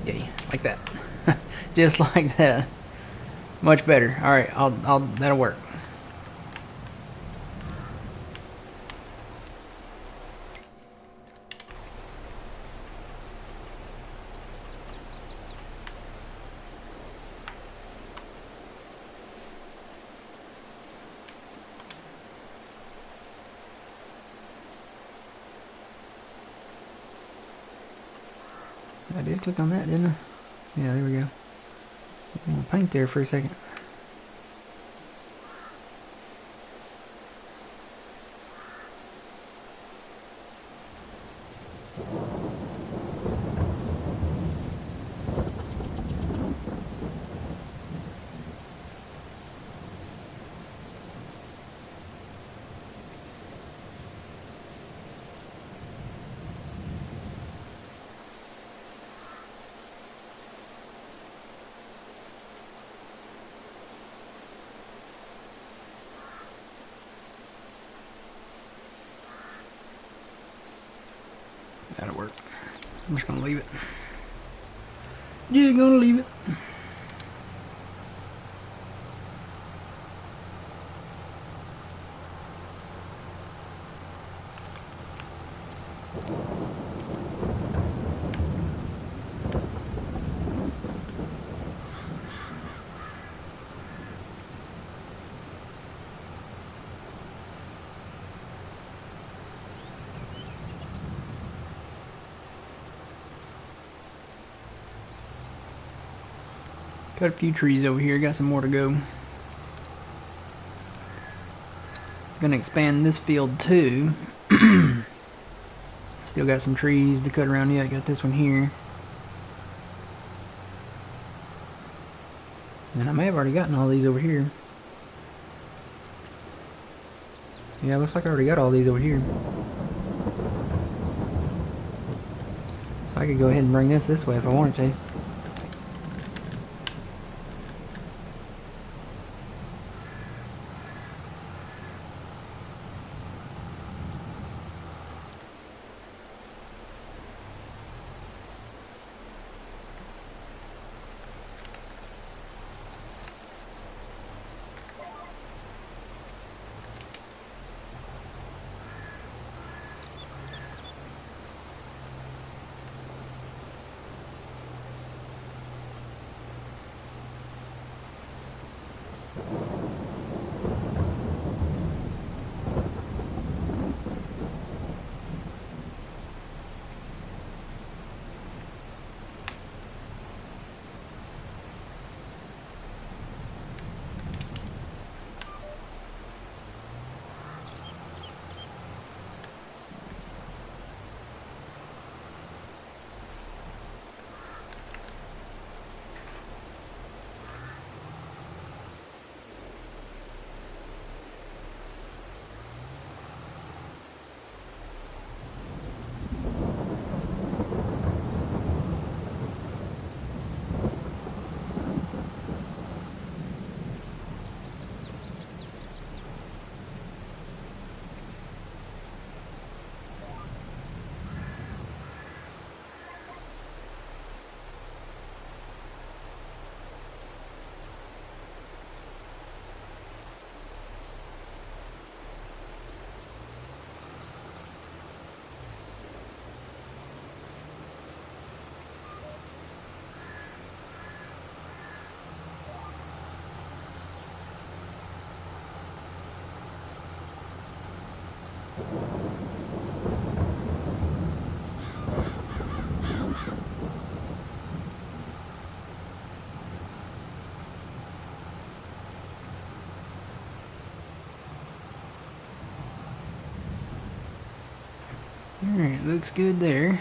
Yay, like that. Just like that. Much better. All right, that'll work. I did click on that, didn't I? Yeah, there we go. I'm gonna paint there for a second. That'll work. I'm just gonna leave it. Yeah, gonna leave it. Got a few trees over here, got some more to go. Gonna expand this field too. Still got some trees to cut around yet. Got this one here. And I may have already gotten all these over here. Yeah, looks like I already got all these over here. So I could go ahead and bring this way if I wanted to. Alright, looks good there.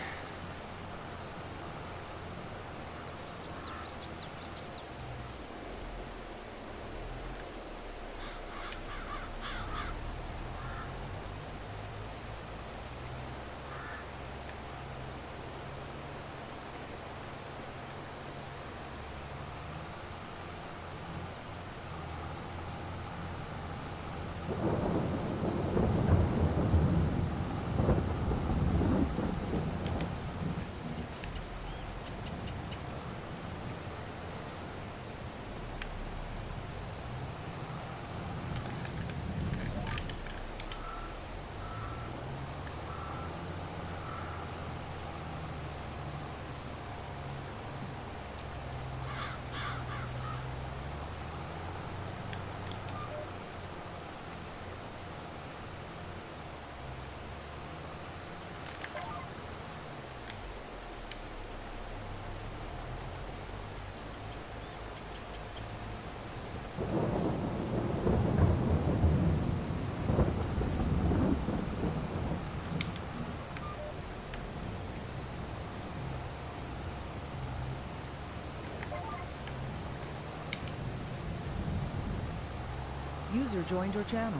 User joined your channel.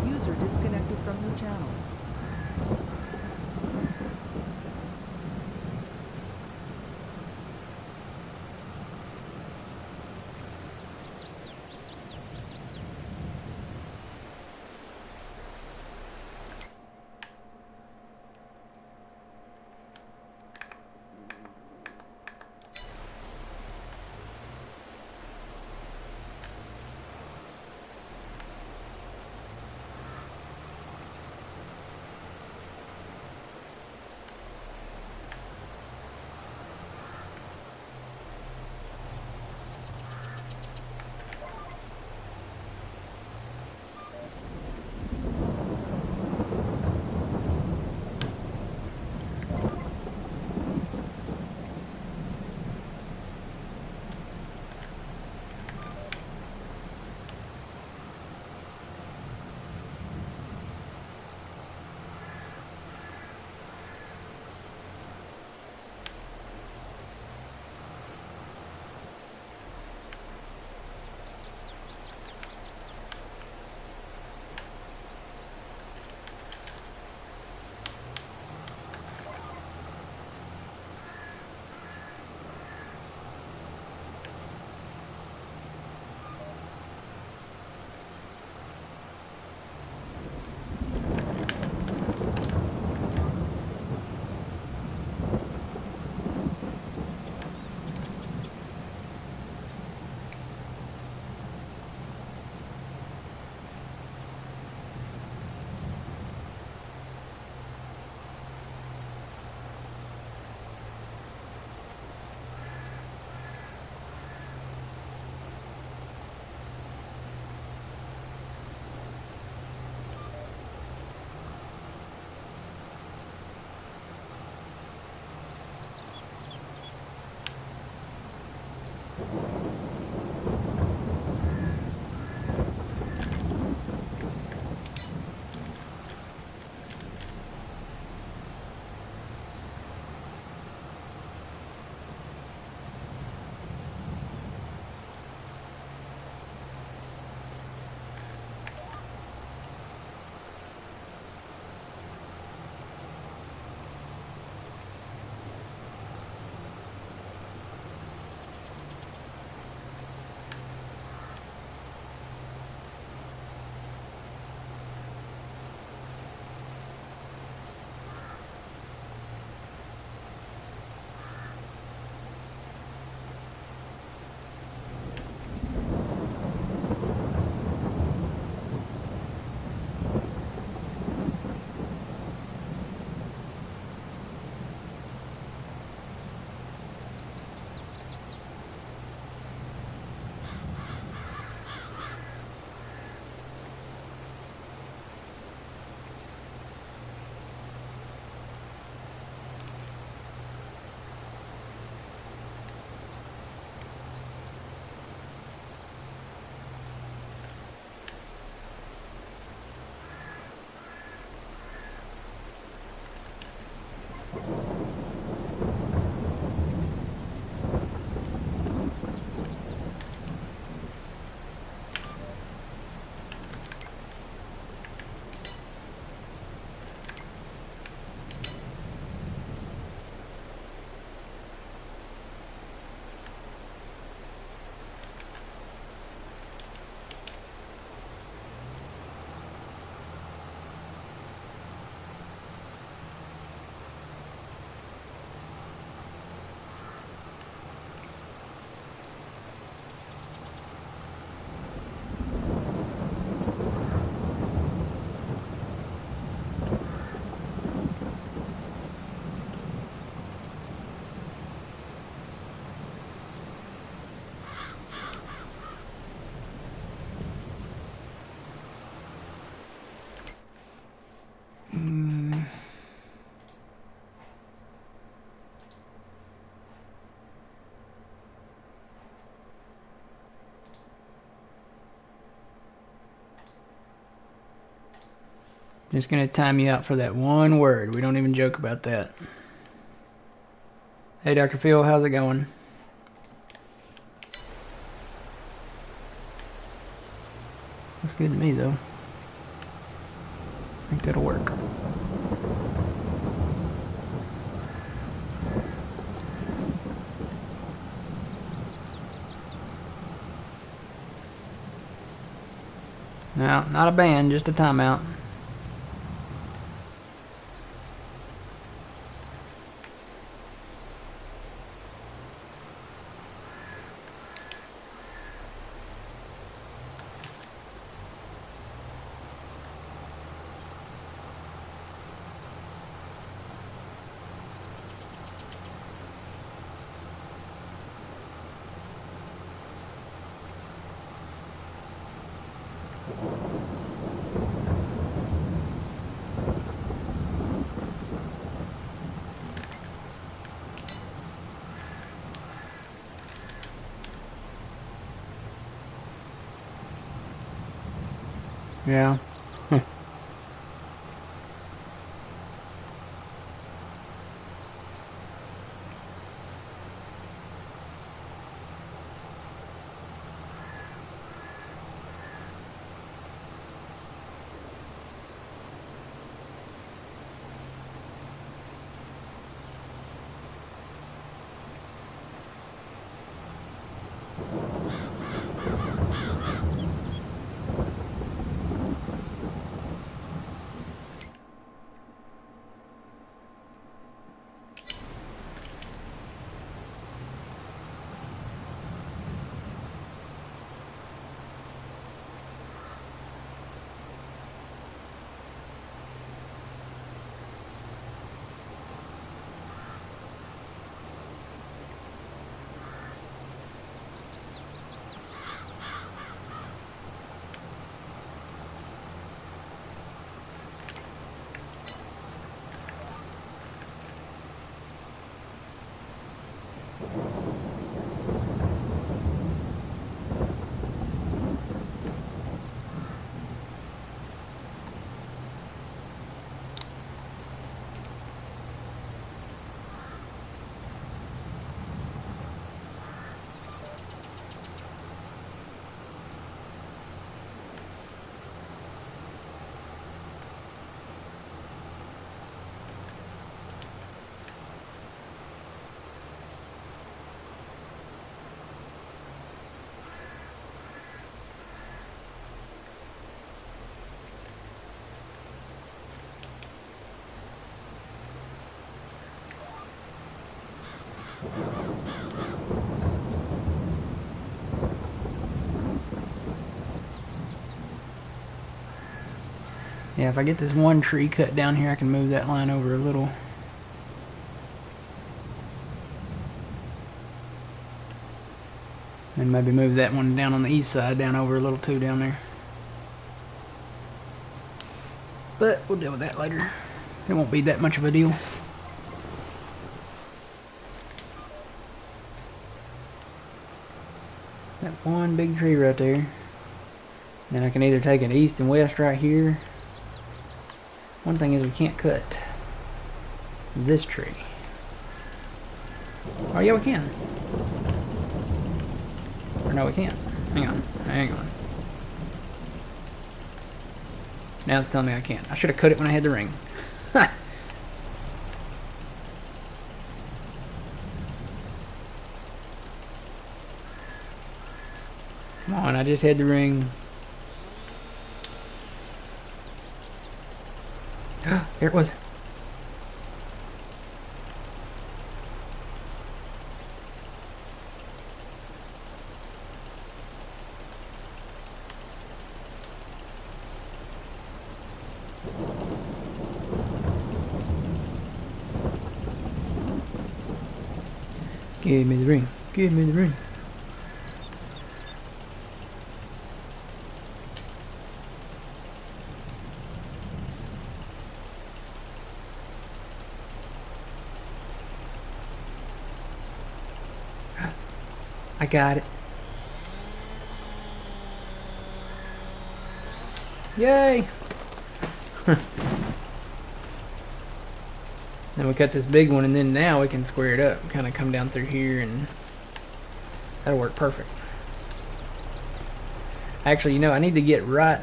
User disconnected from your channel. Just gonna time you out for that one word. We don't even joke about that. Hey, Dr. Phil, how's it going? Looks good to me, though. I think that'll work. No, not a ban, just a timeout. Yeah. Yeah, if I get this one tree cut down here, I can move that line over a little. And maybe move that one down on the east side down over a little too down there. But we'll deal with that later. It won't be that much of a deal. That one big tree right there. Then I can either take it east and west right here. One thing is we can't cut this tree. Oh yeah, we can. Or no, we can't. Hang on. Now it's telling me I can't. I should have cut it when I had the ring. Ha! Come on, I just had the ring. There it was. Give me the ring. Give me the ring. I got it. Yay! Then we cut this big one, and then now we can square it up. Kind of come down through here, and that'll work perfect. Actually, you know, I need to get right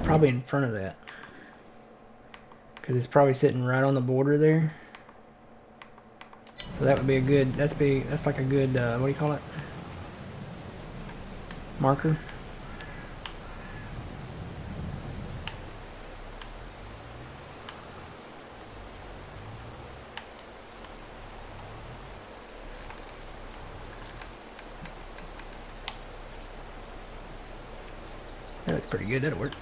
probably in front of that. Because it's probably sitting right on the border there. So that would be a good, that's like a good, what do you call it? Marker. That looks pretty good, that'll work.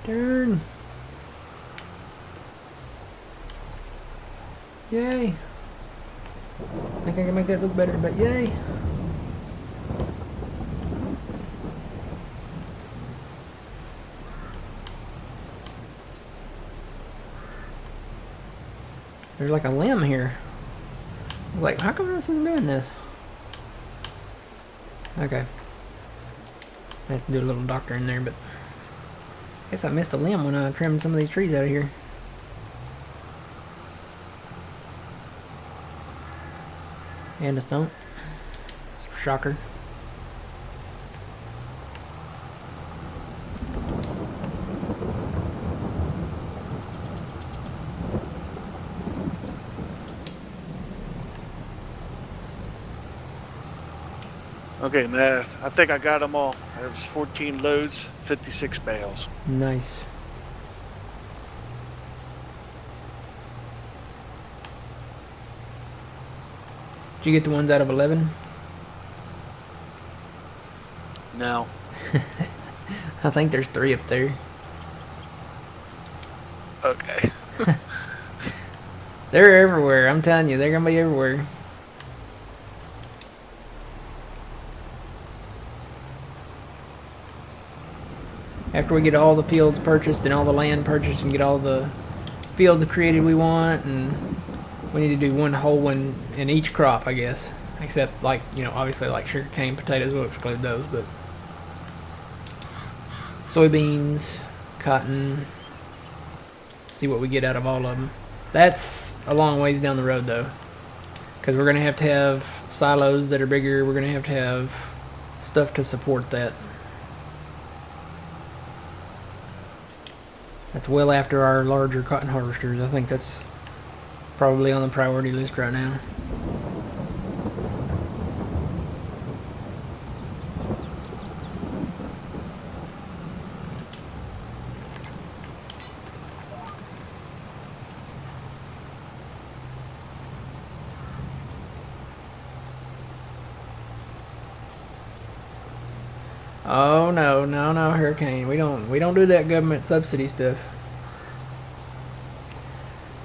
Darn. Yay. I think I can make that look better, but yay. There's like a limb here. I was like, how come this is doing this? Okay. I have to do a little doctor in there, but I guess I missed a limb when I trimmed some of these trees out of here. And a stump. Shocker. Okay, man, I think I got them all. It was 14 loads, 56 bales. Nice. Did you get the ones out of 11? No. I think there's 3 up there. Okay. They're everywhere. I'm telling you, they're gonna be everywhere. After we get all the fields purchased and all the land purchased and get all the fields created we want, and we need to do one whole one in each crop, I guess. Except, like, you know, obviously like sugar cane, potatoes, we'll exclude those, but soybeans, cotton, see what we get out of all of them. That's a long ways down the road, though, because we're going to have silos that are bigger. We're going to have stuff to support that. That's well after our larger cotton harvesters. I think that's probably on the priority list right now. Oh no, Hurricane. We don't do that government subsidy stuff.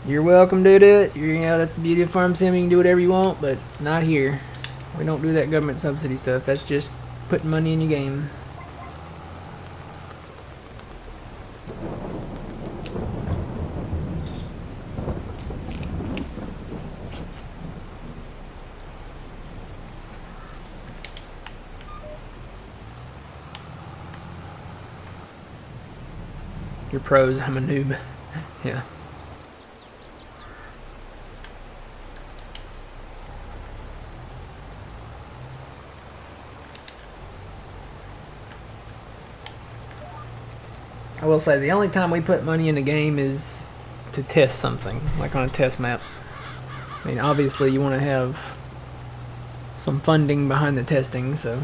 You're welcome to do it. You know, that's the beauty of Farm Sim. You can do whatever you want, but not here. We don't do that government subsidy stuff. That's just putting money in your game. You're pros, I'm a noob. Yeah. I will say the only time we put money in a game is to test something, like on a test map. I mean, obviously you want to have some funding behind the testing, so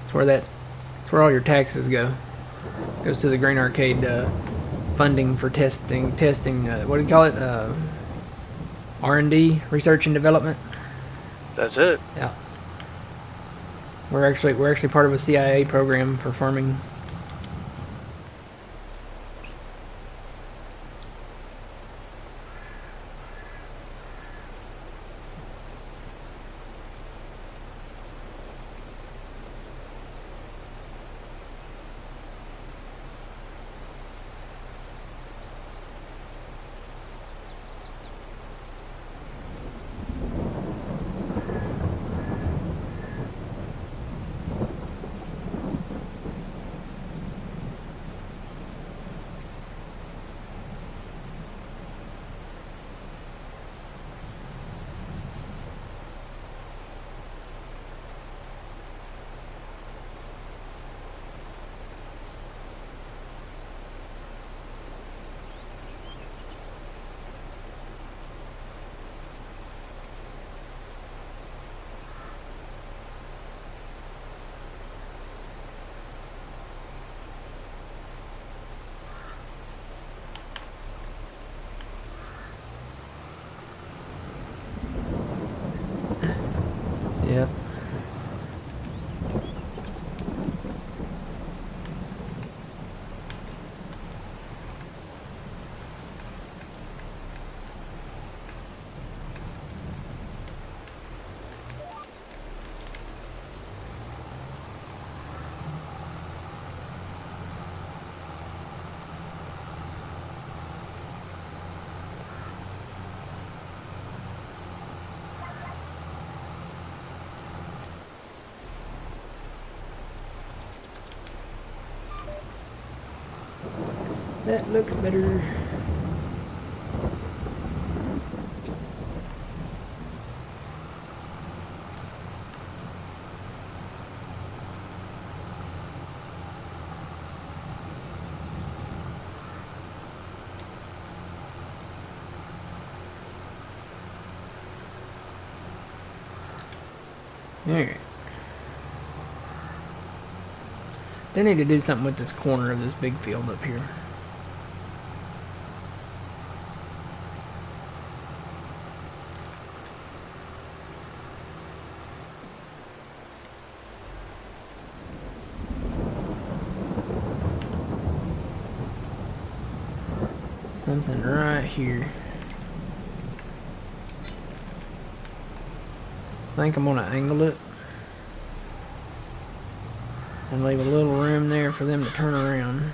that's where all your taxes go. Goes to the Grain Arcade funding for testing. What do you call it? R&D, research and development. That's it. Yeah. We're actually part of a CIA program for farming. Yep. That looks better. Alright. They need to do something with this corner of this big field up here. Something right here. I think I'm gonna angle it and leave a little room there for them to turn around.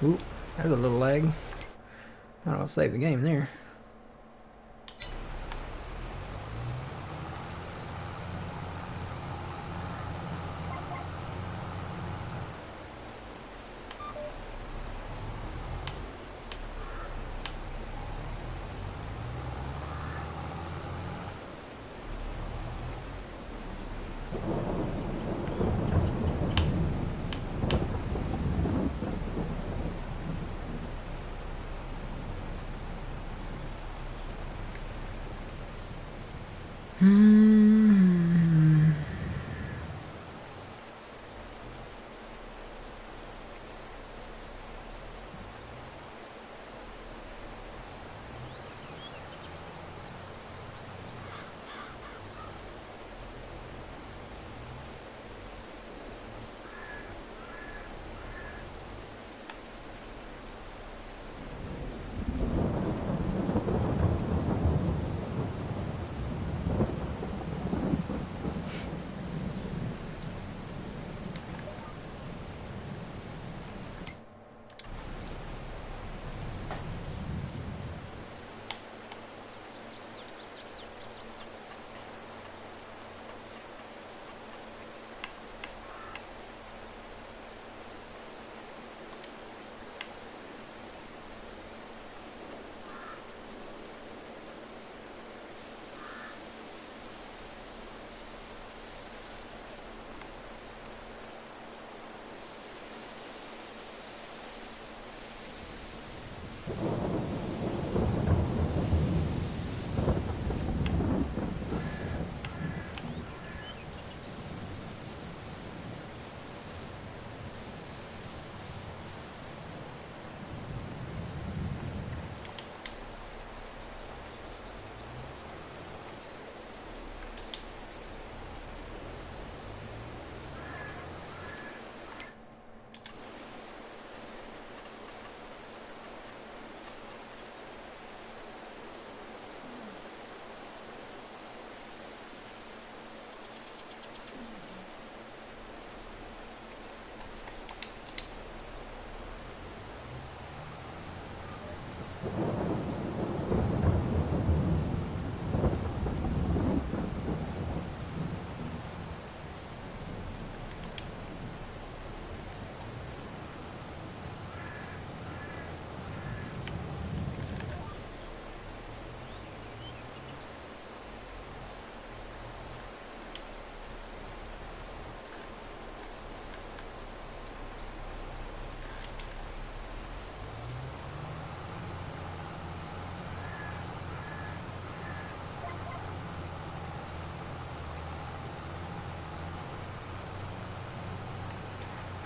Ooh, there's a little lag. I'll save the game there.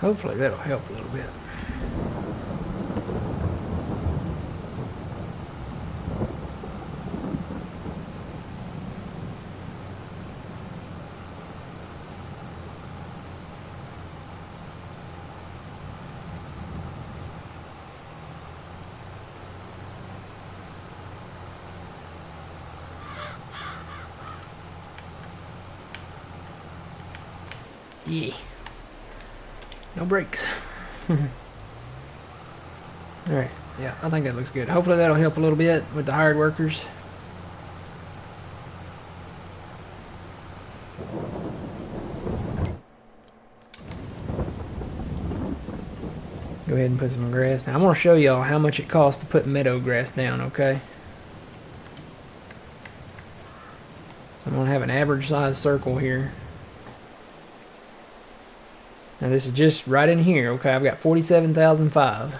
Hopefully that'll help a little bit. Yeah. No brakes. Alright, yeah, I think that looks good. Hopefully that'll help a little bit with the hired workers. Go ahead and put some grass down. I'm going to show y'all how much it costs to put meadow grass down, okay? So I'm going to have an average size circle here. Now this is just right in here, okay? I've got 47,005.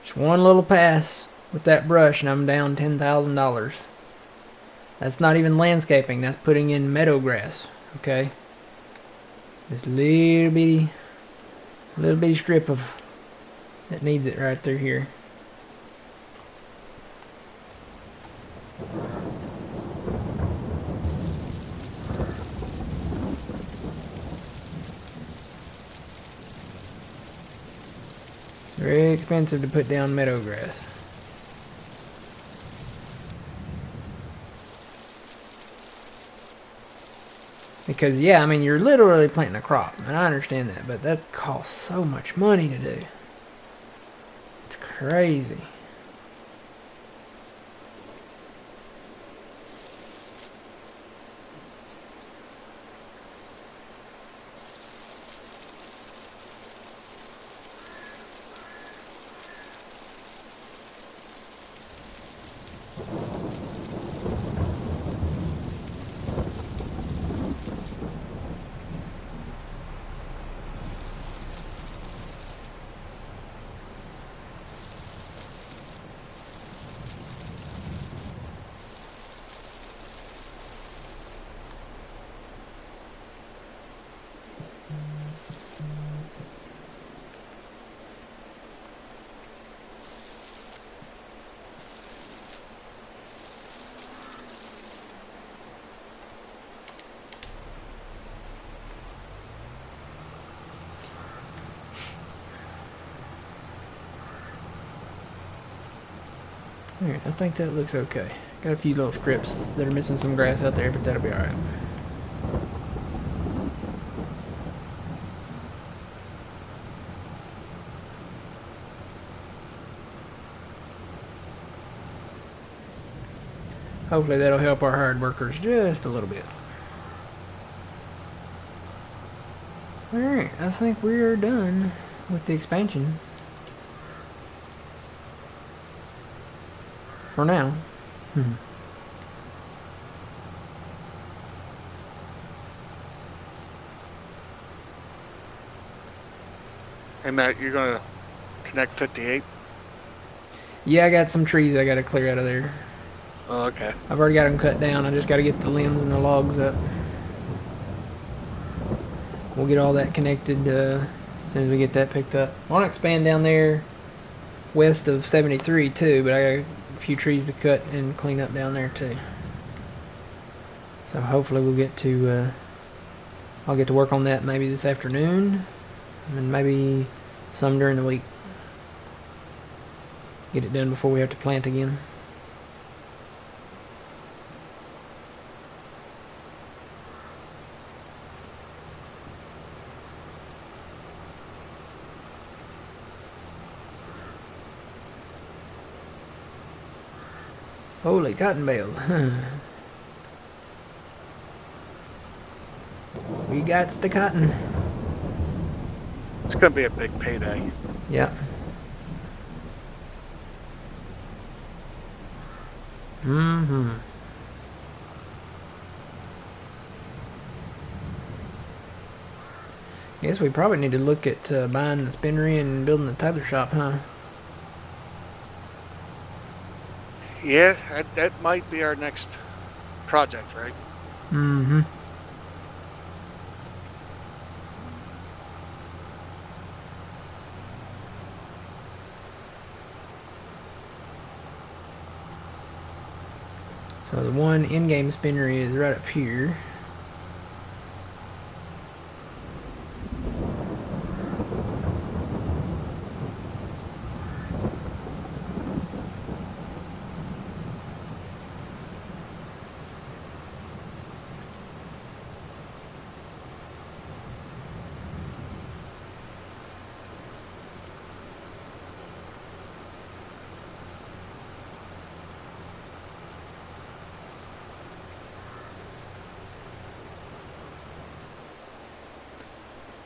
Just one little pass with that brush and I'm down $10,000. That's not even landscaping, that's putting in meadow grass, okay? This little bitty strip of that needs it right through here. It's very expensive to put down meadow grass. Because, yeah, I mean, you're literally planting a crop, and I understand that, but that costs so much money to do. It's crazy. Alright, I think that looks okay. Got a few little strips that are missing some grass out there, but that'll be alright. Hopefully that'll help our hired workers just a little bit. Alright, I think we are done with the expansion. For now. Hey Matt, you're gonna connect 58? Yeah, I got some trees I gotta clear out of there. Oh, okay. I've already got them cut down. I just gotta get the limbs and the logs up. We'll get all that connected as soon as we get that picked up. I want to expand down there west of 73 too, but I got a few trees to cut and clean up down there too. So hopefully we'll get to, I'll get to work on that maybe this afternoon, and maybe some during the week. Get it done before we have to plant again. Holy cotton bales. We got the cotton. It's gonna be a big payday. Yeah. Mm-hmm. Guess we probably need to look at buying the spinnery and building the tailor shop, huh? Yeah, that might be our next project, right? Mm-hmm. So the one in-game spinnery is right up here.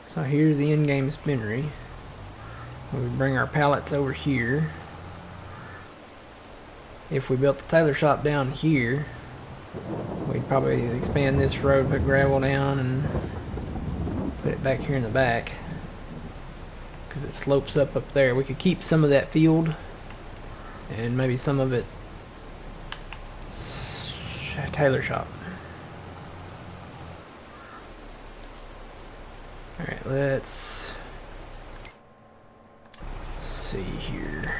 So here's the in-game spinnery. We bring our pallets over here. If we built the tailor shop down here, we'd probably expand this road, put gravel down, and put it back here in the back, because it slopes up there. We could keep some of that field, and maybe some of it tailor shop. Alright, let's see here.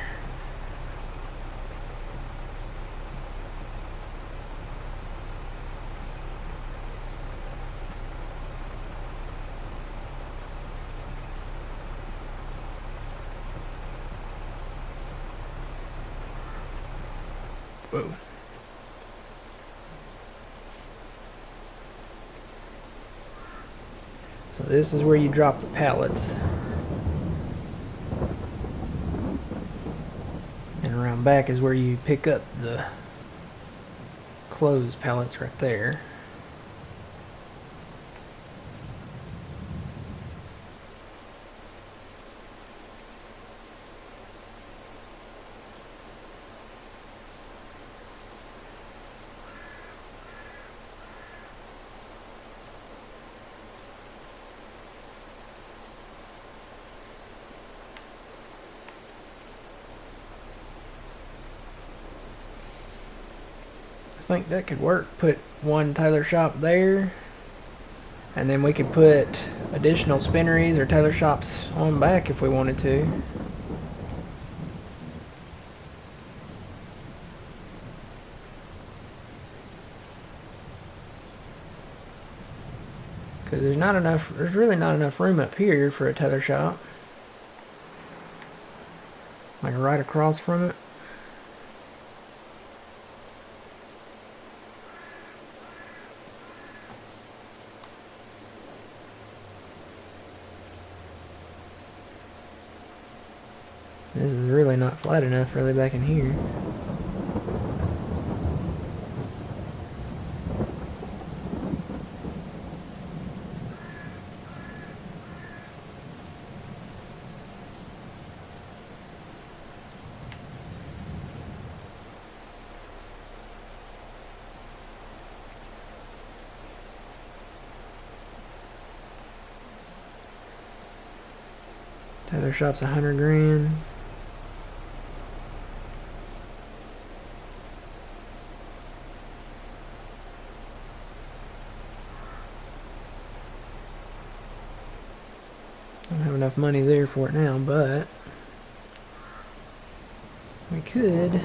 Whoa. So this is where you drop the pallets. And around back is where you pick up the closed pallets right there. I think that could work. Put one tailor shop there, and then we could put additional spinneries or tailor shops on back if we wanted to. Because there's really not enough room up here for a tailor shop. Like right across from it. This is really not flat enough really back in here. Tailor shop's 100 grand. Don't have enough money there for it now, but we could.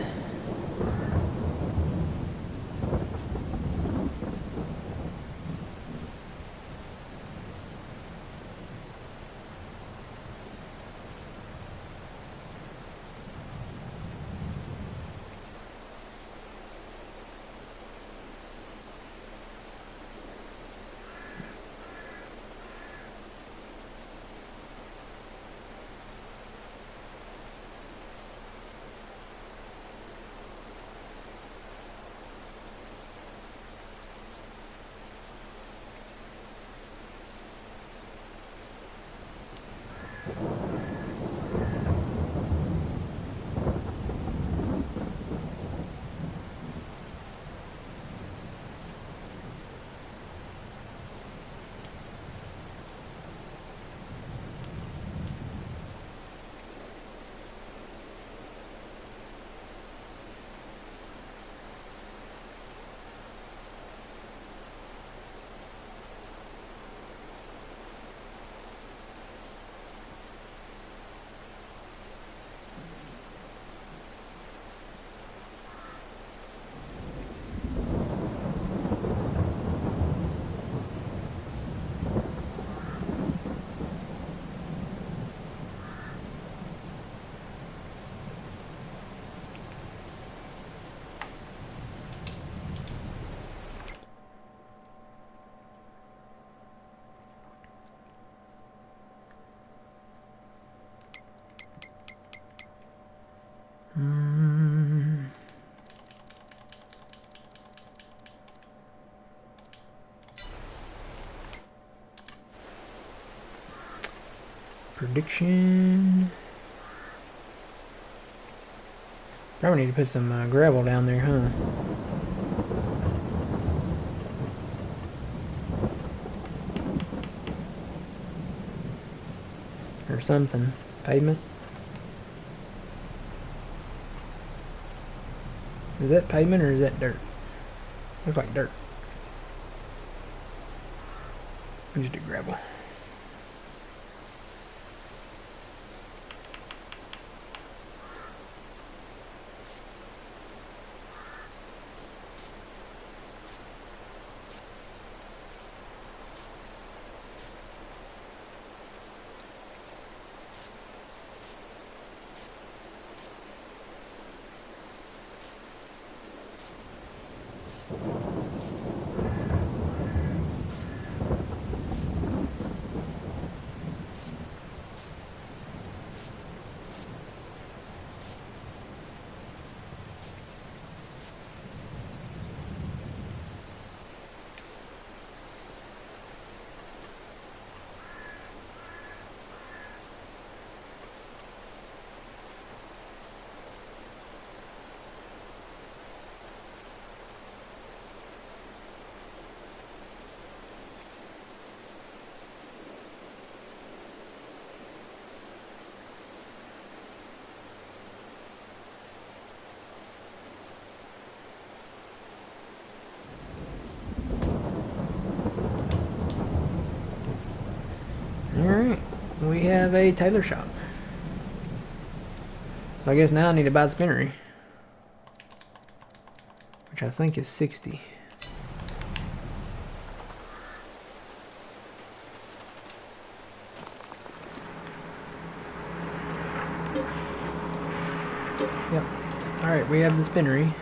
Prediction. Probably need to put some gravel down there, huh? Or something. Pavement. Is that pavement or is that dirt? Looks like dirt. I'll just do gravel. Alright, we have a tailor shop. So I guess now I need to buy the spinnery, which I think is 60. Yep. Alright, we have the spinnery.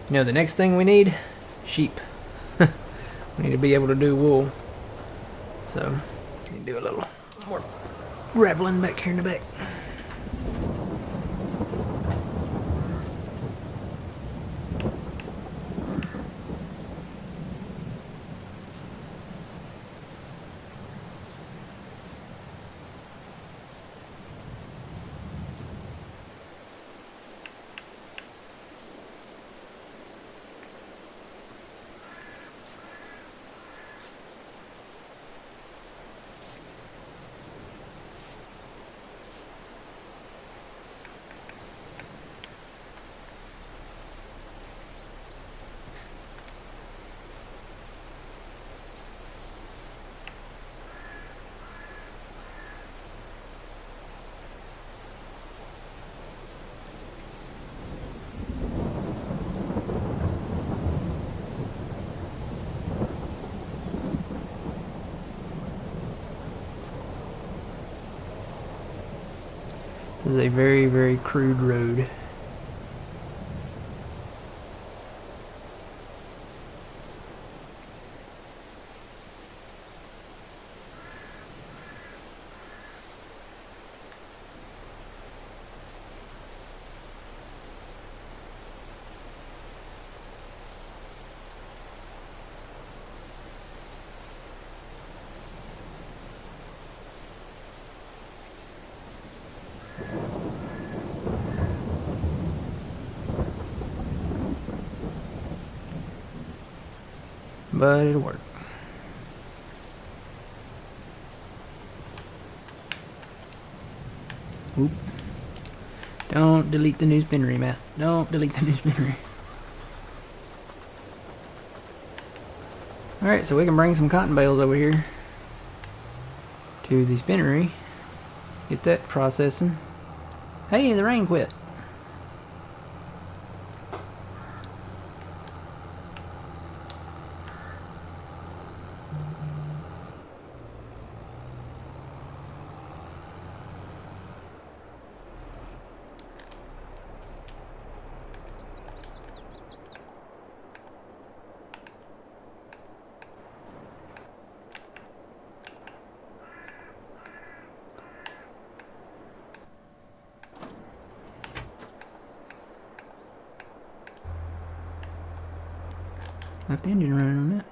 You know, the next thing we need? Sheep. We need to be able to do wool. So, we need to do a little more graveling back here in the back. is a very, very crude road. But it'll work. Oop. Don't delete the new spinnery, Matt. Don't delete the new spinnery. Alright, so we can bring some cotton bales over here to the spinnery. Get that processing. Hey, the rain quit. Left engine running on that.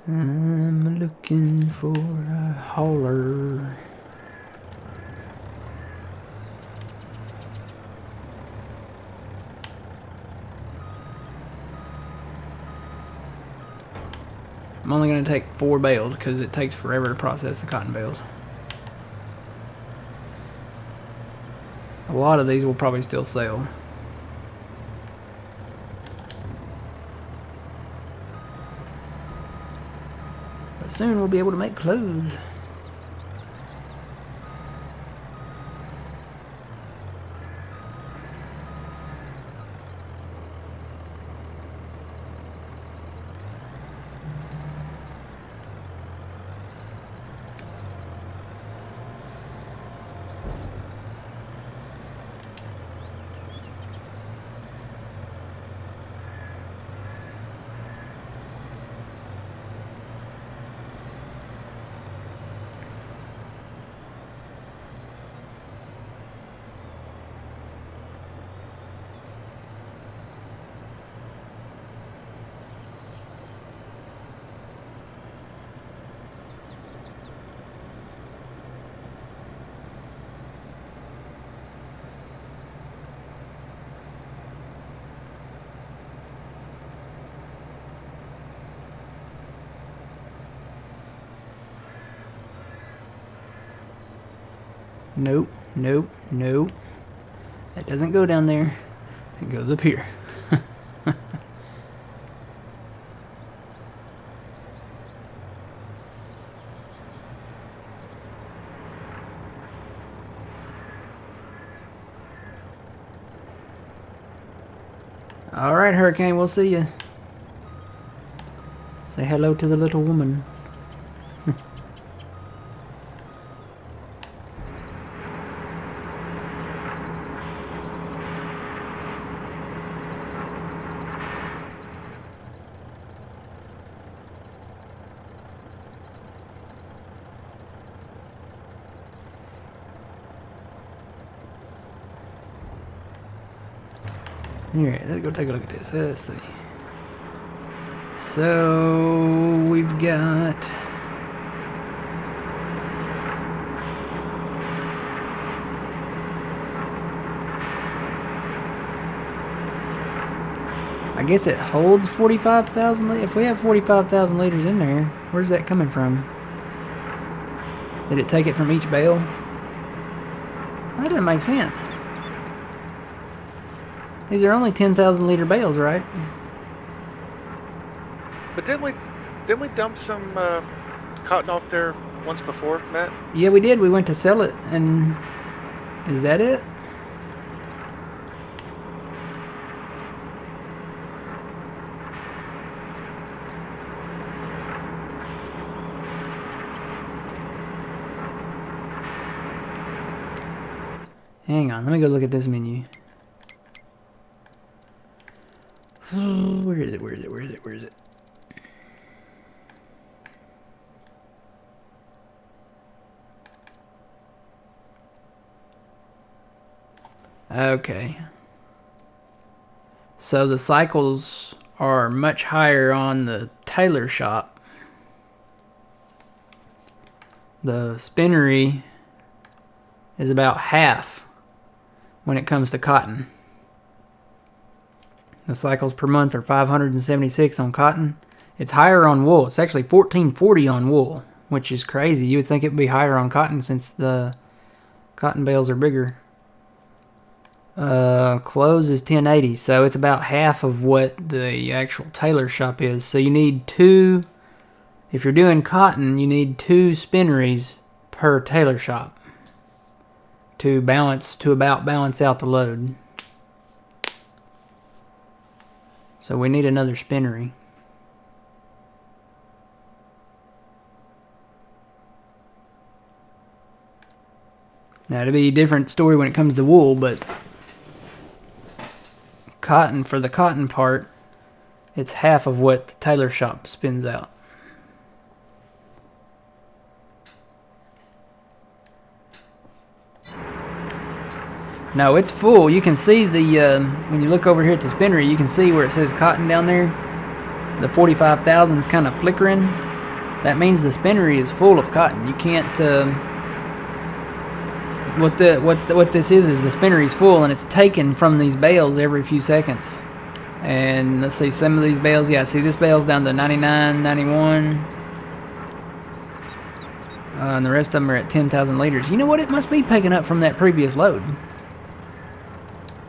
I'm looking for a hauler. I'm only going to take 4 bales because it takes forever to process the cotton bales. A lot of these will probably still sell. But soon we'll be able to make clothes. Nope, nope, nope. That doesn't go down there. It goes up here. Alright, Hurricane, we'll see you. Say hello to the little woman. Alright, let's go take a look at this. Let's see. So we've got I guess it holds 45,000 liters. If we have 45,000 liters in there, where's that coming from? Did it take it from each bale? That doesn't make sense. These are only 10,000 liter bales, right? But didn't we dump some cotton off there once before, Matt? Yeah, we did. We went to sell it, and is that it? Hang on, let me go look at this menu. Where is it? Where is it? Where is it? Where is it? Okay. So the cycles are much higher on the tailor shop. The spinnery is about half when it comes to cotton. The cycles per month are 576 on cotton. It's higher on wool. It's actually 1440 on wool, which is crazy. You would think it would be higher on cotton since the cotton bales are bigger. Clothes is 1080, so it's about half of what the actual tailor shop is. So you need two, if you're doing cotton, you need 2 spinneries per tailor shop to about balance out the load. So we need another spinnery. Now it'll be a different story when it comes to wool, but cotton, for the cotton part, it's half of what the tailor shop spins out. No, it's full. You can see the, when you look over here at the spinnery, you can see where it says cotton down there. The 45,000 is kind of flickering. That means the spinnery is full of cotton. You can't, what this is the spinnery is full and it's taken from these bales every few seconds. And let's see, some of these bales, yeah, see this bale's down to 99, 91. And the rest of them are at 10,000 liters. You know what? It must be picking up from that previous load.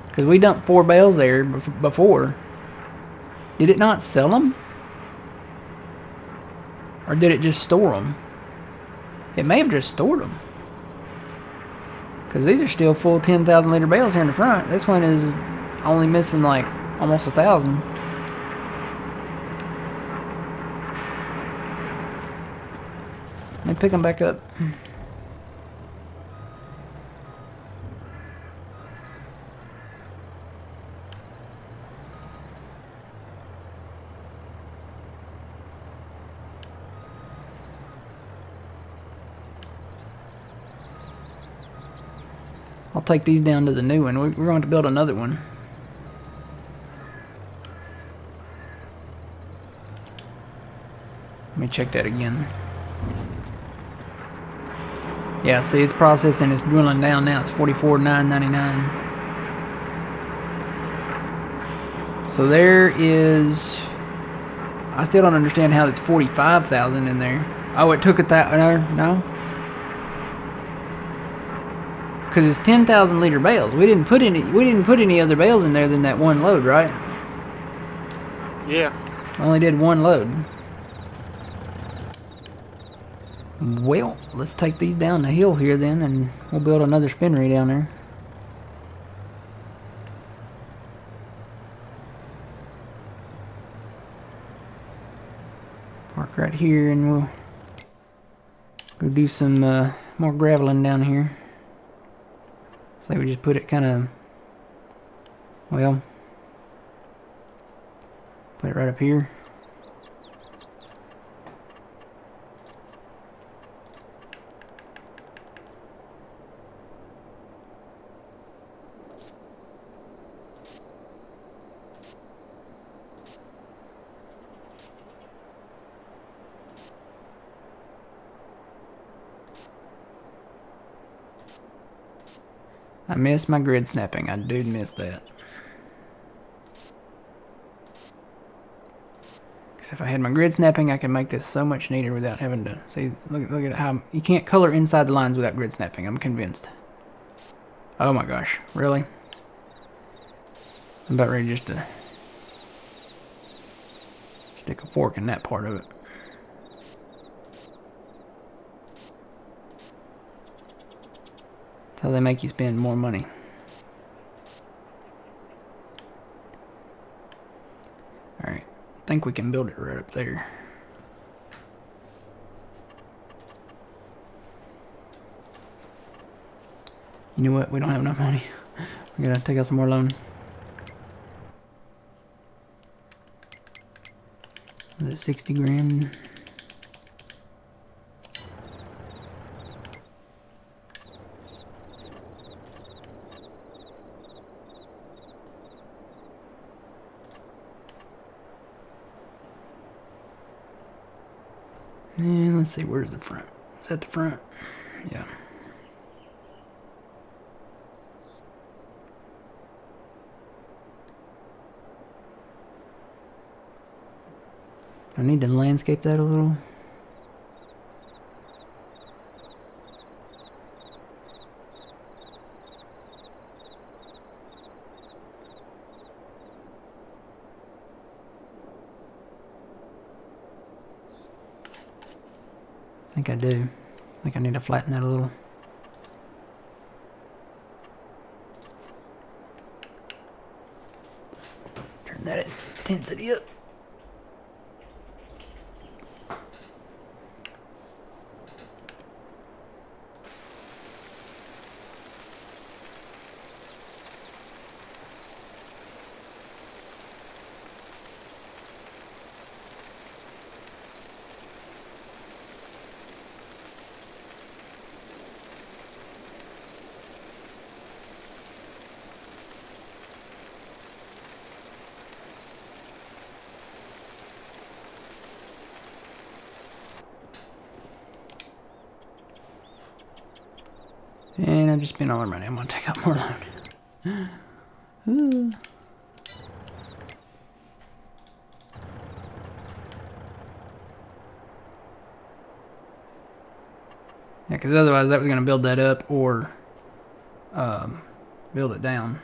Because we dumped 4 bales there before. Did it not sell them? Or did it just store them? It may have just stored them. Because these are still full 10,000 liter bales here in the front. This one is only missing like almost 1,000. Let me pick them back up. I'll take these down to the new one. We're going to build another one. Let me check that again. Yeah, see, it's processing. It's dwindling down now. It's 44,999. So there is... I still don't understand how it's 45,000 in there. Oh, it took it that... No? Because it's 10,000 liter bales. We didn't put any other bales in there than that one load, right? Yeah. Only did one load. Well, let's take these down the hill here then, and we'll build another spinnery down there. Park right here, and we'll go do some more graveling down here. So we just put it kind of, well, put it right up here. I miss my grid snapping. I do miss that. Because if I had my grid snapping, I could make this so much neater without having to... See, look at how... You can't color inside the lines without grid snapping. I'm convinced. Oh my gosh. Really? I'm about ready just to... stick a fork in that part of it. That's how they make you spend more money. Alright, I think we can build it right up there. You know what? We don't have enough money. We gotta take out some more loan. Is it 60 grand? And let's see, where's the front? Is that the front? Yeah. I need to landscape that a little. I think I do. I think I need to flatten that a little. Turn that intensity up. And I just spent all our money. I'm gonna take out more loan. Yeah, because otherwise that was gonna build that up or build it down.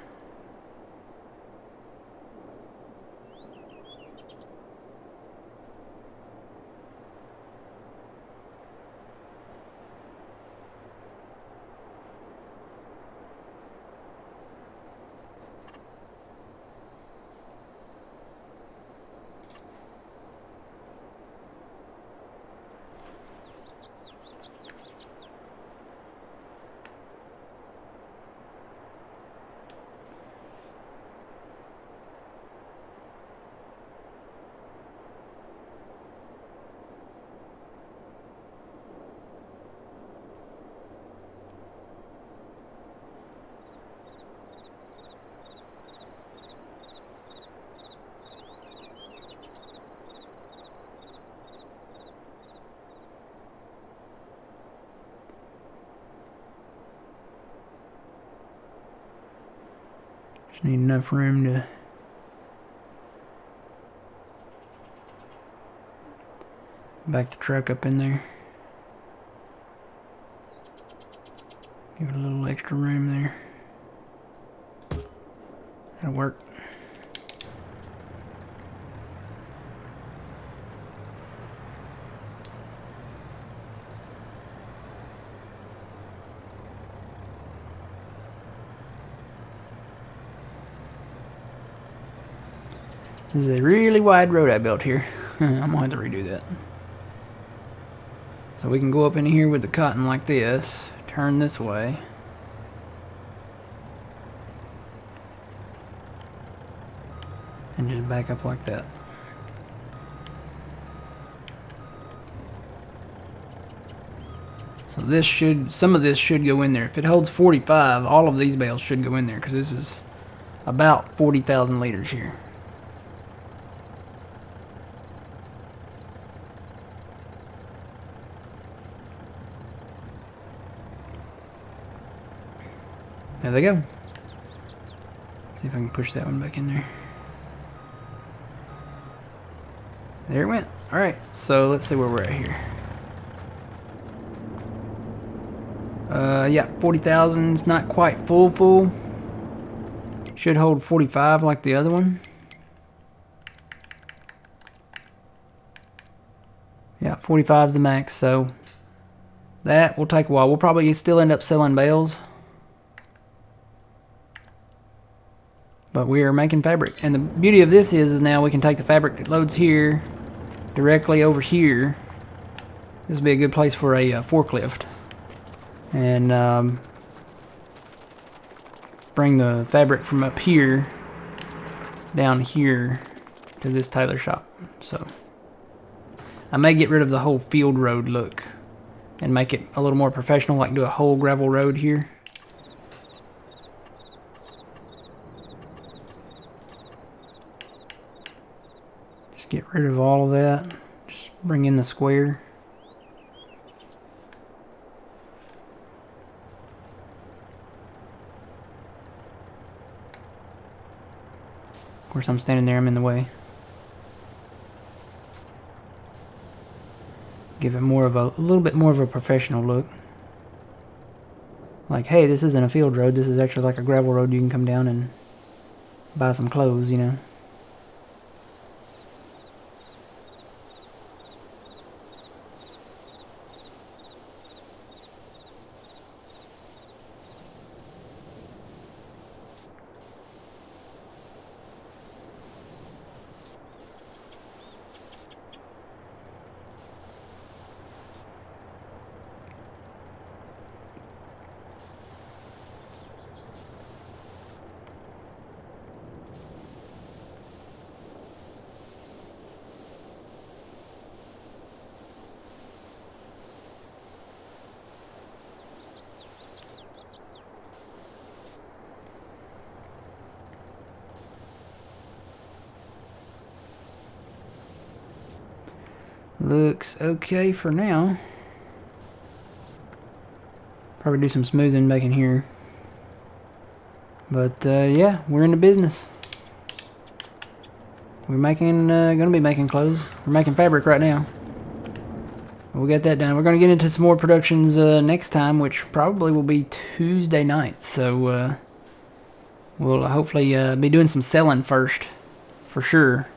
Just need enough room to back the truck up in there. Give it a little extra room there. That'll work. This is a really wide road I built here. I'm gonna have to redo that. So we can go up in here with the cotton like this, turn this way. And just back up like that. So this should, some of this should go in there. If it holds 45, all of these bales should go in there because this is about 40,000 liters here. There they go. See if I can push that one back in there. There it went. Alright, so let's see where we're at here. Yeah, 40,000 is not quite full. Should hold 45 like the other one. Yeah, 45 is the max, so that will take a while. We'll probably still end up selling bales. But we are making fabric. And the beauty of this is now we can take the fabric that loads here directly over here. This would be a good place for a forklift. And bring the fabric from up here down here to this tailor shop. So I may get rid of the whole field road look and make it a little more professional, like do a whole gravel road here. Just get rid of all of that. Just bring in the square. Of course, I'm standing there, I'm in the way. Give it more of a little bit more of a professional look. Like, hey, this isn't a field road, this is actually like a gravel road you can come down and buy some clothes, you know. Looks okay for now. Probably do some smoothing back in here. But yeah, we're in the business. We're making, gonna be making clothes. We're making fabric right now. We got that done. We're gonna get into some more productions next time, which probably will be Tuesday night. So we'll hopefully be doing some selling first, for sure.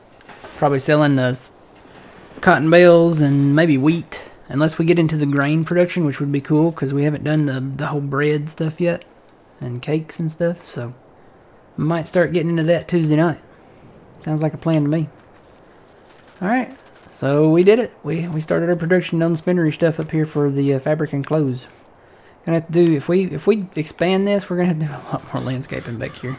Probably selling cotton bales and maybe wheat, unless we get into the grain production, which would be cool because we haven't done the whole bread stuff yet and cakes and stuff. So we might start getting into that Tuesday night. Sounds like a plan to me. All right, so we did it. We started our production on the spinnery stuff up here for the fabric and clothes. Gonna have to do, if we expand this, we're gonna have to do a lot more landscaping back here.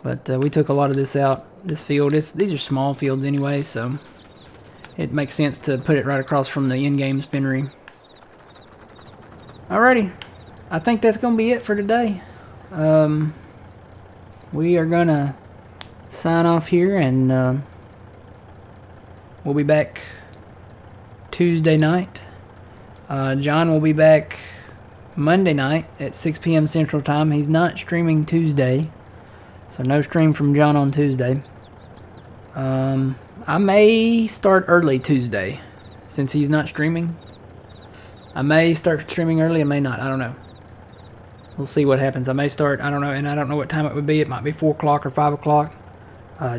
But we took a lot of this out. This field, these are small fields anyway, so it makes sense to put it right across from the in-game spinnery. Alrighty, I think that's gonna be it for today. We are gonna sign off here, and we'll be back Tuesday night. John will be back Monday night at 6 p.m. Central Time. He's not streaming Tuesday, so no stream from John on Tuesday. I may start early Tuesday, since he's not streaming. I may start streaming early, I may not, I don't know. We'll see what happens. I may start, I don't know, and I don't know what time it would be. It might be 4 o'clock or 5 o'clock.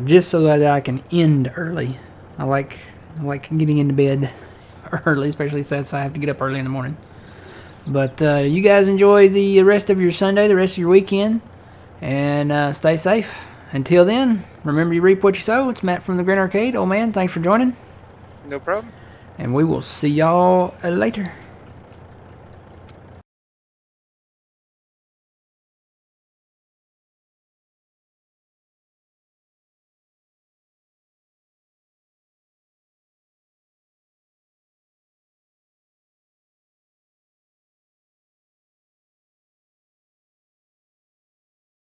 Just so that I can end early. I like getting into bed early, especially since I have to get up early in the morning. But you guys enjoy the rest of your Sunday, the rest of your weekend, and stay safe. Until then, remember you reap what you sow. It's Matt from the Grin Arcade. Old man, thanks for joining. No problem. And we will see y'all later.